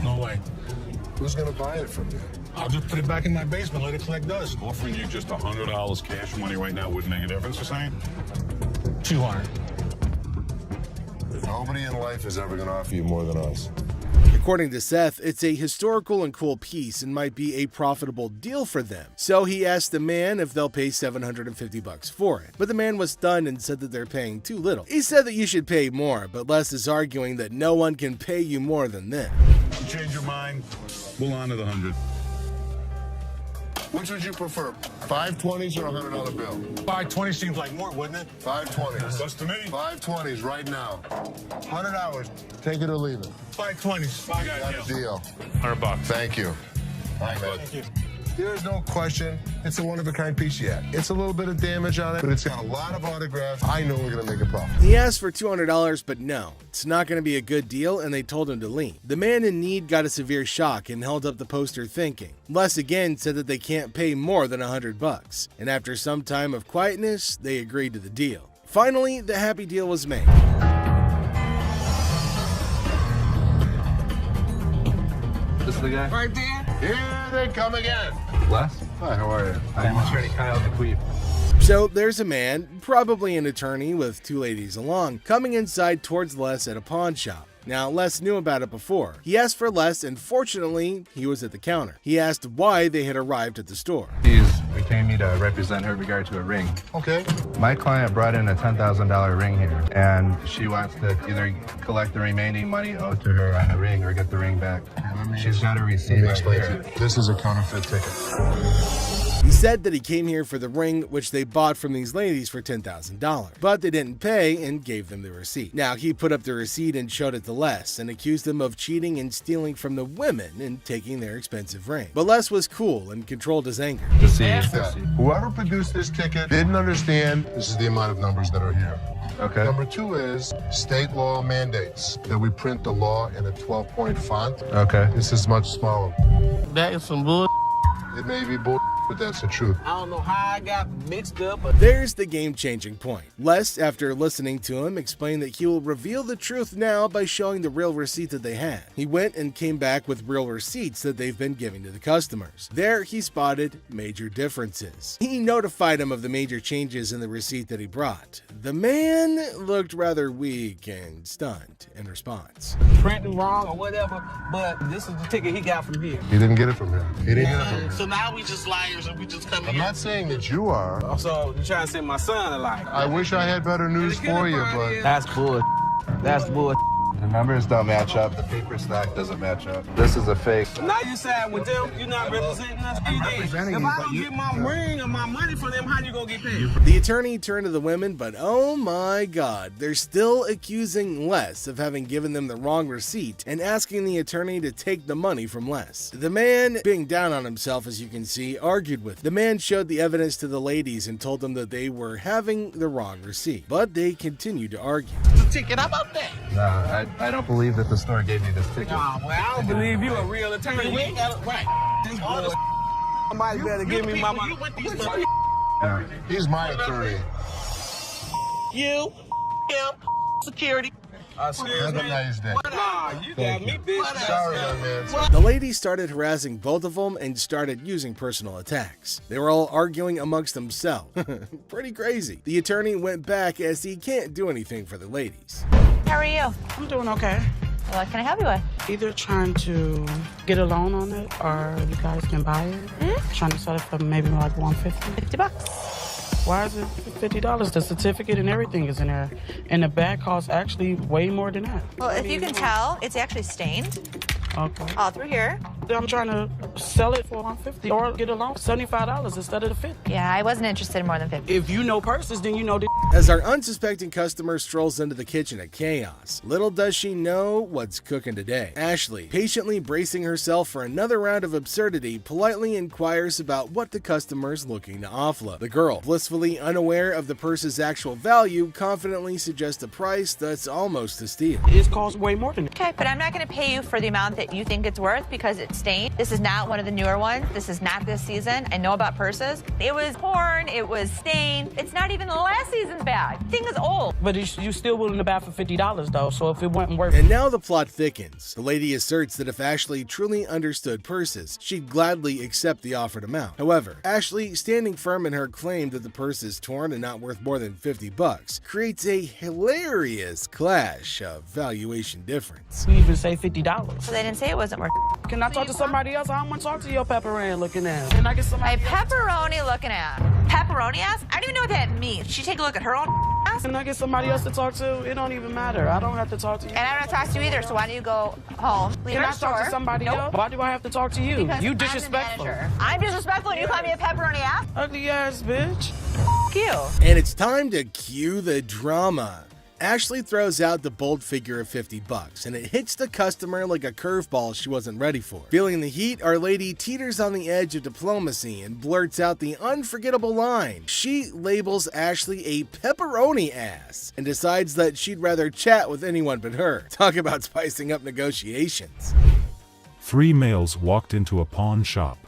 No way. Who's gonna buy it from you? I'll just put it back in my basement, let it collect dust. Offering you just $100 cash money right now wouldn't make a difference, you're saying? 200. Nobody in life is ever gonna offer you more than us. According to Seth, it's a historical and cool piece and might be a profitable deal for them. So he asked the man if they'll pay $750 for it. But the man was stunned and said that they're paying too little. He said that you should pay more, but Les is arguing that no one can pay you more than this. You change your mind, we'll honor the 100. Which would you prefer, 520s or a $100 bill? 520 seems like more, wouldn't it? 520s. That's to me. 520s right now. 100 hours. Take it or leave it. 520s. Got a deal. $100. Thank you. Thank you. There's no question. It's a one-of-a-kind piece yet. It's a little bit of damage on it, but it's got a lot of autographs. I know we're going to make a profit. He asked for $200, but no, it's not going to be a good deal, and they told him to leave. The man in need got a severe shock and held up the poster thinking. Les again said that they can't pay more than $100, and after some time of quietness, they agreed to the deal. Finally, the happy deal was made. This is the guy? Right there. Here they come again. Les? Hi, how are you? I'm attorney Kyle DeQueef. So there's a man, probably an attorney with two ladies along, coming inside towards Les at a pawn shop. Now, Les knew about it before. He asked for Les, and fortunately, he was at the counter. He asked why they had arrived at the store. She's retained me to represent her in regard to a ring. Okay. My client brought in a $10,000 ring here, and she wants to either collect the remaining money owed to her on the ring or get the ring back. She's got a receipt right here. This is a counterfeit ticket. He said that he came here for the ring, which they bought from these ladies for $10,000, but they didn't pay and gave them the receipt. Now, he put up the receipt and showed it to Les and accused them of cheating and stealing from the women and taking their expensive ring. But Les was cool and controlled his anger. Whoever produced this ticket didn't understand this is the amount of numbers that are here. Okay. Number two is state law mandates that we print the law in a 12-point font. Okay. This is much smaller. That is some bull. It may be bull, but that's the truth. I don't know how I got mixed up, but There's the game-changing point. Les, after listening to him, explained that he will reveal the truth now by showing the real receipt that they had. He went and came back with real receipts that they've been giving to the customers. There, he spotted major differences. He notified him of the major changes in the receipt that he brought. The man looked rather weak and stunned in response. printing wrong or whatever, but this is the ticket he got from here. He didn't get it from him. He didn't get it from him. So now we just liars and we just come I'm not saying that you are. So you trying to send my son a liar. I wish I had better news for you, but That's bull. That's bull. The numbers don't match up. The paper stack doesn't match up. This is a fake. Now you side with them. You're not representing us. If I don't get my ring or my money from them, how you gonna get paid? The attorney turned to the women, but oh my god, they're still accusing Les of having given them the wrong receipt and asking the attorney to take the money from Les. The man, being down on himself as you can see, argued with. The man showed the evidence to the ladies and told them that they were having the wrong receipt, but they continued to argue. Ticket, how about that? No, I don't believe that the store gave me this ticket. Nah, well, I don't believe you a real attorney. We ain't got it right. Somebody better give me my money. Yeah. He's my attorney. You, him, security. Have a nice day. Nah, you got me, bitch. Sorry, man. The ladies started harassing both of them and started using personal attacks. They were all arguing amongst themselves. Pretty crazy. The attorney went back as he can't do anything for the ladies. How are you? I'm doing okay. What can I help you with? Either trying to get a loan on it or you guys can buy it. Trying to sell it for maybe like $150. $50. Why is it $50? The certificate and everything is in there. And the bag costs actually way more than that. Well, if you can tell, it's actually stained. Okay. All through here. I'm trying to sell it for $150 or get a loan for $75 instead of the $50. Yeah, I wasn't interested in more than 50. If you know purses, then you know the. As our unsuspecting customer strolls into the kitchen at chaos, little does she know what's cooking today. Ashley, patiently bracing herself for another round of absurdity, politely inquires about what the customer's looking to offload. The girl, blissfully unaware of the purse's actual value, confidently suggests a price that's almost a steal. It costs way more than that. Okay, but I'm not going to pay you for the amount that you think it's worth because it's stained. This is not one of the newer ones. This is not this season. I know about purses. It was torn. It was stained. It's not even the last season's bag. The thing is old. But you still willing to buy for $50 though, so if it wasn't worth it. And now the plot thickens. The lady asserts that if Ashley truly understood purses, she'd gladly accept the offered amount. However, Ashley, standing firm in her claim that the purse is torn and not worth more than $50, creates a hilarious clash of valuation difference. We even say $50. So they didn't say it wasn't worth it. Can I talk to somebody else? I don't want to talk to your pepperoni looking ass. Can I get somebody My pepperoni looking ass. Pepperoni ass? I don't even know what that means. She take a look at her own ass? Can I get somebody else to talk to? It don't even matter. I don't have to talk to you. And I don't talk to you either, so why don't you go home, leave Can our I store? talk to somebody else? Why do I have to talk to you? Because You I'm the disrespectful. manager. I'm disrespectful and you call me a pepperoni ass? Ugly ass bitch. F you. And it's time to cue the drama. Ashley throws out the bold figure of $50, and it hits the customer like a curveball she wasn't ready for. Feeling the heat, our lady teeters on the edge of diplomacy and blurts out the unforgettable line. She labels Ashley a pepperoni ass and decides that she'd rather chat with anyone but her. Talk about spicing up negotiations. 3 males walked into a pawn shop.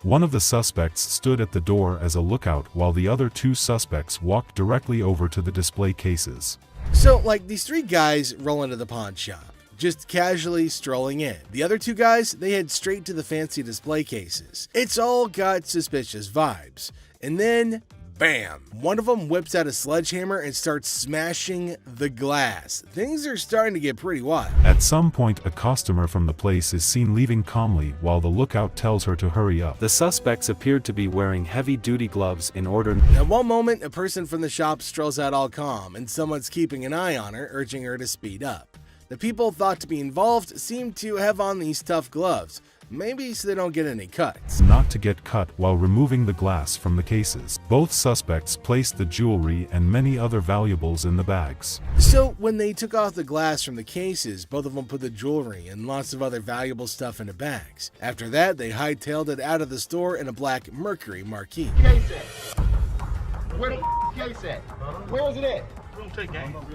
One of the suspects stood at the door as a lookout while the other 2 suspects walked directly over to the display cases. So, like, these 3 guys roll into the pawn shop, just casually strolling in. The other 2 guys, they head straight to the fancy display cases. It's all got suspicious vibes. And then, bam! One of them whips out a sledgehammer and starts smashing the glass. Things are starting to get pretty wild. At some point, a customer from the place is seen leaving calmly while the lookout tells her to hurry up. The suspects appeared to be wearing heavy-duty gloves in order. At one moment, a person from the shop strolls out all calm, and someone's keeping an eye on her, urging her to speed up. The people thought to be involved seem to have on these tough gloves, maybe so they don't get any cuts. Not to get cut while removing the glass from the cases. Both suspects placed the jewelry and many other valuables in the bags. So when they took off the glass from the cases, both of them put the jewelry and lots of other valuable stuff into bags. After that, they hightailed it out of the store in a black Mercury Marquis. Case at? Where the case at? Where is it at?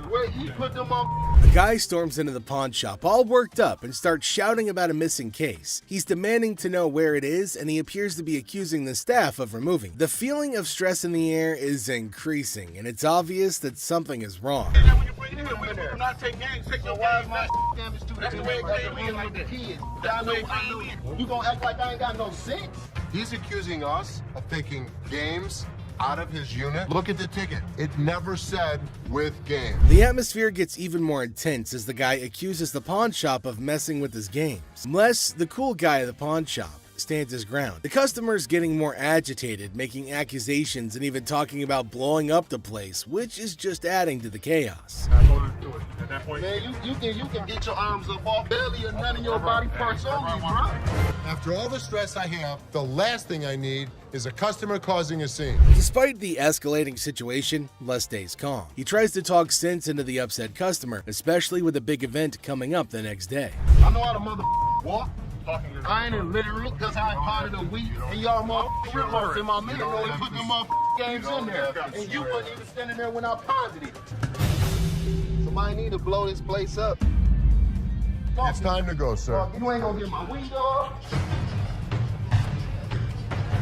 Where you put them on? The guy storms into the pawn shop all worked up and starts shouting about a missing case. He's demanding to know where it is, and he appears to be accusing the staff of removing. The feeling of stress in the air is increasing, and it's obvious that something is wrong. Not take games, take your wives, my damage to that's the way it came in like the kids. That's the way it came in. You gonna act like I ain't got no sense? He's accusing us of taking games out of his unit. Look at the ticket. It never said with game. The atmosphere gets even more intense as the guy accuses the pawn shop of messing with his games. Les, the cool guy at the pawn shop, stands his ground. The customer's getting more agitated, making accusations and even talking about blowing up the place, which is just adding to the chaos. At that point, Man, you can get your arms up off belly and none of your body parts on me, bro. After all the stress I have, the last thing I need is a customer causing a scene. Despite the escalating situation, Les stays calm. He tries to talk sense into the upset customer, especially with a big event coming up the next day. I know how to walk. I ain't in literally because I potted a week and y'all motherfuckers in my middle and put them games in there. And you wasn't even standing there when I potted it. Somebody need to blow this place up. It's time to go, sir. You ain't gonna get my window.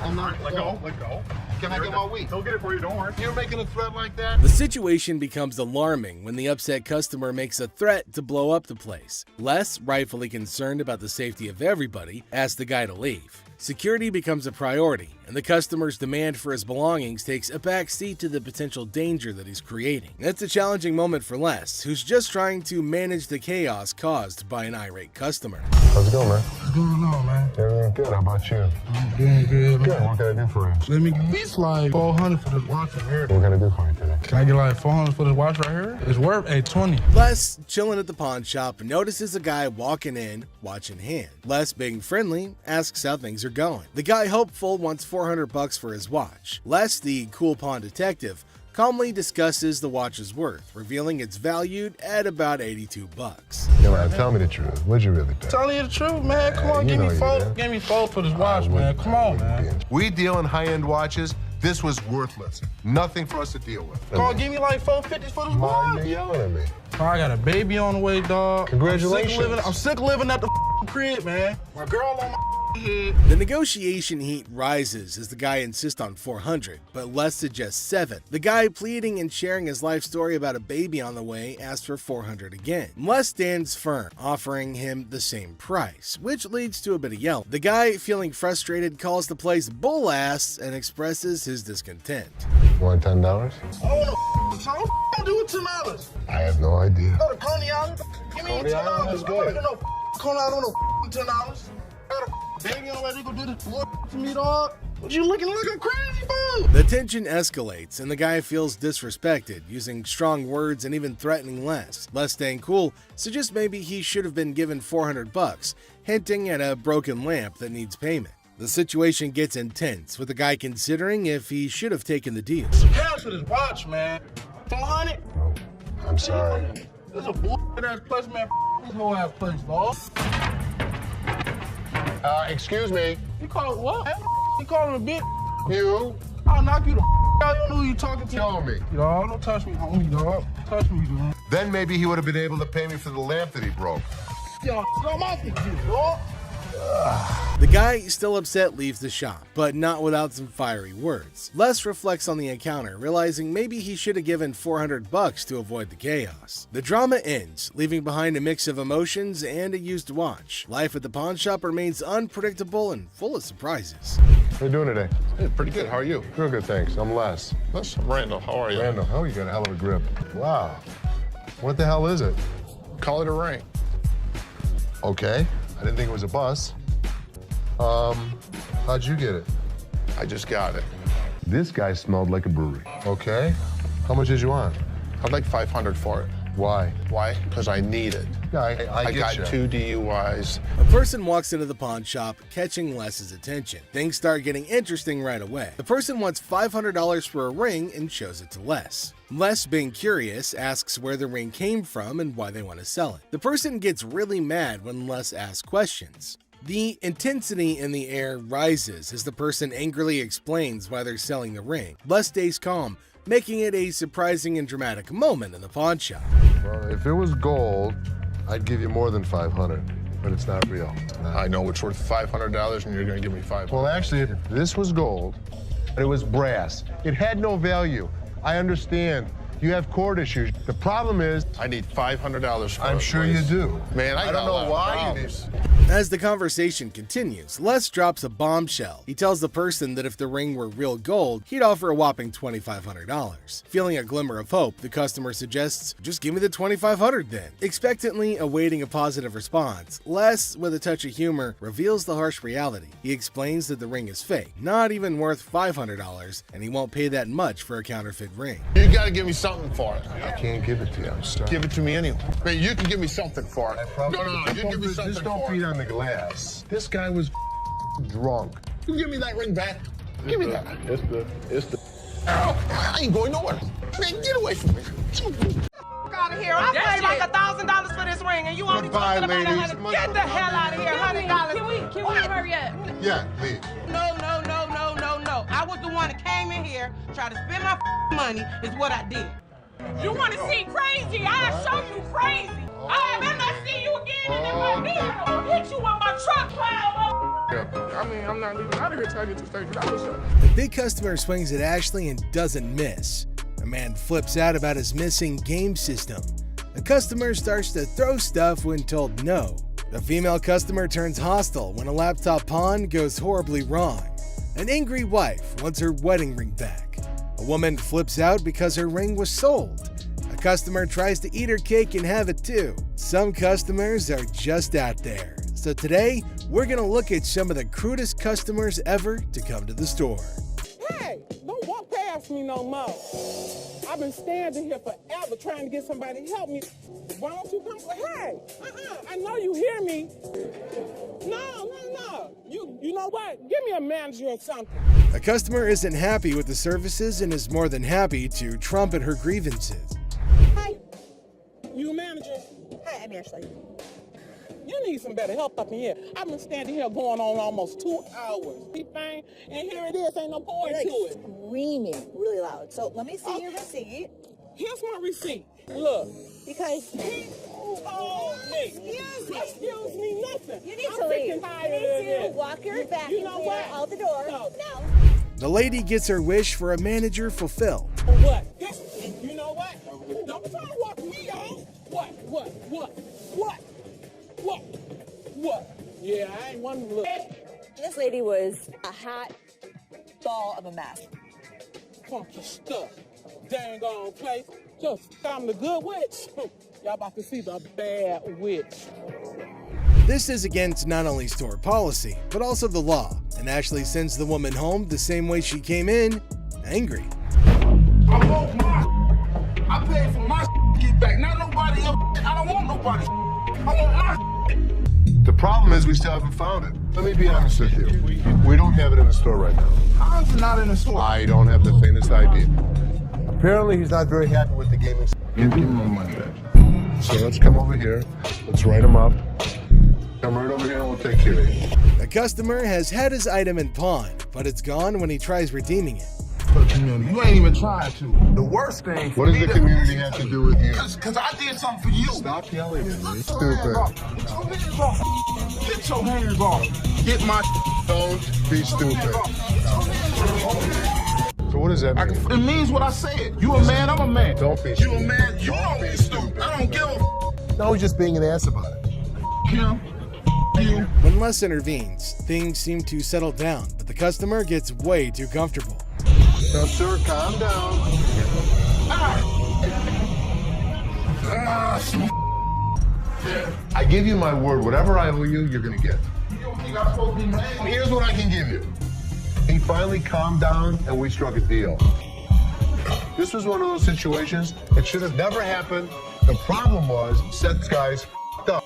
I'm not. Let go. Can I get my week? They'll get it for you, don't worry. You're making a threat like that? The situation becomes alarming when the upset customer makes a threat to blow up the place. Les, rightfully concerned about the safety of everybody, asks the guy to leave. Security becomes a priority, and the customer's demand for his belongings takes a back seat to the potential danger that he's creating. It's a challenging moment for Les, who's just trying to manage the chaos caused by an irate customer. How's it going, man? What's going on, man? Everything good. How about you? I'm doing good. Good. What can I do for you? Let me get these like $400 for this watch right here. What can I do for you today? Can I get like $400 for this watch right here? It's worth $820. Les, chilling at the pawn shop, notices a guy walking in, watch in hand. Les, being friendly, asks how things are going. The guy, hopeful, wants $400 for his watch. Les, the cool pawn detective, calmly discusses the watch's worth, revealing it's valued at about $82. Yeah, man, tell me the truth. What'd you really pay? Telling you the truth, man. Come on, give me four for this watch, man. Come on, man. We deal in high-end watches. This was worthless. Nothing for us to deal with. Come on, give me like $450 for this watch. You're yelling at me. I got a baby on the way, dog. Congratulations. I'm sick living at the crib, man. My girl on my head. The negotiation heat rises as the guy insists on $400, but Les suggests $7. The guy, pleading and sharing his life story about a baby on the way, asks for $400 again. Les stands firm, offering him the same price, which leads to a bit of yelling. The guy, feeling frustrated, calls the place bull ass and expresses his discontent. You want $10? So what do with $10? I have no idea. Go to Coney Island. Give me Coney Island is good. Coney Island on $10. I got a baby on the way. They gonna do this to me, dog. What you looking like I'm crazy for? The tension escalates and the guy feels disrespected, using strong words and even threatening Les. Les, staying cool, suggests maybe he should have been given $400, hinting at a broken lamp that needs payment. The situation gets intense, with the guy considering if he should have taken the deal. Cash for this watch, man. 400? I'm sorry. This is a bullshit ass place, man. This whole ass place, dog. Excuse me. You call it what? You calling a bitch? You? I'll knock you the out. You don't know who you talking to. Tell me. Dog, don't touch me, homie, dog. Touch me, dude. Then maybe he would have been able to pay me for the lamp that he broke. Yo, I'm off you, dog. The guy, still upset, leaves the shop, but not without some fiery words. Les reflects on the encounter, realizing maybe he should have given $400 to avoid the chaos. The drama ends, leaving behind a mix of emotions and a used watch. Life at the pawn shop remains unpredictable and full of surprises. How you doing today? Hey, pretty good. How are you? Real good, thanks. I'm Les. I'm Randall. How are you? Randall, oh, you got a hell of a grip. Wow. What the hell is it? Call it a ring. Okay. I didn't think it was a bus. How'd you get it? I just got it. This guy smelled like a brewery. Okay. How much did you want? I'd like $500 for it. Why? Why? Because I need it. Yeah, I got you. 2 DUIs. A person walks into the pawn shop, catching Les's attention. Things start getting interesting right away. The person wants $500 for a ring and shows it to Les. Les, being curious, asks where the ring came from and why they want to sell it. The person gets really mad when Les asks questions. The intensity in the air rises as the person angrily explains why they're selling the ring. Les stays calm, making it a surprising and dramatic moment in the pawn shop. Well, if it was gold, I'd give you more than $500, but it's not real. I know it's worth $500 and you're gonna give me $500. Well, actually, if this was gold, but it was brass, it had no value. I understand You have court issues. The problem is, I need $500 for I'm it, sure please. you do. Man, I don't know why you need. As the conversation continues, Les drops a bombshell. He tells the person that if the ring were real gold, he'd offer a whopping $2,500. Feeling a glimmer of hope, the customer suggests, just give me the $2,500 then. Expectantly awaiting a positive response, Les, with a touch of humor, reveals the harsh reality. He explains that the ring is fake, not even worth $500, and he won't pay that much for a counterfeit ring. You gotta give me something for it. I can't give it to you. I'm sorry. Give it to me anyway. Man, you can give me something for it. No, you give me something Just don't for beat it. on the glass. This guy was drunk. You give me that ring back. Give me that. It's the. I ain't going nowhere. Man, get away from me. Out of here. I paid like $1,000 for this ring, and you only talking about $100. Get the hell out of here. $100. Can we hurry up? Yeah, leave. No. I was the one that came in here, tried to spend my money, is what I did. You want to see crazy? I'll show you crazy. I better not see you again in my vehicle. I'll hit you on my truck, clown. Yeah, I mean, I'm not leaving out of here till I get to $30. The big customer swings at Ashley and doesn't miss. A man flips out about his missing game system. The customer starts to throw stuff when told no. The female customer turns hostile when a laptop pawn goes horribly wrong. An angry wife wants her wedding ring back. A woman flips out because her ring was sold. A customer tries to eat her cake and have it too. Some customers are just out there. So today, we're gonna look at some of the crudest customers ever to come to the store. Hey, don't walk past me no more. I've been standing here forever trying to get somebody to help me. Why don't you come? Hey, I know you hear me. No. You know what? Give me a manager or something. A customer isn't happy with the services and is more than happy to trumpet her grievances. Hi. You a manager? Hi, I'm Ashley. You need some better help up in here. I've been standing here going on almost 2 hours. And here it is, ain't no point to it. Screaming really loud. So let me see your receipt. Here's my receipt. Look. Because Excuse me, nothing. You need to leave. You need to walk your back and clear out the door. No. The lady gets her wish for a manager fulfilled. What? You know what? Don't try to walk me out. What? Yeah, I ain't one to look. This lady was a hot ball of a mess. Funky stuff. Dang on place. Just I'm the good witch. Y'all about to see the bad witch. This is against not only store policy, but also the law, and Ashley sends the woman home the same way she came in, angry. I want my. I paid for my to get back. Not nobody else. I don't want nobody. I want my. The problem is we still haven't found it. Let me be honest with you. We don't have it in the store right now. How is it not in the store? I don't have the faintest idea. Apparently, he's not very happy with the gaming. Give him my money back. So let's come over here. Let's write him up. Come right over here and we'll take care of you. The customer has had his item in pawn, but it's gone when he tries redeeming it. For the community. You ain't even trying to. The worst thing. What does the community have to do with you? Because I did something for you. Stop yelling at me. Get your hands off. Get your hands off. Get my. Don't be stupid. So what does that mean? It means what I said. You a man, I'm a man. Don't be You stupid. a man, you don't be stupid. I don't give a. No, he's just being an ass about it. Him. You. When Les intervenes, things seem to settle down, but the customer gets way too comfortable. Now, sir, calm down. I give you my word. Whatever I owe you, you're going to get. You got supposed to be mad. Here's what I can give you. He finally calmed down, and we struck a deal. This was one of those situations that should have never happened. The problem was Seth's guys f***ed up.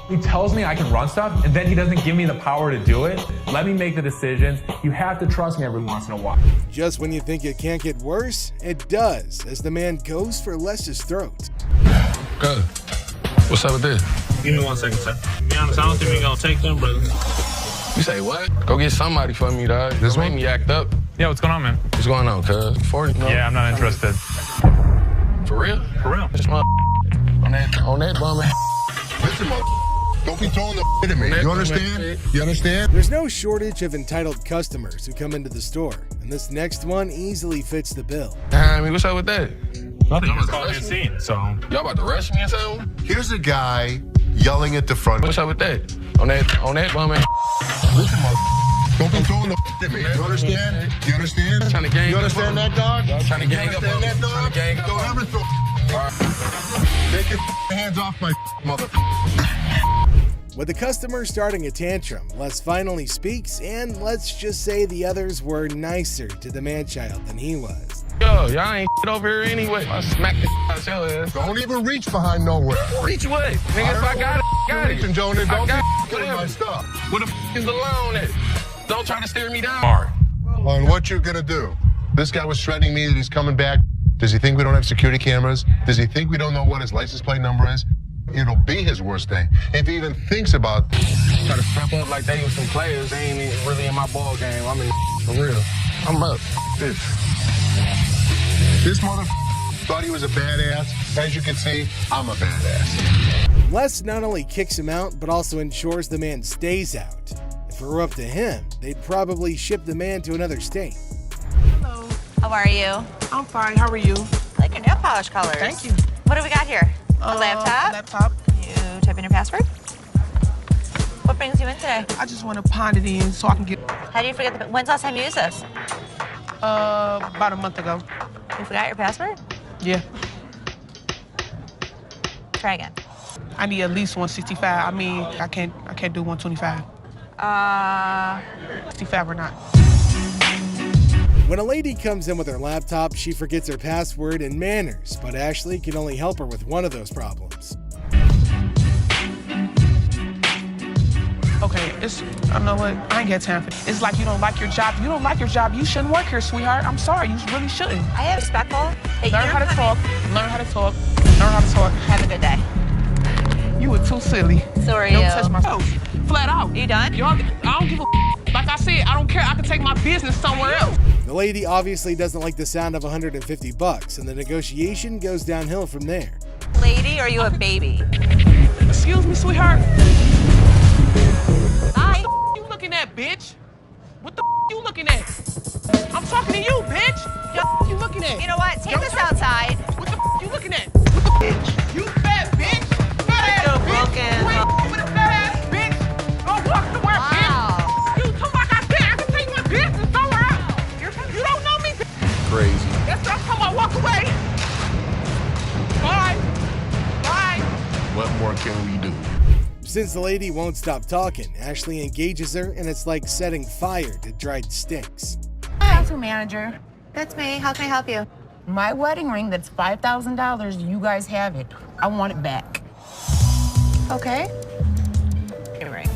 He tells me I can run stuff, and then he doesn't give me the power to do it. Let me make the decisions. You have to trust me every once in a while. Just when you think it can't get worse, it does, as the man goes for Les's throat. Good. What's up with this? Give me 1 second, sir. To be honest, I don't think we're gonna take them, brother. You say what? Go get somebody for me, dog. This made me act up. Yeah, what's going on, man? What's going on, cuz? 40? No. Yeah, I'm not interested. For real? For real. This on that bum. Listen, Don't be throwing the at me. You understand? You understand? There's no shortage of entitled customers who come into the store, and this next one easily fits the bill. I mean, what's up with that? Nothing. It's called a scene, so. Y'all about to rush me or something? Here's a guy yelling at the front. What's up with that? On that bum ass. Listen, don't be throwing the at me. You understand? You understand? Trying to gang You understand that, dog? Trying to gang up on me. Trying to gang up. Don't ever throw. Take your hands off my mother. With the customer starting a tantrum, Les finally speaks, and let's just say the others were nicer to the man-child than he was. Yo, y'all ain't shit over here anyway. I smack the out your ass. Don't even reach behind nowhere. Reach what? Nigga, if I got it. Reaching, Jonah. Don't got be killing my stuff. Where the is the loan at? Don't try to stare me down. On what you're gonna do? This guy was threatening me that he's coming back. Does he think we don't have security cameras? Does he think we don't know what his license plate number is? It'll be his worst day. If he even thinks about Try to step up like they were some players. They ain't even really in my ball game. I'm in for real. I'm up. This mother thought he was a badass. As you can see, I'm a badass. Les not only kicks him out, but also ensures the man stays out. If it were up to him, they'd probably ship the man to another state. Hello. How are you? I'm fine. How are you? I like your nail polish colors. Thank you. What do we got here? A laptop? Laptop. You type in your password? What brings you in today? I just want to pound it in so I can get. How do you forget when's the last time you used this? About a month ago. You forgot your password? Yeah. Try again. I need at least 165. I mean, I can't do 125. 65 or not. When a lady comes in with her laptop, she forgets her password and manners, but Ashley can only help her with one of those problems. Okay, I know what, I ain't got time for it. It's like you don't like your job. You don't like your job, you shouldn't work here, sweetheart. I'm sorry, you really shouldn't. I am respectful. Learn how to talk, learn how to talk, learn how to talk. Have a good day. You were too silly. So are Don't you. touch my toes. Flat out. You done? I don't give a like I said, I don't care. I can take my business somewhere else. The lady obviously doesn't like the sound of $150, and the negotiation goes downhill from there. Lady, or are you a baby? Excuse me, sweetheart. Hi. What the you looking at, bitch? What the you looking at? I'm talking to you, bitch. What you looking at? You know what? Take this outside. What the you looking at? What the bitch? You fat bitch. Fat ass You're bitch. broken. Wait, with a fat ass bitch. Go walk somewhere, bitch. You talking like I said, I can take my business somewhere else. You don't know me. Crazy. That's what I'm talking about. Walk away. Bye. Bye. What more can we do? Since the lady won't stop talking, Ashley engages her, and it's like setting fire to dried sticks. Hi, manager. That's me. How can I help you? My wedding ring that's $5,000, you guys have it. I want it back. Okay. Your ring.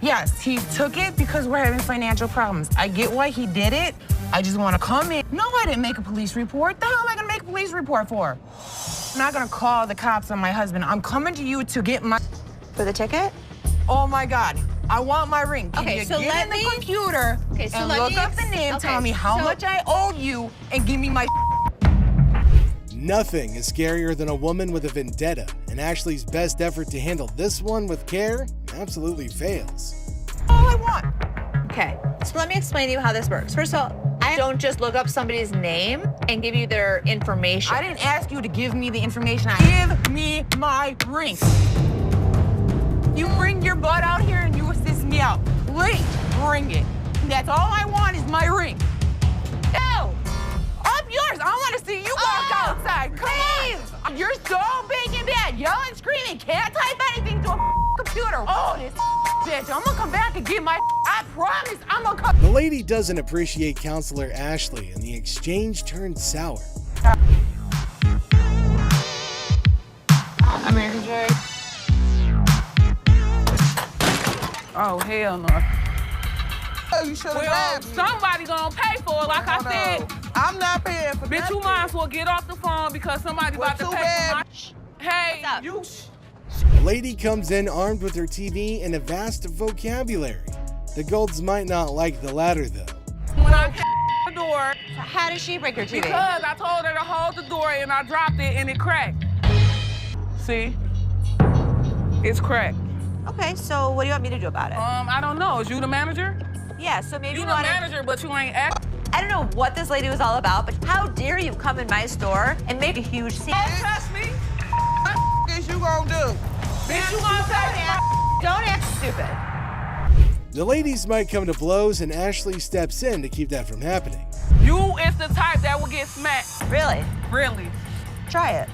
Yes, he took it because we're having financial problems. I get why he did it. I just want to come in. No, I didn't make a police report. The hell am I going to make a police report for? I'm not going to call the cops on my husband. I'm coming to you to get my... For the ticket? Oh, my God. I want my ring. Can Okay, you so get let in the me- computer Okay, so and let look me up the name, okay, tell me how so- much I owe you, and give me my... Nothing is scarier than a woman with a vendetta, and Ashley's best effort to handle this one with care absolutely fails. All I want. Okay, so let me explain to you how this works. First of all, I don't just look up somebody's name and give you their information. I didn't ask you to give me the information. Give me my ring. You bring your butt out here and you assist me out. Please, bring it. That's all I want is my ring. No, up yours. I want to see you walk outside. Come on. You're so big and bad, yelling, screaming, can't type anything to a computer. Oh, this bitch. I'm gonna come back and get my. I promise, I'm gonna come. The lady doesn't appreciate Counselor Ashley, and the exchange turns sour. American J. Oh, hell no. You should have Well, somebody gonna pay for it, like I said. I'm not paying for Bitch, you might as well get off the phone because somebody about to too pay bad. for my... Hey, you... The lady comes in armed with her TV and a vast vocabulary. The Golds might not like the latter, though. When I came the door... So how did she break your TV? Because I told her to hold the door and I dropped it and it cracked. See? It's cracked. Okay, so what do you want me to do about it? I don't know. Is you the manager? Yeah, so maybe You the manager, but you ain't act. I don't know what this lady was all about, but how dare you come in my store and make a huge scene? Don't trust me. What is you gonna do? Bitch, you gonna take me? Don't act stupid. The ladies might come to blows, and Ashley steps in to keep that from happening. You is the type that will get smacked. Really? Really. Try it.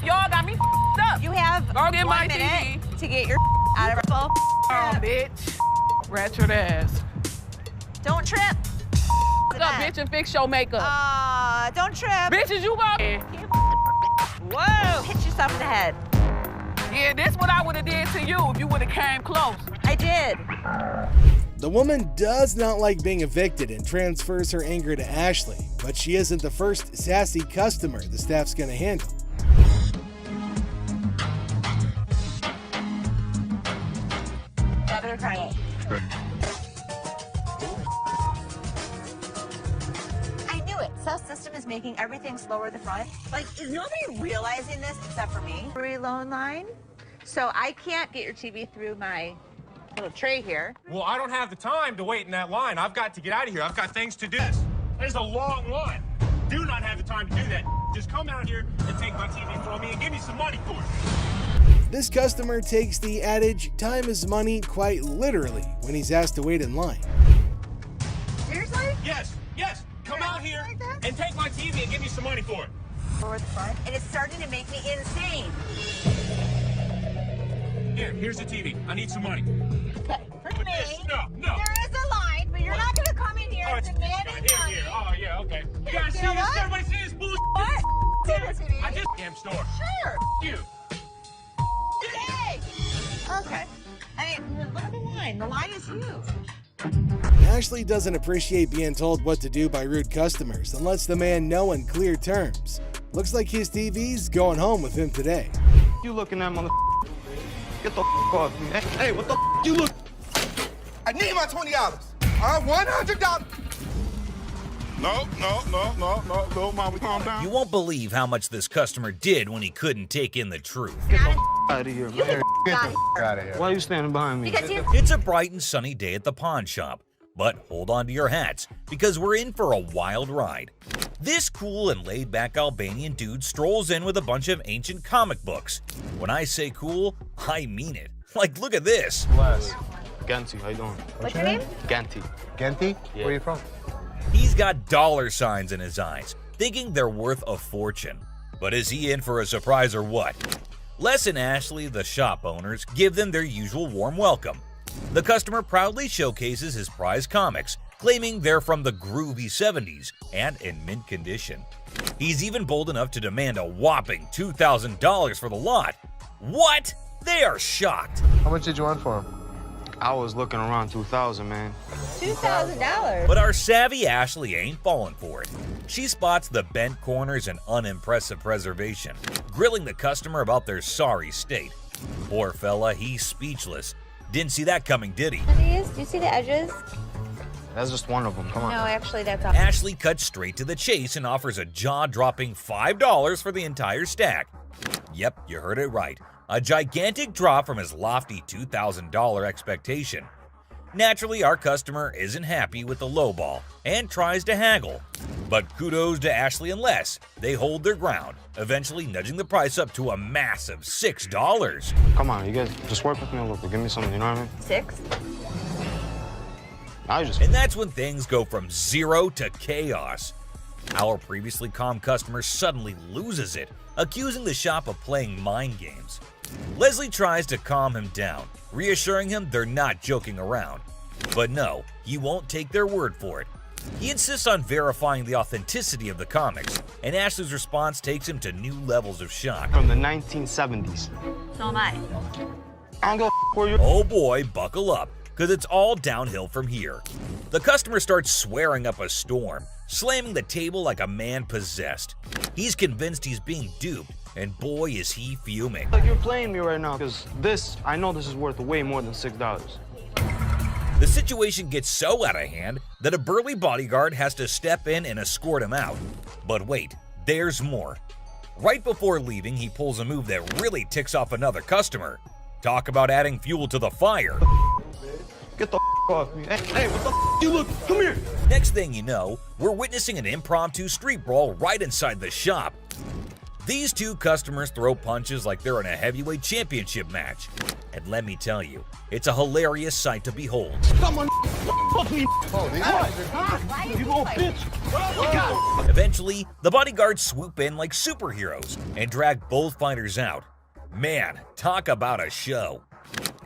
Y'all got me up. You have Go get my 1 minute TV. to get your out of her. Oh, bitch. Ratchet ass. Don't trip. What's up, bitch, and fix your makeup. Don't trip. Bitches, you go. Whoa! Hit yourself in the head. Yeah, this what I would have did to you if you would have came close. I did. The woman does not like being evicted and transfers her anger to Ashley, but she isn't the first sassy customer the staff's gonna handle. I knew it. Seth's system is making everything slower at the front. Like, is nobody realizing this except for me? Free loan line. So I can't get your TV through my little tray here. Well, I don't have the time to wait in that line. I've got to get out of here. I've got things to do. There's a long line. Do not have the time to do that. Just come out here and take my TV from me and give me some money for it. This customer takes the adage, time is money, quite literally when he's asked to wait in line. Seriously? Yes, yes. Come out here and take my TV and give me some money for it. Forward the front, and it's starting to make me insane. Here's the TV. I need some money. Okay, for me, No. there is a line, but you're not going to come in here demanding money. Here. Oh, yeah, okay. You Here, guys you see know this? what? Everybody see this bullshit? What? See this TV? I just damn store. Sure. You. Yay! Okay. I mean, look at the line. The line is huge. Ashley doesn't appreciate being told what to do by rude customers and lets the man know in clear terms. Looks like his TV's going home with him today. You looking at mother? Get the off me. Hey, what the you look? I need my $20. $100. No, little mama, calm down. You won't believe how much this customer did when he couldn't take in the truth. Get the out of here, man. Get the out of here. Why are you standing behind me? Because you... It's a bright and sunny day at the pawn shop, but hold on to your hats because we're in for a wild ride. This cool and laid-back Albanian dude strolls in with a bunch of ancient comic books. When I say cool, I mean it. Like, look at this. Les. Ganti, how you doing? What's your name? Ganti. Ganti? Yeah. Where are you from? He's got dollar signs in his eyes, thinking they're worth a fortune. But is he in for a surprise or what? Les and Ashley, the shop owners, give them their usual warm welcome. The customer proudly showcases his prized comics, claiming they're from the groovy 70s and in mint condition. He's even bold enough to demand a whopping $2,000 for the lot. What? They are shocked. How much did you want for him? I was looking around 2,000, man. $2,000. But our savvy Ashley ain't falling for it. She spots the bent corners and unimpressive preservation, grilling the customer about their sorry state. Poor fella, he's speechless. Didn't see that coming, did he? Do you see the edges? That's just one of them. Come on. No, actually, that's all. Ashley cuts straight to the chase and offers a jaw-dropping $5 for the entire stack. Yep, you heard it right. A gigantic drop from his lofty $2,000 expectation. Naturally, our customer isn't happy with the lowball and tries to haggle. But kudos to Ashley and Les. They hold their ground, eventually nudging the price up to a massive $6. Come on, you guys just work with me a little bit. Give me something, you know what I mean? 6? And that's when things go from zero to chaos. Our previously calm customer suddenly loses it, accusing the shop of playing mind games. Leslie tries to calm him down, reassuring him they're not joking around. But no, he won't take their word for it. He insists on verifying the authenticity of the comics, and Ashley's response takes him to new levels of shock. From the 1970s. So am I. I don't go where you. Oh boy, buckle up, because it's all downhill from here. The customer starts swearing up a storm, slamming the table like a man possessed. He's convinced he's being duped, and boy is he fuming. Like you're playing me right now, because I know this is worth way more than $6. The situation gets so out of hand that a burly bodyguard has to step in and escort him out. But wait, there's more. Right before leaving, he pulls a move that really ticks off another customer. Talk about adding fuel to the fire. Get the off me. Hey, what the you look? Come here. Next thing you know, we're witnessing an impromptu street brawl right inside the shop. These two customers throw punches like they're in a heavyweight championship match. And let me tell you, it's a hilarious sight to behold. Someone fuck me. You little bitch. Eventually, the bodyguards swoop in like superheroes and drag both fighters out. Man, talk about a show.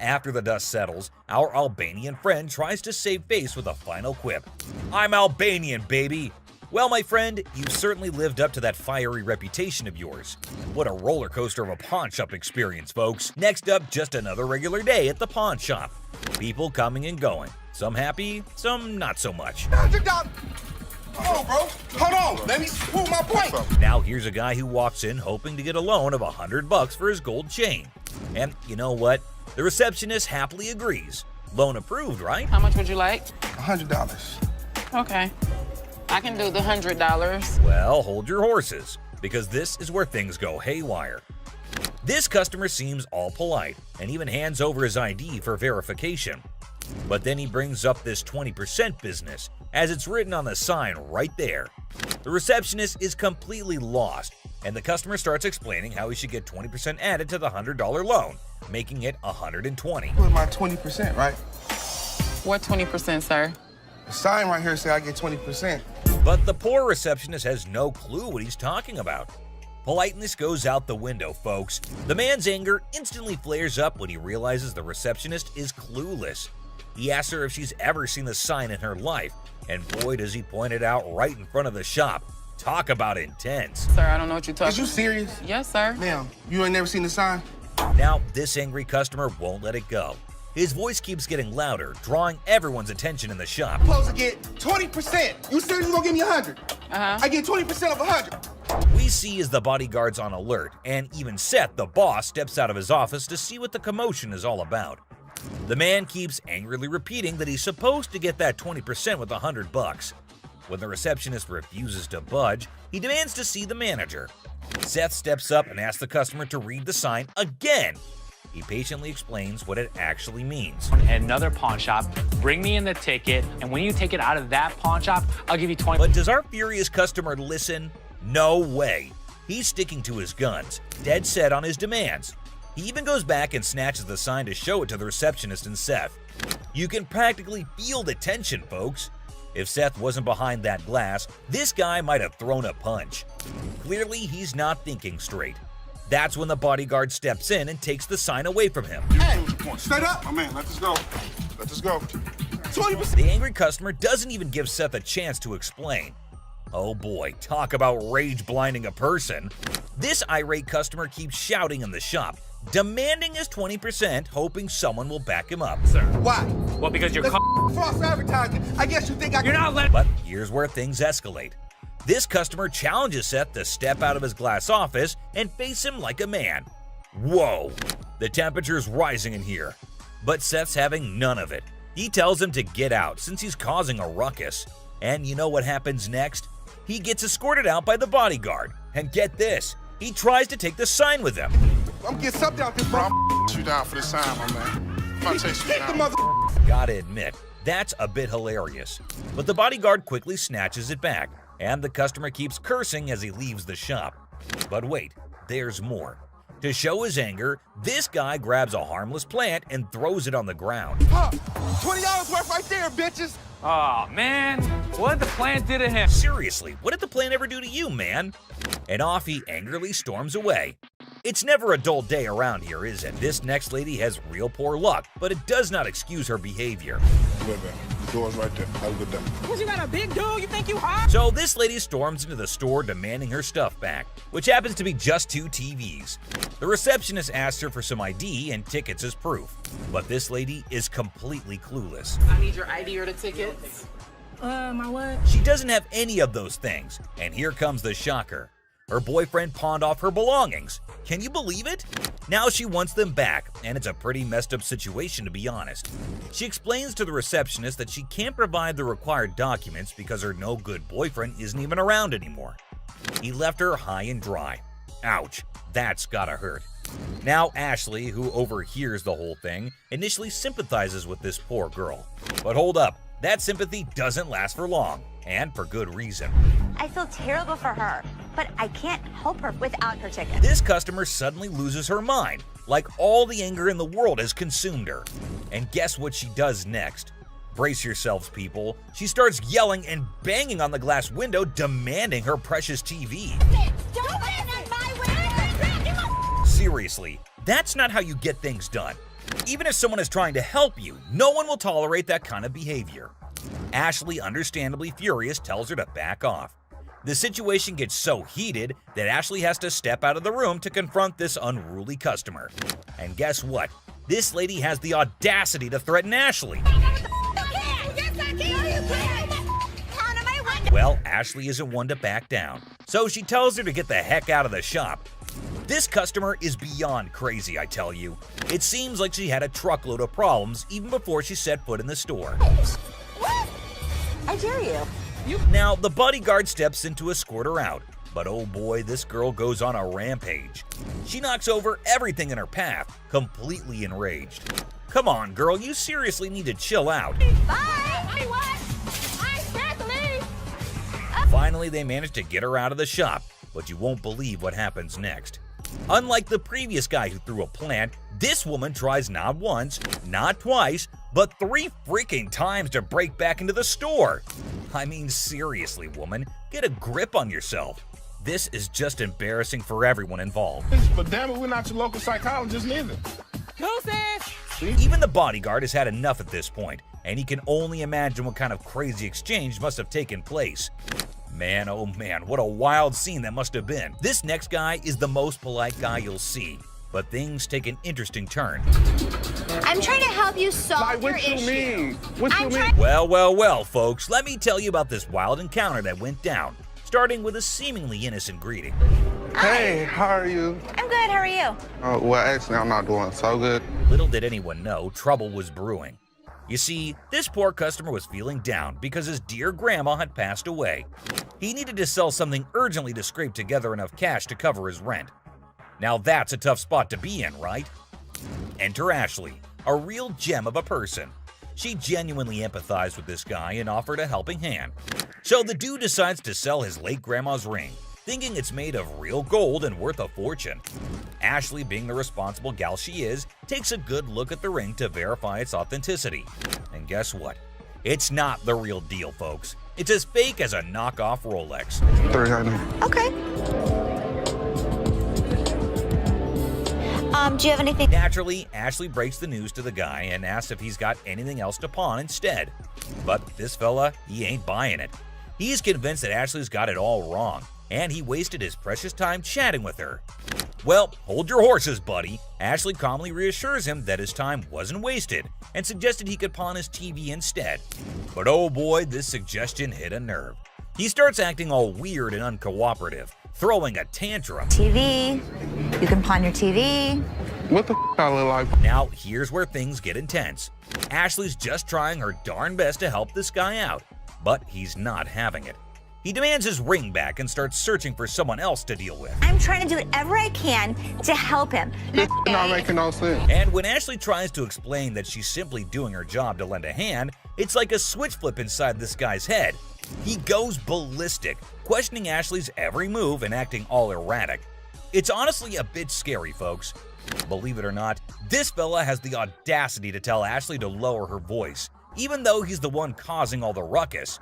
After the dust settles, our Albanian friend tries to save face with a final quip. I'm Albanian, baby! Well, my friend, you certainly lived up to that fiery reputation of yours. What a roller coaster of a pawn shop experience, folks. Next up, just another regular day at the pawn shop. People coming and going. Some happy, some not so much. Hold on, bro. Hold on. Let me prove my point. Now here's a guy who walks in hoping to get a loan of $100 for his gold chain. And you know what? The receptionist happily agrees. Loan approved, right? How much would you like? $100. Okay. I can do the $100. Well, hold your horses, because this is where things go haywire. This customer seems all polite and even hands over his ID for verification. But then he brings up this 20% business, as it's written on the sign right there. The receptionist is completely lost, and the customer starts explaining how he should get 20% added to the $100 loan, making it $120. Put my 20%, right? What 20%, sir? The sign right here says I get 20%. But the poor receptionist has no clue what he's talking about. Politeness goes out the window, folks. The man's anger instantly flares up when he realizes the receptionist is clueless. He asks her if she's ever seen the sign in her life, and boy does he point it out right in front of the shop. Talk about intense. Sir, I don't know what you're talking about. Is you serious? Yes, sir. Ma'am, you ain't never seen the sign? Now, this angry customer won't let it go. His voice keeps getting louder, drawing everyone's attention in the shop. I'm supposed to get 20%. You said you gonna give me 100. I get 20% of 100. We see as the bodyguard's on alert, and even Seth, the boss, steps out of his office to see what the commotion is all about. The man keeps angrily repeating that he's supposed to get that 20% with $100. When the receptionist refuses to budge, he demands to see the manager. Seth steps up and asks the customer to read the sign again. He patiently explains what it actually means. At another pawn shop, bring me in the ticket, and when you take it out of that pawn shop, I'll give you 20. But does our furious customer listen? No way. He's sticking to his guns, dead set on his demands. He even goes back and snatches the sign to show it to the receptionist and Seth. You can practically feel the tension, folks. If Seth wasn't behind that glass, this guy might have thrown a punch. Clearly, he's not thinking straight. That's when the bodyguard steps in and takes the sign away from him. Hey, straight up. My man, let us go. Let us go. 20%. The angry customer doesn't even give Seth a chance to explain. Oh boy, talk about rage blinding a person. This irate customer keeps shouting in the shop, demanding his 20%, hoping someone will back him up. Sir. Why? Well, because you're false advertising. I guess you think I can. You're not letting. But here's where things escalate. This customer challenges Seth to step out of his glass office and face him like a man. Whoa, the temperature's rising in here. But Seth's having none of it. He tells him to get out since he's causing a ruckus. And you know what happens next? He gets escorted out by the bodyguard. And get this, he tries to take the sign with him. I'm gonna get something out this, bro. I'm you down for this time, my man. I'm gonna chase you down. The mother. Gotta admit, that's a bit hilarious. But the bodyguard quickly snatches it back, and the customer keeps cursing as he leaves the shop. But wait, there's more. To show his anger, this guy grabs a harmless plant and throws it on the ground. $20 worth right there, bitches. Oh, man. What did the plant do to him? Seriously, what did the plant ever do to you, man? And off he angrily storms away. It's never a dull day around here, is it? This next lady has real poor luck, but it does not excuse her behavior. The door's right there. Have a good day. What, you got a big dude? You think you hot? So this lady storms into the store demanding her stuff back, which happens to be just 2 TVs. The receptionist asks her for some ID and tickets as proof, but this lady is completely clueless. I need your ID or the tickets. My what? She doesn't have any of those things, and here comes the shocker. Her boyfriend pawned off her belongings. Can you believe it? Now she wants them back, and it's a pretty messed up situation to be honest. She explains to the receptionist that she can't provide the required documents because her no-good boyfriend isn't even around anymore. He left her high and dry. Ouch, that's gotta hurt. Now Ashley, who overhears the whole thing, initially sympathizes with this poor girl. But hold up, that sympathy doesn't last for long, and for good reason. I feel terrible for her, but I can't help her without her ticket. This customer suddenly loses her mind, like all the anger in the world has consumed her. And guess what she does next? Brace yourselves, people. She starts yelling and banging on the glass window, demanding her precious TV. Seriously, that's not how you get things done. Even if someone is trying to help you, no one will tolerate that kind of behavior. Ashley, understandably furious, tells her to back off. The situation gets so heated that Ashley has to step out of the room to confront this unruly customer. And guess what? This lady has the audacity to threaten Ashley. Well, Ashley isn't one to back down, so she tells her to get the heck out of the shop. This customer is beyond crazy, I tell you. It seems like she had a truckload of problems even before she set foot in the store. What? I dare you. Now, the bodyguard steps in to escort her out, but oh boy, this girl goes on a rampage. She knocks over everything in her path, completely enraged. Come on, girl, you seriously need to chill out. Bye! What? Finally, they manage to get her out of the shop, but you won't believe what happens next. Unlike the previous guy who threw a plant, this woman tries not once, not twice, but 3 freaking times to break back into the store. I mean, seriously, woman, get a grip on yourself. This is just embarrassing for everyone involved. But damn it, we're not your local psychologist neither. Even the bodyguard has had enough at this point, and he can only imagine what kind of crazy exchange must have taken place. Man, oh man, what a wild scene that must have been. This next guy is the most polite guy you'll see, but things take an interesting turn. I'm trying to help you solve your issue. What you mean? Well, folks, let me tell you about this wild encounter that went down, starting with a seemingly innocent greeting. Hey, how are you? I'm good, how are you? Well, actually, I'm not doing so good. Little did anyone know, trouble was brewing. You see, this poor customer was feeling down because his dear grandma had passed away. He needed to sell something urgently to scrape together enough cash to cover his rent. Now that's a tough spot to be in, right? Enter Ashley, a real gem of a person. She genuinely empathized with this guy and offered a helping hand. So the dude decides to sell his late grandma's ring, thinking it's made of real gold and worth a fortune. Ashley, being the responsible gal she is, takes a good look at the ring to verify its authenticity. And guess what? It's not the real deal, folks. It's as fake as a knockoff Rolex. 300. Okay. Do you have anything? Naturally, Ashley breaks the news to the guy and asks if he's got anything else to pawn instead. But this fella, he ain't buying it. He's convinced that Ashley's got it all wrong, and he wasted his precious time chatting with her. Well, hold your horses, buddy. Ashley calmly reassures him that his time wasn't wasted and suggested he could pawn his TV instead. But oh boy, this suggestion hit a nerve. He starts acting all weird and uncooperative, throwing a tantrum. TV. You can pawn your TV. What the I look like? Now, here's where things get intense. Ashley's just trying her darn best to help this guy out, but he's not having it. He demands his ring back and starts searching for someone else to deal with. I'm trying to do whatever I can to help him. This not making no sense. And when Ashley tries to explain that she's simply doing her job to lend a hand, it's like a switch flip inside this guy's head. He goes ballistic, questioning Ashley's every move and acting all erratic. It's honestly a bit scary, folks. Believe it or not, this fella has the audacity to tell Ashley to lower her voice, even though he's the one causing all the ruckus.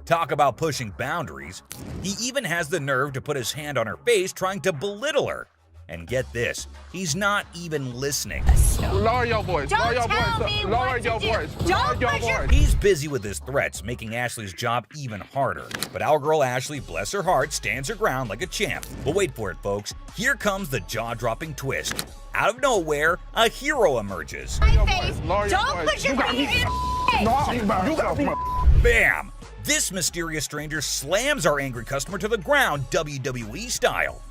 Talk about pushing boundaries. He even has the nerve to put his hand on her face trying to belittle her. And get this, he's not even listening. Lower your voice. Lower your voice. Lower your voice. Lower your voice. He's busy with his threats, making Ashley's job even harder. But our girl Ashley, bless her heart, stands her ground like a champ. But wait for it, folks. Here comes the jaw-dropping twist. Out of nowhere, a hero emerges. My face. Don't put your finger in. Bam! This mysterious stranger slams our angry customer to the ground, WWE style.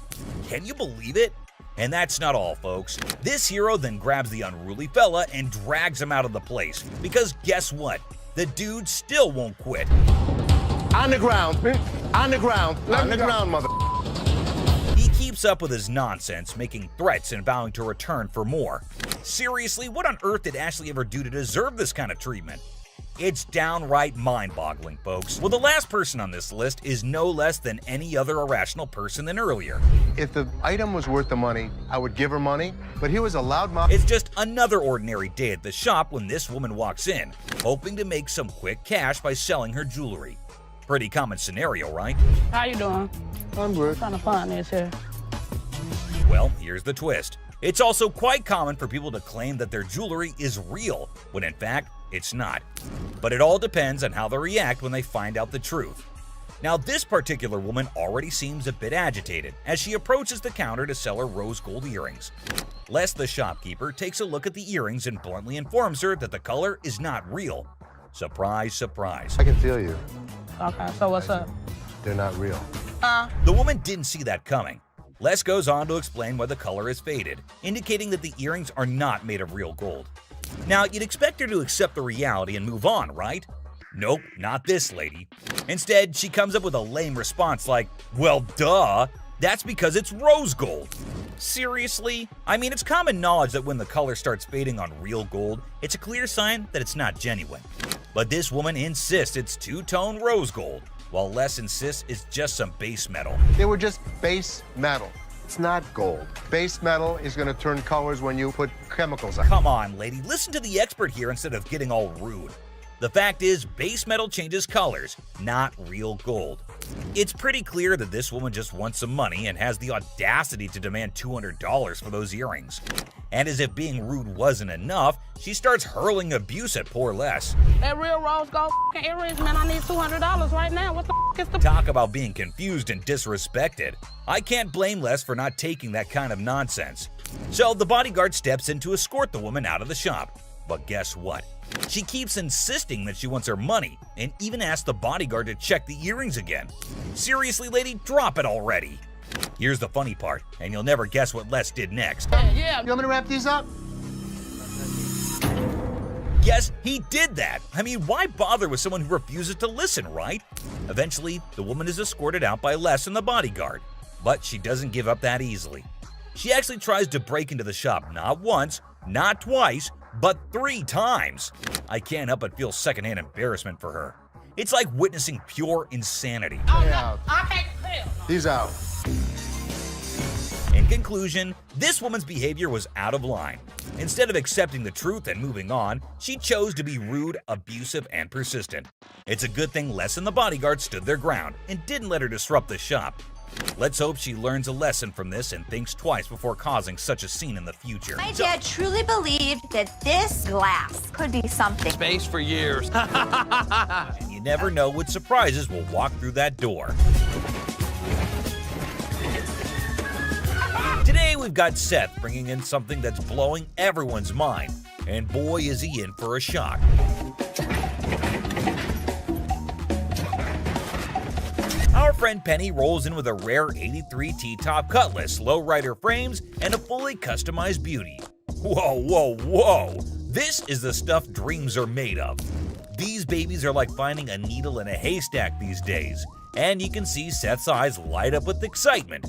Can you believe it? And that's not all, folks. This hero then grabs the unruly fella and drags him out of the place. Because guess what? The dude still won't quit. On the ground. On the ground. On the ground, mother. He keeps keeps up with his nonsense, making threats and vowing to return for more. Seriously, what on earth did Ashley ever do to deserve this kind of treatment? It's downright mind-boggling, folks. Well, the last person on this list is no less than any other irrational person than earlier. If the item was worth the money, I would give her money, but he was a loudmouth. It's just another ordinary day at the shop when this woman walks in, hoping to make some quick cash by selling her jewelry. Pretty common scenario, right? How you doing? I'm good. Trying to find this here. Well, here's the twist. It's also quite common for people to claim that their jewelry is real, when in fact, it's not. But it all depends on how they react when they find out the truth. Now, this particular woman already seems a bit agitated as she approaches the counter to sell her rose gold earrings. Les, the shopkeeper, takes a look at the earrings and bluntly informs her that the color is not real. Surprise, surprise. I can feel you. Okay, so what's up? They're not real. The woman didn't see that coming. Les goes on to explain why the color is faded, indicating that the earrings are not made of real gold. Now, you'd expect her to accept the reality and move on, right? Nope, not this lady. Instead, she comes up with a lame response like, well, duh, that's because it's rose gold. Seriously? I mean, it's common knowledge that when the color starts fading on real gold, it's a clear sign that it's not genuine. But this woman insists it's two-tone rose gold, while Les insists it's just some base metal. They were just base metal. It's not gold. Base metal is going to turn colors when you put chemicals on it. Come on, lady, listen to the expert here instead of getting all rude. The fact is, base metal changes colors, not real gold. It's pretty clear that this woman just wants some money and has the audacity to demand $200 for those earrings. And as if being rude wasn't enough, she starts hurling abuse at poor Les. That real rose gold earrings, man, I need $200 right now. What the is the... Talk about being confused and disrespected. I can't blame Les for not taking that kind of nonsense. So the bodyguard steps in to escort the woman out of the shop. But guess what? She keeps insisting that she wants her money and even asks the bodyguard to check the earrings again. Seriously, lady, drop it already. Here's the funny part, and you'll never guess what Les did next. Yeah. You want me to wrap these up? Yes, he did that. I mean, why bother with someone who refuses to listen, right? Eventually, the woman is escorted out by Les and the bodyguard. But she doesn't give up that easily. She actually tries to break into the shop not once, not twice, but 3 times. I can't help but feel secondhand embarrassment for her. It's like witnessing pure insanity. He's out. In conclusion, this woman's behavior was out of line. Instead of accepting the truth and moving on, she chose to be rude, abusive, and persistent. It's a good thing Les and the bodyguard stood their ground and didn't let her disrupt the shop. Let's hope she learns a lesson from this and thinks twice before causing such a scene in the future. My dad truly believed that this glass could be something. Space for years. And you never know what surprises will walk through that door. Today we've got Seth bringing in something that's blowing everyone's mind, and boy is he in for a shock. Our friend Penny rolls in with a rare 83 T-top Cutlass, lowrider frames, and a fully customized beauty. Whoa, whoa, whoa! This is the stuff dreams are made of. These babies are like finding a needle in a haystack these days, and you can see Seth's eyes light up with excitement.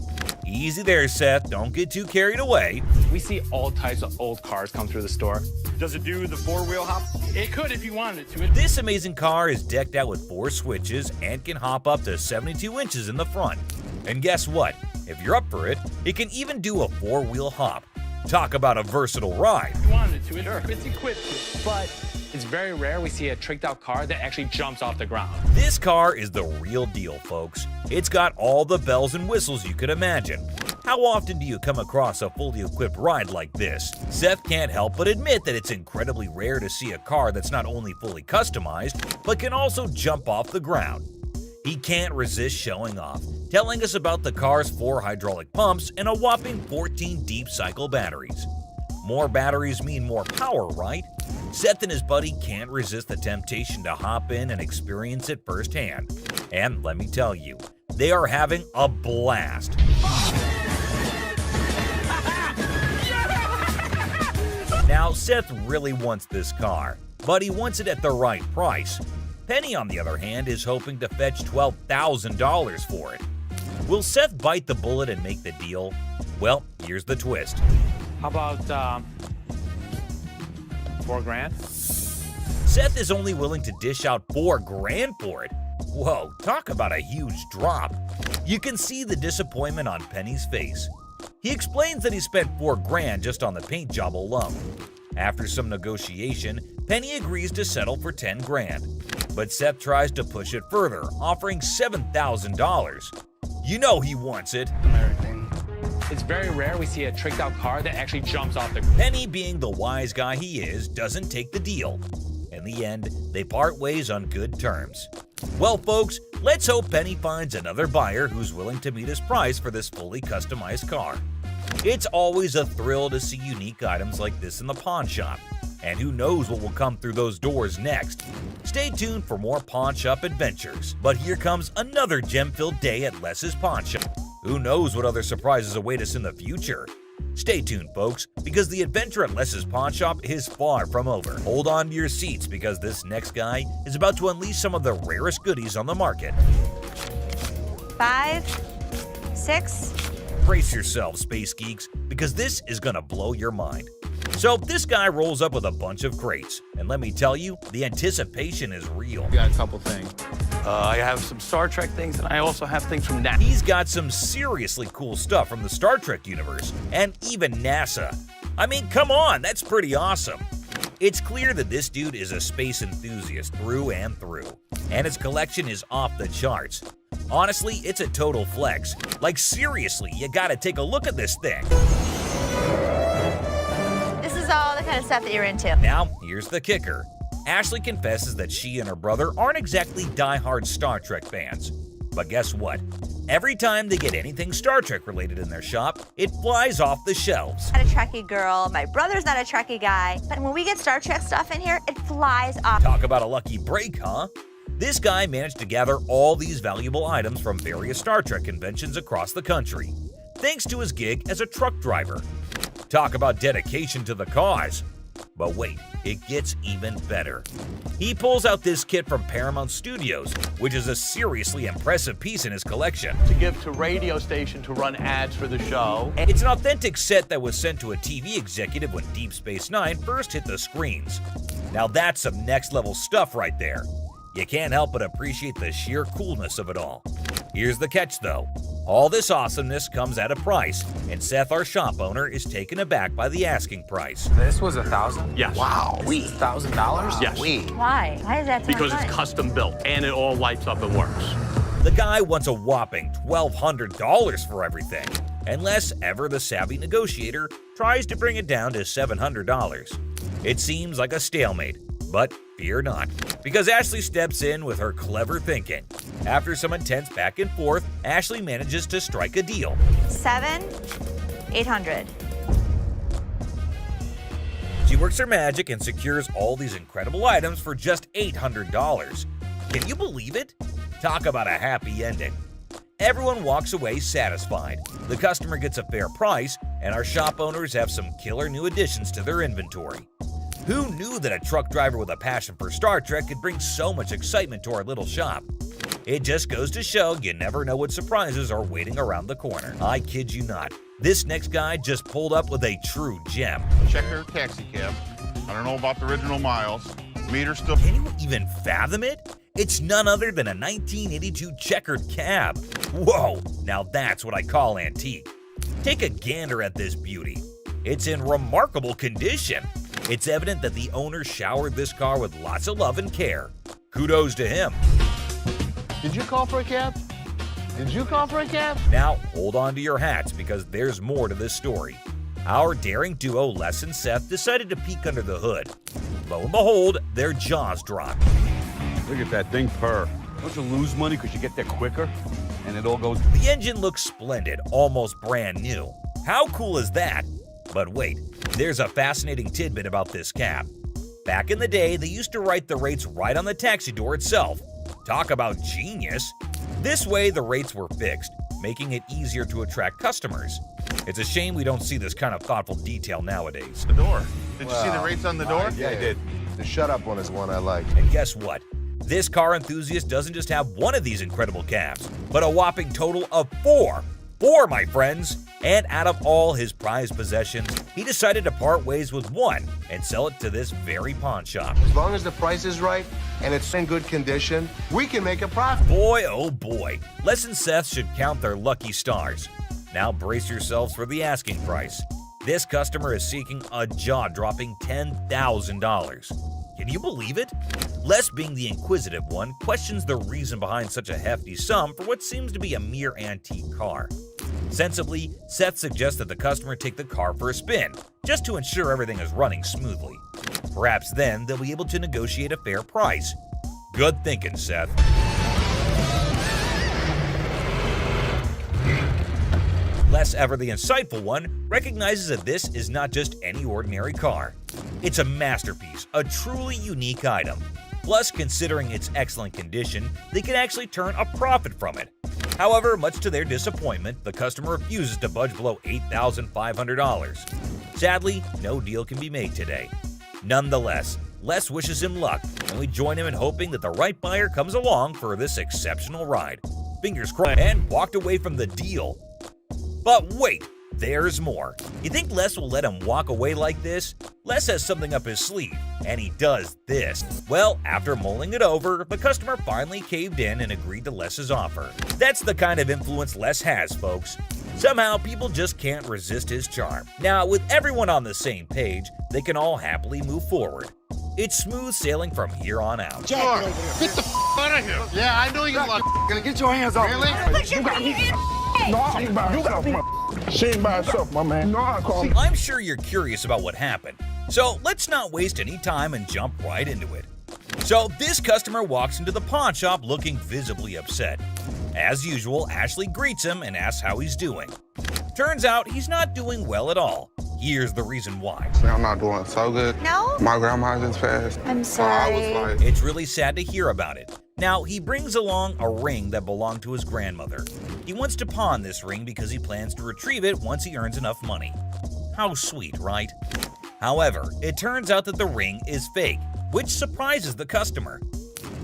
Easy there, Seth, don't get too carried away. We see all types of old cars come through the store. Does it do the 4-wheel hop? It could if you wanted it to. This amazing car is decked out with 4 switches and can hop up to 72 inches in the front. And guess what? If you're up for it, it can even do a 4-wheel hop. Talk about a versatile ride. If you wanted it to, it's equipped to. But it's very rare we see a tricked out car that actually jumps off the ground. This car is the real deal, folks. It's got all the bells and whistles you could imagine. How often do you come across a fully equipped ride like this? Seth can't help but admit that it's incredibly rare to see a car that's not only fully customized, but can also jump off the ground. He can't resist showing off, telling us about the car's 4 hydraulic pumps and a whopping 14 deep cycle batteries. More batteries mean more power, right? Seth and his buddy can't resist the temptation to hop in and experience it firsthand. And let me tell you, they are having a blast. Now, Seth really wants this car, but he wants it at the right price. Penny, on the other hand, is hoping to fetch $12,000 for it. Will Seth bite the bullet and make the deal? Well, here's the twist. How about $4,000? Seth is only willing to dish out $4,000 for it. Whoa, talk about a huge drop. You can see the disappointment on Penny's face. He explains that he spent $4,000 just on the paint job alone. After some negotiation, Penny agrees to settle for $10,000. But Seth tries to push it further, offering $7,000. You know he wants it. It's very rare we see a tricked out car that actually jumps off the... Penny, being the wise guy he is, doesn't take the deal. In the end, they part ways on good terms. Well, folks, let's hope Penny finds another buyer who's willing to meet his price for this fully customized car. It's always a thrill to see unique items like this in the pawn shop. And who knows what will come through those doors next. Stay tuned for more pawn shop adventures. But here comes another gem-filled day at Les's pawn shop. Who knows what other surprises await us in the future? Stay tuned, folks, because the adventure at Les's pawn shop is far from over. Hold on to your seats because this next guy is about to unleash some of the rarest goodies on the market. 5, 6. Brace yourselves, space geeks, because this is gonna blow your mind. So this guy rolls up with a bunch of crates, and let me tell you, the anticipation is real. Got a couple things. I have some Star Trek things, and I also have things from NASA. He's got some seriously cool stuff from the Star Trek universe, and even NASA. I mean, come on, that's pretty awesome. It's clear that this dude is a space enthusiast through and through, and his collection is off the charts. Honestly, it's a total flex. Like seriously, you gotta take a look at this thing. This is all the kind of stuff that you're into. Now, here's the kicker. Ashley confesses that she and her brother aren't exactly die-hard Star Trek fans. But guess what? Every time they get anything Star Trek related in their shop, it flies off the shelves. I'm not a Trekkie girl, my brother's not a Trekkie guy, but when we get Star Trek stuff in here, it flies off. Talk about a lucky break, huh? This guy managed to gather all these valuable items from various Star Trek conventions across the country, thanks to his gig as a truck driver. Talk about dedication to the cause. But wait, it gets even better. He pulls out this kit from Paramount Studios, which is a seriously impressive piece in his collection. To give to radio station to run ads for the show. It's an authentic set that was sent to a TV executive when Deep Space Nine first hit the screens. Now that's some next level stuff right there. You can't help but appreciate the sheer coolness of it all. Here's the catch though. All this awesomeness comes at a price, and Seth, our shop owner, is taken aback by the asking price. This was $1,000? Yes. Wow. $1,000? Yes. Why? Why is that so Because much it's money? custom built and it all lights up and works. The guy wants a whopping $1,200 for everything, unless ever the savvy negotiator tries to bring it down to $700. It seems like a stalemate, but fear not, because Ashley steps in with her clever thinking. After some intense back and forth, Ashley manages to strike a deal. 7,800. She works her magic and secures all these incredible items for just $800. Can you believe it? Talk about a happy ending. Everyone walks away satisfied. The customer gets a fair price, and our shop owners have some killer new additions to their inventory. Who knew that a truck driver with a passion for Star Trek could bring so much excitement to our little shop? It just goes to show you never know what surprises are waiting around the corner. I kid you not. This next guy just pulled up with a true gem. Checker taxi cab. I don't know about the original miles. Meter still. Can you even fathom it? It's none other than a 1982 checkered cab. Whoa, now that's what I call antique. Take a gander at this beauty. It's in remarkable condition. It's evident that the owner showered this car with lots of love and care. Kudos to him. Did you call for a cab? Did you call for a cab? Now, hold on to your hats because there's more to this story. Our daring duo, Les and Seth, decided to peek under the hood. Lo and behold, their jaws dropped. Look at that thing purr. Don't you lose money because you get there quicker? And it all goes... The engine looks splendid, almost brand new. How cool is that? But wait, there's a fascinating tidbit about this cab. Back in the day, they used to write the rates right on the taxi door itself. Talk about genius. This way, the rates were fixed, making it easier to attract customers. It's a shame we don't see this kind of thoughtful detail nowadays. The door. Did you see the rates on the door? Yeah, I did. The shut up one is one I like. And guess what? This car enthusiast doesn't just have one of these incredible cabs, but a whopping total of 4. 4, my friends! And out of all his prized possessions, he decided to part ways with one and sell it to this very pawn shop. As long as the price is right and it's in good condition, we can make a profit. Boy, oh boy, Les and Seth should count their lucky stars. Now brace yourselves for the asking price. This customer is seeking a jaw-dropping $10,000. Can you believe it? Les, being the inquisitive one, questions the reason behind such a hefty sum for what seems to be a mere antique car. Sensibly, Seth suggests that the customer take the car for a spin, just to ensure everything is running smoothly. Perhaps then they'll be able to negotiate a fair price. Good thinking, Seth. Les, ever the insightful one, recognizes that this is not just any ordinary car. It's a masterpiece, a truly unique item. Plus, considering its excellent condition, they can actually turn a profit from it. However, much to their disappointment, the customer refuses to budge below $8,500. Sadly, no deal can be made today. Nonetheless, Les wishes him luck, and we join him in hoping that the right buyer comes along for this exceptional ride. Fingers crossed, and walked away from the deal. But wait, there's more. You think Les will let him walk away like this? Les has something up his sleeve, and he does this. Well, after mulling it over, the customer finally caved in and agreed to Les's offer. That's the kind of influence Les has, folks. Somehow, people just can't resist his charm. Now, with everyone on the same page, they can all happily move forward. It's smooth sailing from here on out. Jack, get the out of here. Yeah, I know you're gonna get your hands off. Really? You got me. No, she ain't by herself, She ain't by herself, my man. No, I call me. I'm sure you're curious about what happened, so let's not waste any time and jump right into it. So this customer walks into the pawn shop looking visibly upset. As usual, Ashley greets him and asks how he's doing. Turns out he's not doing well at all. Here's the reason why. I'm not doing so good. No? My grandma just passed. I'm sorry. It's really sad to hear about it. Now, he brings along a ring that belonged to his grandmother. He wants to pawn this ring because he plans to retrieve it once he earns enough money. How sweet, right? However, it turns out that the ring is fake, which surprises the customer.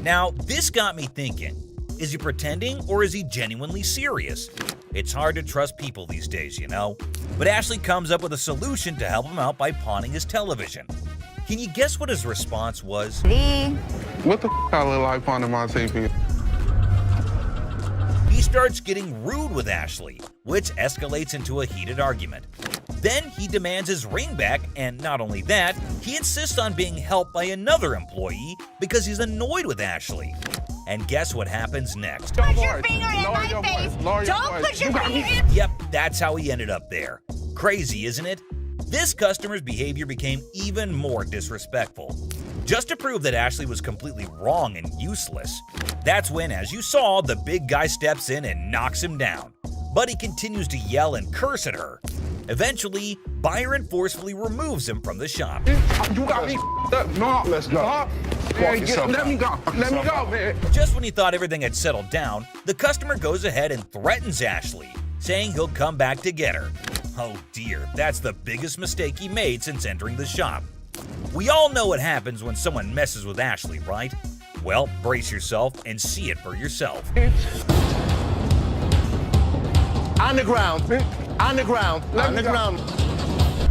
Now, this got me thinking. Is he pretending or is he genuinely serious? It's hard to trust people these days, you know? But Ashley comes up with a solution to help him out by pawning his television. Can you guess what his response was? What the I look like pawning my TV? He starts getting rude with Ashley, which escalates into a heated argument. Then he demands his ring back, and not only that, he insists on being helped by another employee because he's annoyed with Ashley. And guess what happens next? Put your finger in my face. Don't put your finger in. Yep, that's how he ended up there. Crazy, isn't it? This customer's behavior became even more disrespectful. Just to prove that Ashley was completely wrong and useless. That's when, as you saw, the big guy steps in and knocks him down. But he continues to yell and curse at her. Eventually, Byron forcefully removes him from the shop. You got me up. No, let's go. Let me go. Let me go, man. Just when he thought everything had settled down, the customer goes ahead and threatens Ashley, saying he'll come back to get her. Oh dear, that's the biggest mistake he made since entering the shop. We all know what happens when someone messes with Ashley, right? Well, brace yourself and see it for yourself. On the ground. On the ground. On the ground.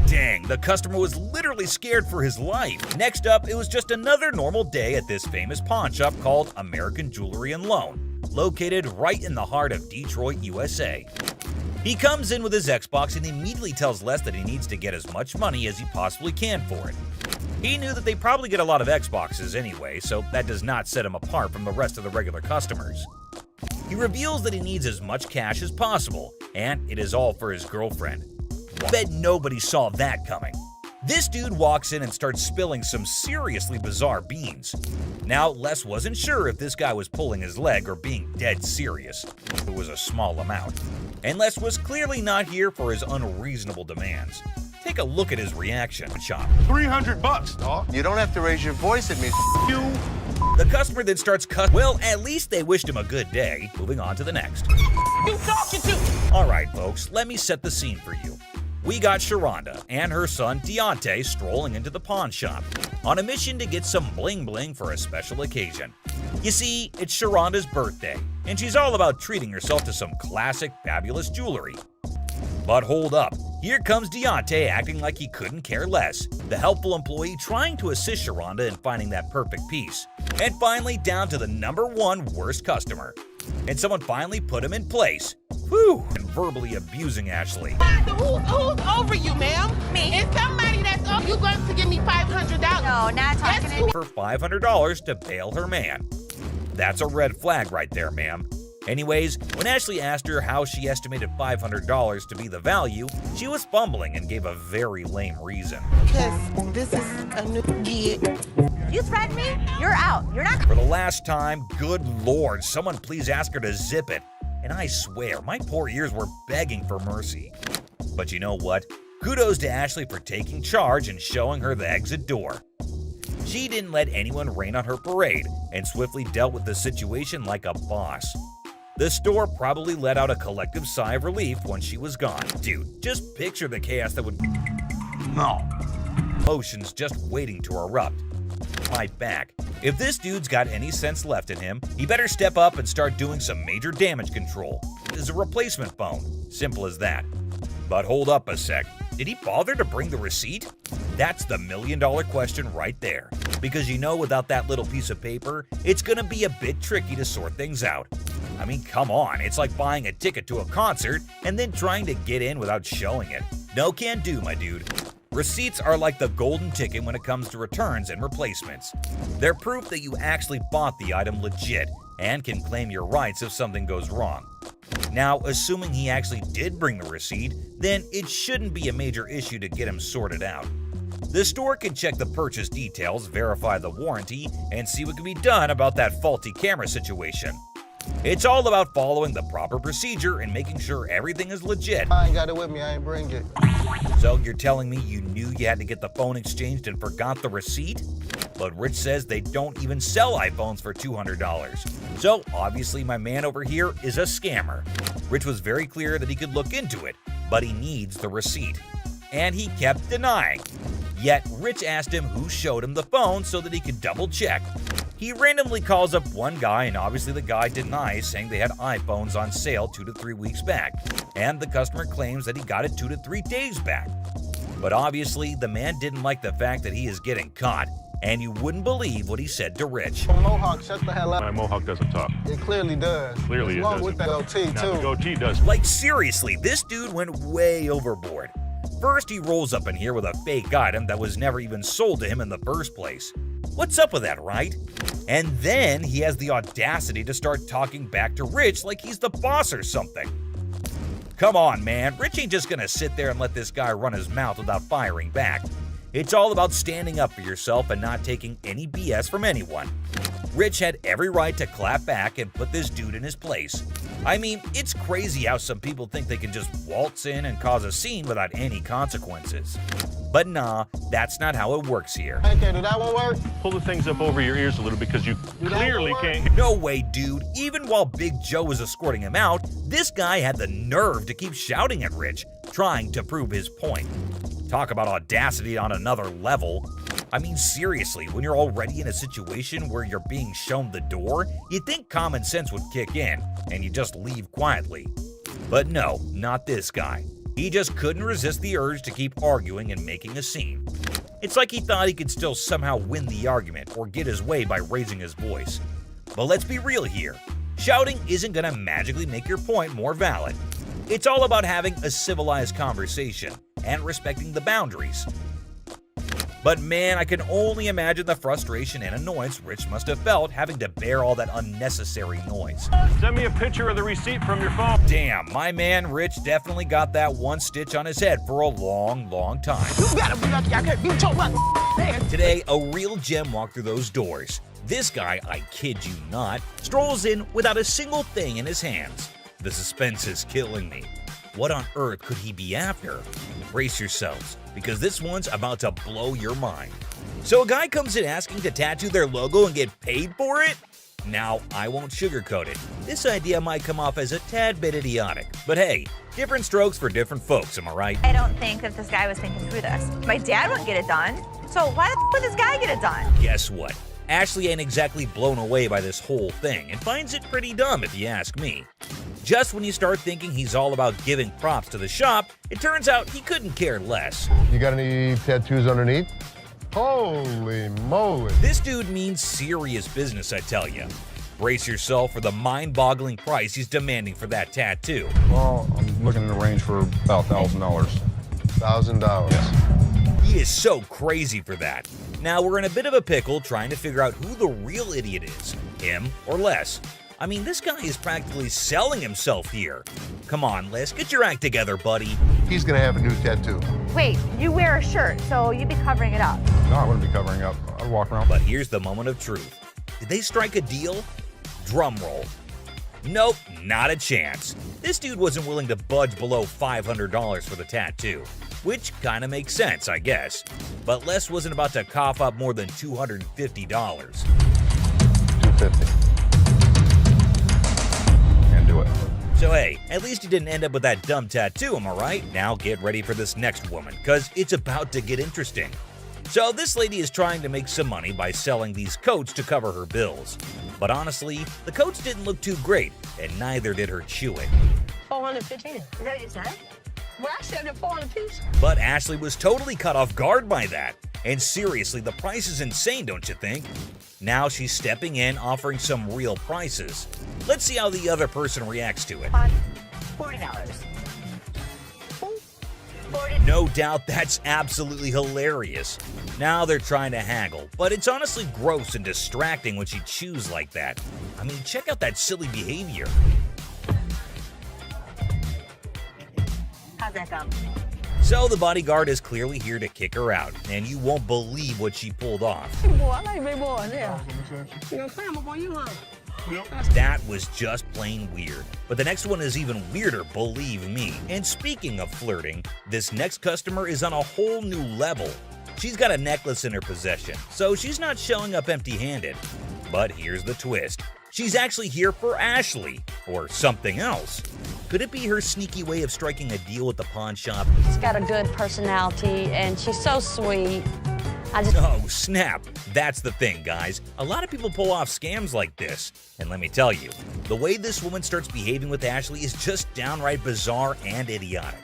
Dang, the customer was literally scared for his life. Next up, it was just another normal day at this famous pawn shop called American Jewelry and Loan, located right in the heart of Detroit, USA. He comes in with his Xbox and immediately tells Les that he needs to get as much money as he possibly can for it. He knew that they probably get a lot of Xboxes anyway, so that does not set him apart from the rest of the regular customers. He reveals that he needs as much cash as possible, and it is all for his girlfriend. Bet nobody saw that coming. This dude walks in and starts spilling some seriously bizarre beans. Now, Les wasn't sure if this guy was pulling his leg or being dead serious. It was a small amount. And Les was clearly not here for his unreasonable demands. Take a look at his reaction. Shop. $300, dog. You don't have to raise your voice at me. You. The customer then starts Well, at least they wished him a good day. Moving on to the next. You talking to? Alright, folks, let me set the scene for you. We got Sharonda and her son Deontay strolling into the pawn shop on a mission to get some bling bling for a special occasion. You see, it's Sharonda's birthday, and she's all about treating herself to some classic, fabulous jewelry. But hold up, here comes Deontay acting like he couldn't care less, the helpful employee trying to assist Sharonda in finding that perfect piece. And finally down to the #1 worst customer. And someone finally put him in place. Whew, and verbally abusing Ashley. Who's over you, ma'am? Me. It's somebody that's over you going to give me $500. No, not talking to me. For $500 to bail her man. That's a red flag right there, ma'am. Anyways, when Ashley asked her how she estimated $500 to be the value, she was fumbling and gave a very lame reason. Because this is a new gig. You threaten me? You're out. You're not. For the last time, good lord, someone please ask her to zip it. And I swear, my poor ears were begging for mercy. But you know what? Kudos to Ashley for taking charge and showing her the exit door. She didn't let anyone rain on her parade and swiftly dealt with the situation like a boss. The store probably let out a collective sigh of relief when she was gone. Dude, just picture the chaos that would... No. Emotions just waiting to erupt. My back. If this dude's got any sense left in him, he better step up and start doing some major damage control. There's a replacement phone. Simple as that. But hold up a sec. Did he bother to bring the receipt? That's the million-dollar question right there. Because you know, without that little piece of paper, it's gonna be a bit tricky to sort things out. I mean, come on, it's like buying a ticket to a concert and then trying to get in without showing it. No can do, my dude. Receipts are like the golden ticket when it comes to returns and replacements. They're proof that you actually bought the item legit and can claim your rights if something goes wrong. Now, assuming he actually did bring the receipt, then it shouldn't be a major issue to get him sorted out. The store can check the purchase details, verify the warranty, and see what can be done about that faulty camera situation. It's all about following the proper procedure and making sure everything is legit. I ain't got it with me, I ain't bring it. So you're telling me you knew you had to get the phone exchanged and forgot the receipt? But Rich says they don't even sell iPhones for $200. So obviously my man over here is a scammer. Rich was very clear that he could look into it, but he needs the receipt. And he kept denying. Yet Rich asked him who showed him the phone so that he could double check. He randomly calls up one guy and obviously the guy denies, saying they had iPhones on sale 2 to 3 weeks back, and the customer claims that he got it 2 to 3 days back. But obviously the man didn't like the fact that he is getting caught, and you wouldn't believe what he said to Rich. Mohawk, shut the hell up. My Mohawk doesn't talk. It clearly does. Clearly it What's wrong doesn't. with that goatee, Now, too? the goatee does. Like seriously, this dude went way overboard. First, he rolls up in here with a fake item that was never even sold to him in the first place. What's up with that, right? And then he has the audacity to start talking back to Rich like he's the boss or something. Come on, man. Rich ain't just gonna sit there and let this guy run his mouth without firing back. It's all about standing up for yourself and not taking any BS from anyone. Rich had every right to clap back and put this dude in his place. I mean, it's crazy how some people think they can just waltz in and cause a scene without any consequences. But nah, that's not how it works here. Okay, did that one work? Pull the things up over your ears a little because you clearly can't. No way, dude. Even while Big Joe was escorting him out, this guy had the nerve to keep shouting at Rich, trying to prove his point. Talk about audacity on another level. I mean, seriously, when you're already in a situation where you're being shown the door, you'd think common sense would kick in, and you just leave quietly. But no, not this guy. He just couldn't resist the urge to keep arguing and making a scene. It's like he thought he could still somehow win the argument or get his way by raising his voice. But let's be real here. Shouting isn't gonna magically make your point more valid. It's all about having a civilized conversation and respecting the boundaries. But man, I can only imagine the frustration and annoyance Rich must have felt having to bear all that unnecessary noise. Send me a picture of the receipt from your phone. Damn, my man Rich definitely got that one stitch on his head for a long, long time. You better be lucky I can't beat your butt. Today, a real gem walked through those doors. This guy, I kid you not, strolls in without a single thing in his hands. The suspense is killing me. What on earth could he be after? Brace yourselves, because this one's about to blow your mind. So a guy comes in asking to tattoo their logo and get paid for it? Now, I won't sugarcoat it. This idea might come off as a tad bit idiotic, but hey, different strokes for different folks, am I right? I don't think that this guy was thinking through this. My dad wouldn't get it done, so why the f would this guy get it done? Guess what? Ashley ain't exactly blown away by this whole thing and finds it pretty dumb if you ask me. Just when you start thinking he's all about giving props to the shop, it turns out he couldn't care less. You got any tattoos underneath? Holy moly. This dude means serious business, I tell ya. Brace yourself for the mind-boggling price he's demanding for that tattoo. Well, I'm looking in the range for about $1,000. $1,000. Yeah. He is so crazy for that. Now we're in a bit of a pickle trying to figure out who the real idiot is, him or Les. I mean, this guy is practically selling himself here. Come on, Les, get your act together, buddy. He's gonna have a new tattoo. Wait, you wear a shirt, so you'd be covering it up. No, I wouldn't be covering up. I'd walk around. But here's the moment of truth. Did they strike a deal? Drum roll. Nope, not a chance. This dude wasn't willing to budge below $500 for the tattoo, which kinda makes sense, I guess. But Les wasn't about to cough up more than $250. $250. Can't do it. So hey, at least you didn't end up with that dumb tattoo, am I right? Now get ready for this next woman, cause it's about to get interesting. So this lady is trying to make some money by selling these coats to cover her bills. But honestly, the coats didn't look too great, and neither did her chewing. 415. Is that what you said? Well, I said it 400 piece. But Ashley was totally caught off guard by that. And seriously, the price is insane, don't you think? Now she's stepping in, offering some real prices. Let's see how the other person reacts to it. $40. No doubt that's absolutely hilarious. Now they're trying to haggle, but it's honestly gross and distracting when she chews like that. I mean, check out that silly behavior. How's that come? So the bodyguard is clearly here to kick her out, and you won't believe what she pulled off. Boy, I like big boys, yeah. You know, climb up on you, huh? That was just plain weird. But the next one is even weirder, believe me. And speaking of flirting, this next customer is on a whole new level. She's got a necklace in her possession, so she's not showing up empty-handed. But here's the twist. She's actually here for Ashley, or something else. Could it be her sneaky way of striking a deal with the pawn shop? She's got a good personality, and she's so sweet. Oh, snap. That's the thing, guys. A lot of people pull off scams like this. And let me tell you, the way this woman starts behaving with Ashley is just downright bizarre and idiotic.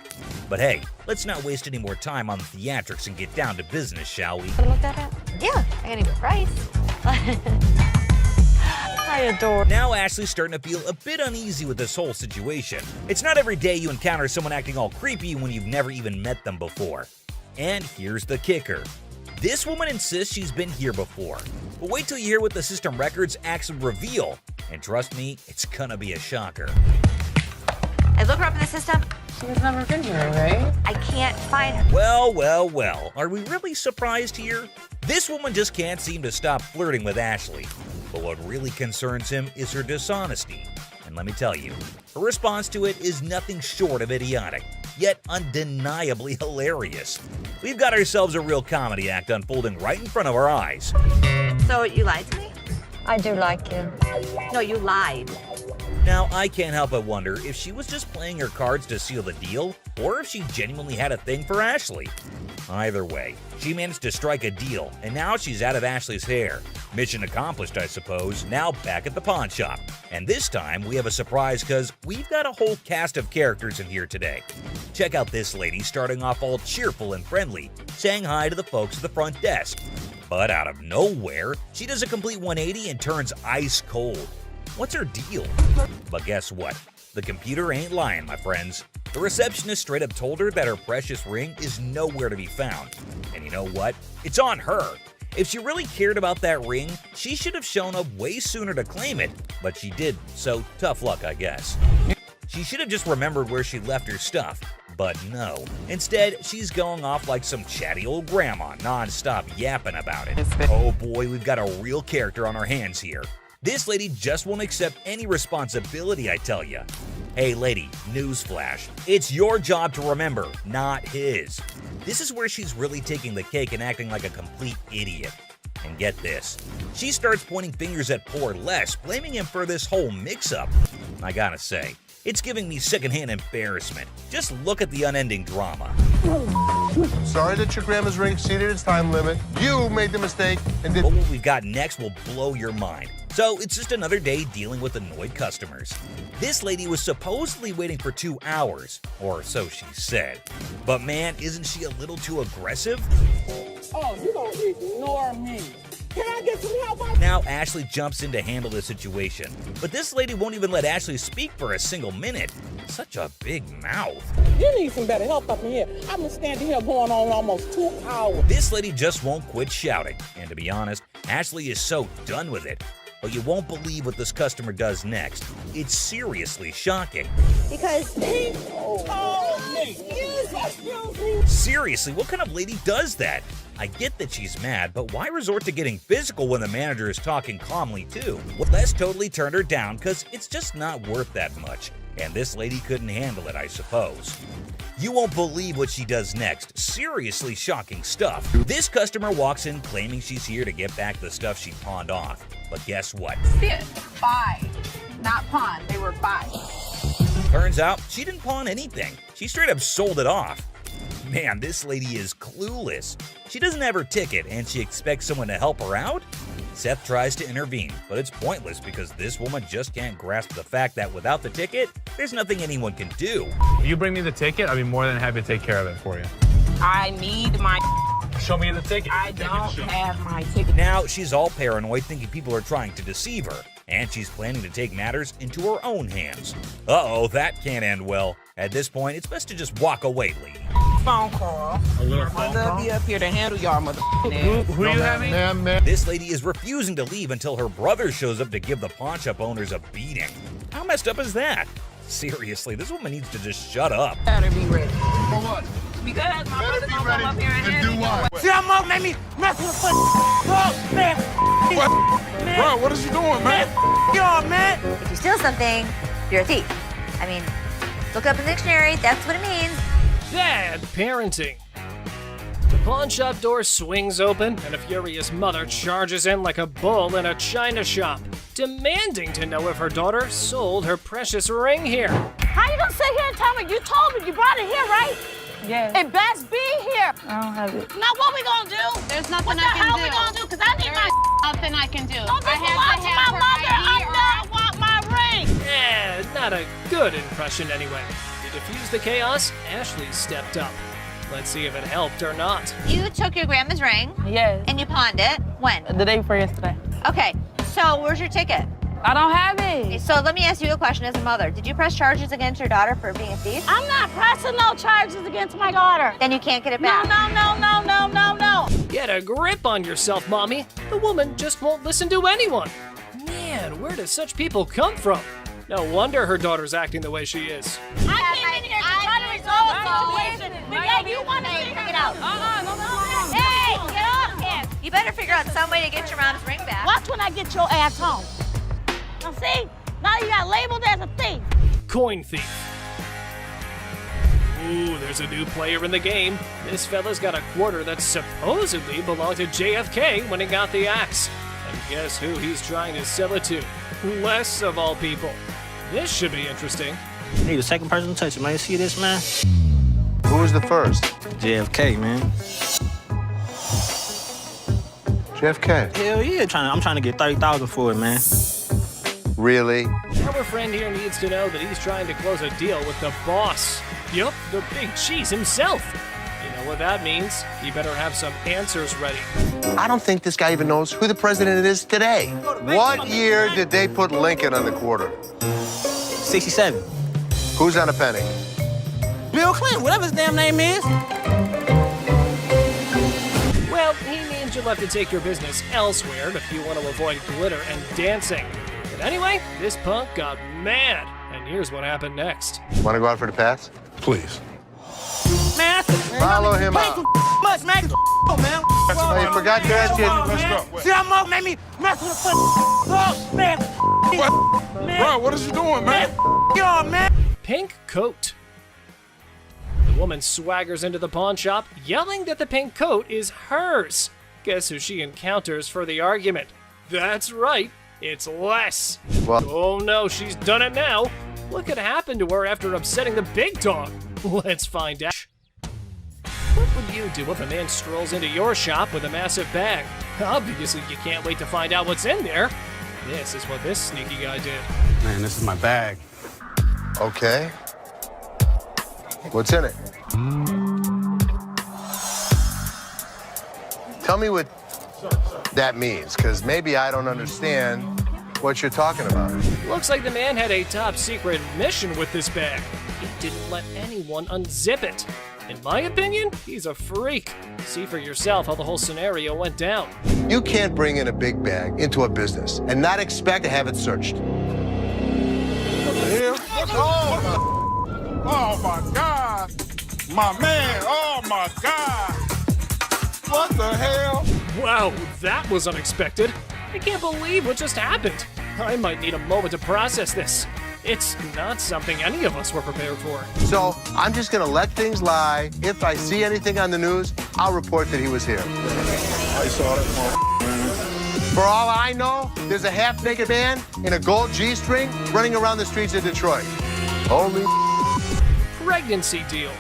But hey, let's not waste any more time on the theatrics and get down to business, shall we? Can I look that up? Yeah, I got a good price. I adore. Now Ashley's starting to feel a bit uneasy with this whole situation. It's not every day you encounter someone acting all creepy when you've never even met them before. And here's the kicker. This woman insists she's been here before, but wait till you hear what the system records actually reveal, and trust me, it's gonna be a shocker. I look her up in the system. She's never been here, right? I can't find her. Well, are we really surprised here? This woman just can't seem to stop flirting with Ashley, but what really concerns him is her dishonesty. And let me tell you, her response to it is nothing short of idiotic, yet undeniably hilarious. We've got ourselves a real comedy act unfolding right in front of our eyes. So you lied to me? I do like you. No, you lied. Now, I can't help but wonder if she was just playing her cards to seal the deal, or if she genuinely had a thing for Ashley. Either way, she managed to strike a deal, and now she's out of Ashley's hair. Mission accomplished, I suppose, now back at the pawn shop. And this time, we have a surprise because we've got a whole cast of characters in here today. Check out this lady starting off all cheerful and friendly, saying hi to the folks at the front desk. But out of nowhere, she does a complete 180 and turns ice cold. What's her deal? But guess what? The computer ain't lying, my friends. The receptionist straight up told her that her precious ring is nowhere to be found. And you know what? It's on her. If she really cared about that ring, she should have shown up way sooner to claim it, but she didn't, so tough luck, I guess. She should have just remembered where she left her stuff, but no. Instead, she's going off like some chatty old grandma, non-stop yapping about it. Oh boy, we've got a real character on our hands here. This lady just won't accept any responsibility, I tell ya. Hey lady, newsflash. It's your job to remember, not his. This is where she's really taking the cake and acting like a complete idiot. And get this, she starts pointing fingers at poor Les, blaming him for this whole mix-up. I gotta say, It's giving me secondhand embarrassment. Just look at the unending drama. Sorry that your grandma's ring exceeded its time limit. You made the mistake and did. But what we've got next will blow your mind. So it's just another day dealing with annoyed customers. This lady was supposedly waiting for 2 hours, or so she said. But man, isn't she a little too aggressive? Oh, you don't ignore me. Can I get some help? Now Ashley jumps in to handle the situation, but this lady won't even let Ashley speak for a single minute. Such a big mouth. You need some better help up in here. I've been standing here going on almost 2 hours. This lady just won't quit shouting, and to be honest, Ashley is so done with it. But you won't believe what this customer does next. It's seriously shocking. Because he told me. Excuse me. Seriously, what kind of lady does that? I get that she's mad, but why resort to getting physical when the manager is talking calmly too? Well, Les totally turned her down because it's just not worth that much. And this lady couldn't handle it, I suppose. You won't believe what she does next. Seriously shocking stuff. This customer walks in claiming she's here to get back the stuff she pawned off. But guess what? Buy. Not pawn. They were buy. Turns out she didn't pawn anything. She straight up sold it off. Man, this lady is clueless. She doesn't have her ticket and she expects someone to help her out? Seth tries to intervene, but it's pointless because this woman just can't grasp the fact that without the ticket, there's nothing anyone can do. If you bring me the ticket, I'd be more than happy to take care of it for you. I need my. Show me the ticket. I don't have my ticket. Now she's all paranoid, thinking people are trying to deceive her, and she's planning to take matters into her own hands. Uh-oh, that can't end well. At this point, it's best to just walk away, lady. Phone call. A little phone call? Be up here to handle y'all Who you having? This lady is refusing to leave until her brother shows up to give the pawn shop owners a beating. How messed up is that? Seriously, this woman needs to just shut up. Better be ready. For what? Because my brother Better be gonna ready come up here and to handle do what? See how Mo made me mess with the oh, man. What? Bro, what is you doing, man? Y'all, man. If you steal something, you're a thief. I mean, look up in the dictionary, that's what it means. Bad parenting. The pawn shop door swings open, and a furious mother charges in like a bull in a china shop, demanding to know if her daughter sold her precious ring here. How you gonna sit here and tell me? You told me you brought it here, right? Yeah. It best be here. I don't have it. Now what we gonna do? There's nothing What the I can hell do. we gonna do? Cause I need my Nothing I can do. Don't I this belong to my mother. I want my ring. Not a good impression anyway. To defuse the chaos, Ashley stepped up. Let's see if it helped or not. You took your grandma's ring. Yes. And you pawned it. When? The day before yesterday. Okay, so where's your ticket? I don't have it. So let me ask you a question as a mother. Did you press charges against your daughter for being a thief? I'm not pressing no charges against my daughter. Then you can't get it back. No. Get a grip on yourself, Mommy. The woman just won't listen to anyone. Man, where do such people come from? No wonder her daughter's acting the way she is. I came in here to try to resolve the situation. But yeah, you want to figure it out. No. Hey, get off him. You better figure out some way to get your mom's ring back. Watch when I get your ass home. Now see? Now you got labeled as a thief. Coin thief. Ooh, there's a new player in the game. This fella's got a quarter that supposedly belonged to JFK when he got the axe. And guess who he's trying to sell it to? Les, of all people. This should be interesting. Need a second person to touch it, man. You see this, man? Who was the first? JFK, man. JFK. Hell yeah, I'm trying to get $30,000 for it, man. Really? Our friend here needs to know that he's trying to close a deal with the boss. Yup, the big cheese himself. You know what that means? He better have some answers ready. I don't think this guy even knows who the president is today. What year did they put Lincoln on the quarter? 67. Who's on a penny? Bill Clinton, whatever his damn name is. Well, he means you'll have to take your business elsewhere if you want to avoid glitter and dancing. But anyway, this punk got mad, and here's what happened next. Want to go out for the pass? Please. Man, Follow him out. Much, man. Man. Oh, you forgot to ask you. Let's go. See how Mo made me mess with the oh, man. What? Man. Bro, what is you doing, man? Yo, man. Pink coat. The woman swaggers into the pawn shop, yelling that the pink coat is hers. Guess who she encounters for the argument? That's right, it's Les. What? Oh no, she's done it now. What could happen to her after upsetting the big dog? Let's find out. What would you do if a man strolls into your shop with a massive bag? Obviously, you can't wait to find out what's in there. This is what this sneaky guy did. Man, this is my bag. Okay. What's in it? Tell me what that means, because maybe I don't understand what you're talking about. Looks like the man had a top secret mission with this bag. He didn't let anyone unzip it. In my opinion, he's a freak. See for yourself how the whole scenario went down. You can't bring in a big bag into a business and not expect to have it searched. Oh my God! My man, oh my God! What the hell? Wow, that was unexpected. I can't believe what just happened. I might need a moment to process this. It's not something any of us were prepared for. So I'm just gonna let things lie. If I see anything on the news, I'll report that he was here. I saw that. For all I know, there's a half-naked man in a gold G-string running around the streets of Detroit. Holy Pregnancy deal.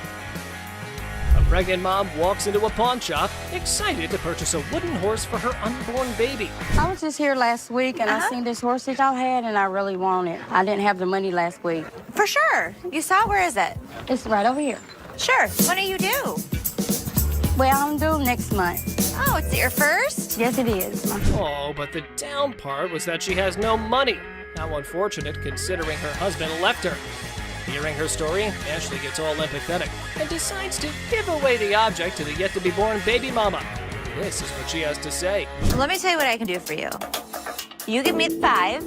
A pregnant mom walks into a pawn shop, excited to purchase a wooden horse for her unborn baby. I was just here last week, and I seen this horse that y'all had, and I really want it. I didn't have the money last week. For sure. You saw it? Where is it? It's right over here. Sure. When are you due? Well, I'm due next month. Oh, it's your first? Yes, it is. Oh, but the down part was that she has no money. How unfortunate, considering her husband left her. Hearing her story, Ashley gets all empathetic and decides to give away the object to the yet-to-be-born baby mama. This is what she has to say. Let me tell you what I can do for you. You give me 5,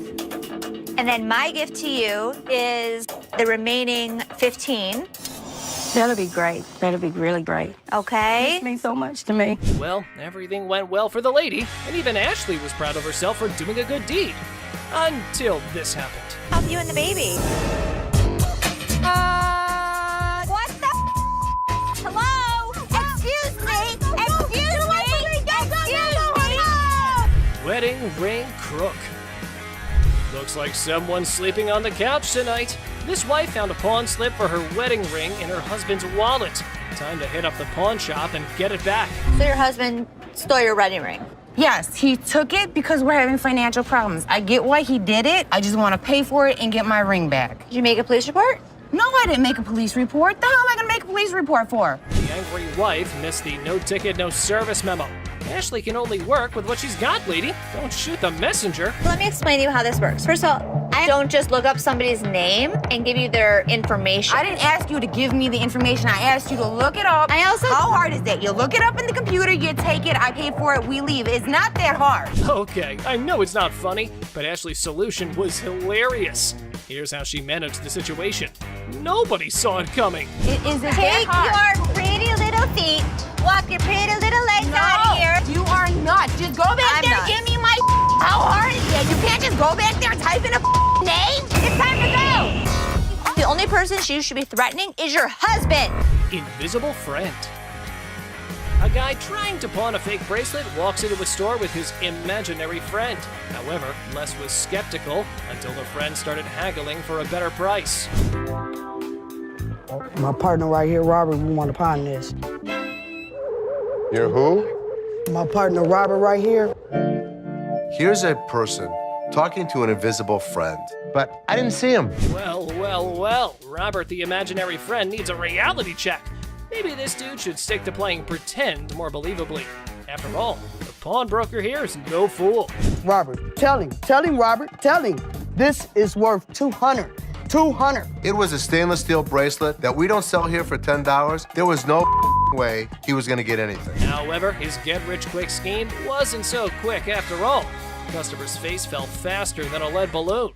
and then my gift to you is the remaining 15. That'll be great. That'll be really great. Okay? It means so much to me. Well, everything went well for the lady, and even Ashley was proud of herself for doing a good deed. Until this happened. Help you and the baby. What the Hello? Excuse me! Excuse me! Wedding ring crook. Looks like someone's sleeping on the couch tonight. This wife found a pawn slip for her wedding ring in her husband's wallet. Time to hit up the pawn shop and get it back. So your husband stole your wedding ring? Yes, he took it because we're having financial problems. I get why he did it. I just want to pay for it and get my ring back. Did you make a police report? No, I didn't make a police report. The hell am I going to make a police report for? The angry wife missed the no ticket, no service memo. Ashley can only work with what she's got, lady. Don't shoot the messenger. Let me explain to you how this works. First of all, I don't just look up somebody's name and give you their information. I didn't ask you to give me the information. I asked you to look it up. How hard is that? You look it up in the computer, you take it, I pay for it, we leave. It's not that hard. Okay, I know it's not funny, but Ashley's solution was hilarious. Here's how she managed the situation. Nobody saw it coming. Is it Take that hard? your pretty little feet, walk your pretty little legs out of here. You are not. Just go back there and give me my How hard is that? You can't just go back there and type in a name? It's time to go. The only person you should be threatening is your husband. Invisible friend. A guy trying to pawn a fake bracelet walks into a store with his imaginary friend. However, Les was skeptical until the friend started haggling for a better price. My partner right here, Robert, we want to pawn this. You're who? My partner, Robert, right here. Here's a person talking to an invisible friend, but I didn't see him. Well, well, well. Robert, the imaginary friend, needs a reality check. Maybe this dude should stick to playing pretend more believably. After all, the pawnbroker here is no fool. Robert, tell him, Robert, tell him. This is worth $200. It was a stainless steel bracelet that we don't sell here for $10. There was no way he was gonna get anything. However, his get-rich-quick scheme wasn't so quick after all. The customer's face fell faster than a lead balloon.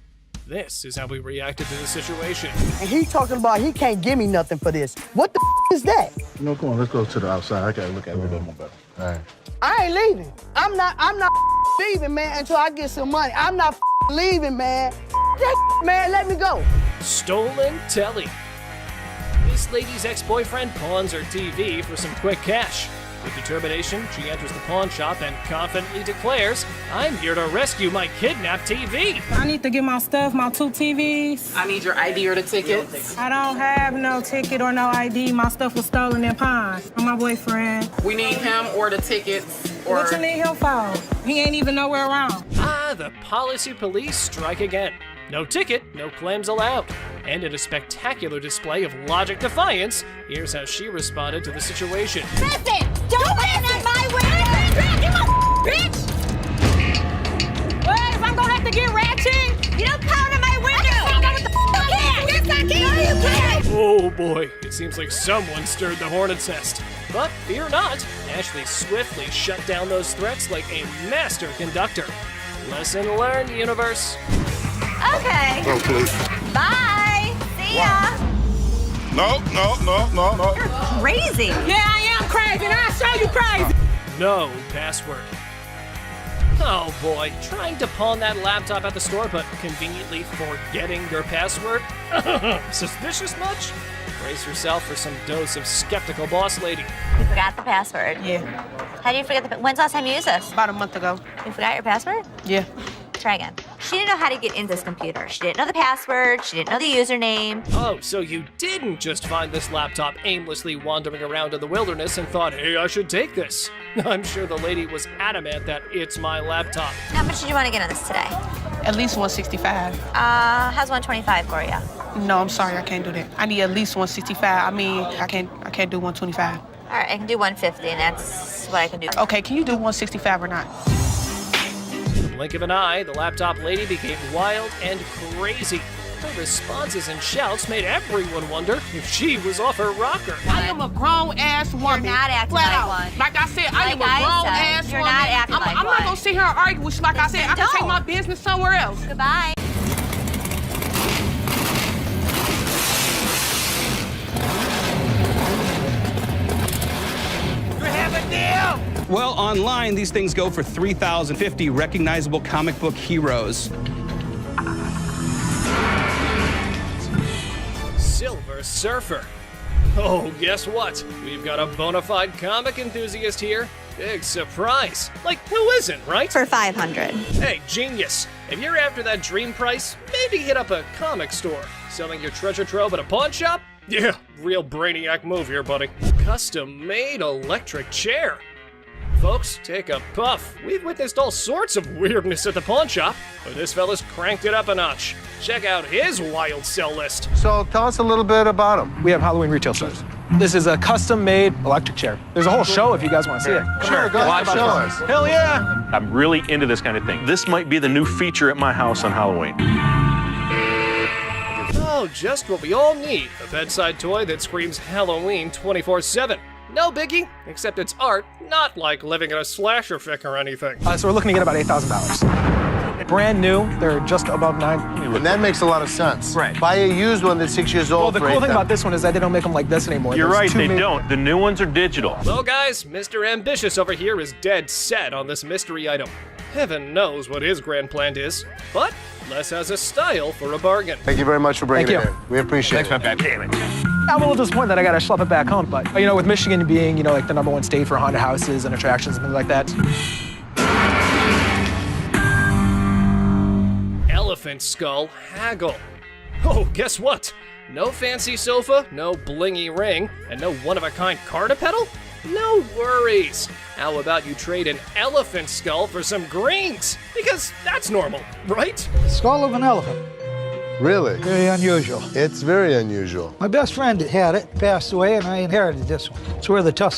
This is how we reacted to the situation. And he talking about he can't give me nothing for this. What the is that? You know, come on, let's go to the outside. I gotta look at it a little more better. All right. I ain't leaving. I'm not leaving, man, until I get some money. I'm not leaving, man. That man, let me go. Stolen telly. This lady's ex-boyfriend pawns her TV for some quick cash. With determination, she enters the pawn shop and confidently declares, "I'm here to rescue my kidnapped TV." I need to get my stuff, my 2 TVs. I need your ID or the tickets. I don't have no ticket or no ID. My stuff was stolen and pawned from my boyfriend. We need him or the tickets. Or... What you need him for? He ain't even nowhere around. Ah, the policy police strike again. No ticket, no claims allowed. And in a spectacular display of logic defiance, here's how she responded to the situation. Listen! Don't land on my window! Bitch! What? If I'm gonna have to get ratchet? You don't pound on my window! Yes, I can! No, you can't! Oh boy, it seems like someone stirred the hornet's nest. But fear not, Ashley swiftly shut down those threats like a master conductor. Lesson learned, universe. Okay. Oh, please. Bye. See ya. No. You're crazy. Yeah, I am crazy, and I'll show you crazy. No password. Oh boy, trying to pawn that laptop at the store, but conveniently forgetting your password? Suspicious much? Brace yourself for some dose of skeptical boss lady. You forgot the password. Yeah. How do you forget when's the last time you used this? About a month ago. You forgot your password? Yeah. Try again. She didn't know how to get into this computer. She didn't know the password. She didn't know the username. Oh, so you didn't just find this laptop aimlessly wandering around in the wilderness and thought, hey, I should take this. I'm sure the lady was adamant that it's my laptop. How much did you want to get on this today? At least 165. How's 125 for you? No, I'm sorry, I can't do that. I need at least 165. I mean, I can't do 125. All right, I can do 150, and that's what I can do. Okay, can you do 165 or not? Blink of an eye, the laptop lady became wild and crazy. Her responses and shouts made everyone wonder if she was off her rocker. I am a grown-ass woman. You're not acting Flat like out. one. Like I said, I am a grown-ass woman. You're not acting like I'm one. not gonna sit here and argue with you. Like I said, I can take my business somewhere else. Goodbye. Well, online, these things go for $3,050 recognizable comic book heroes. Silver Surfer. Oh, guess what? We've got a bona fide comic enthusiast here. Big surprise. Like, who isn't, right? For 500. Hey, genius. If you're after that dream price, maybe hit up a comic store. Selling your treasure trove at a pawn shop? Yeah, real brainiac move here, buddy. Custom-made electric chair. Folks, take a puff. We've witnessed all sorts of weirdness at the pawn shop, but this fella's cranked it up a notch. Check out his wild sell list. So tell us a little bit about him. We have Halloween retail stores. This is a custom-made electric chair. There's a whole show if you guys want to see it. Come here, go ahead, show us. Hell yeah! I'm really into this kind of thing. This might be the new feature at my house on Halloween. Oh, just what we all need. A bedside toy that screams Halloween 24/7. No biggie, except it's art, not like living in a slasher fic or anything. So we're looking to get about $8,000. Brand new, they're just above $9,000. And that makes a lot of sense. Right. Buy a used one that's 6 years old. Well, the cool thing about this one is that they don't make them like this anymore. You're There's right, they two don't. The new ones are digital. Well, guys, Mr. Ambitious over here is dead set on this mystery item. Heaven knows what his grand plan is, but Les has a style for a bargain. Thank you very much for bringing Thank it you. in. We appreciate it. Thanks, man. Damn it. I'm a little disappointed that I gotta schlep it back home, but you know, with Michigan being, you know, like the #1 state for haunted houses and attractions and things like that. Elephant skull haggle. Oh, guess what? No fancy sofa, no blingy ring, and no one-of-a-kind car to pedal? No worries. How about you trade an elephant skull for some greens? Because that's normal, right? Skull of an elephant. Really? Very unusual. It's very unusual. My best friend had it, passed away, and I inherited this one. It's where the tusks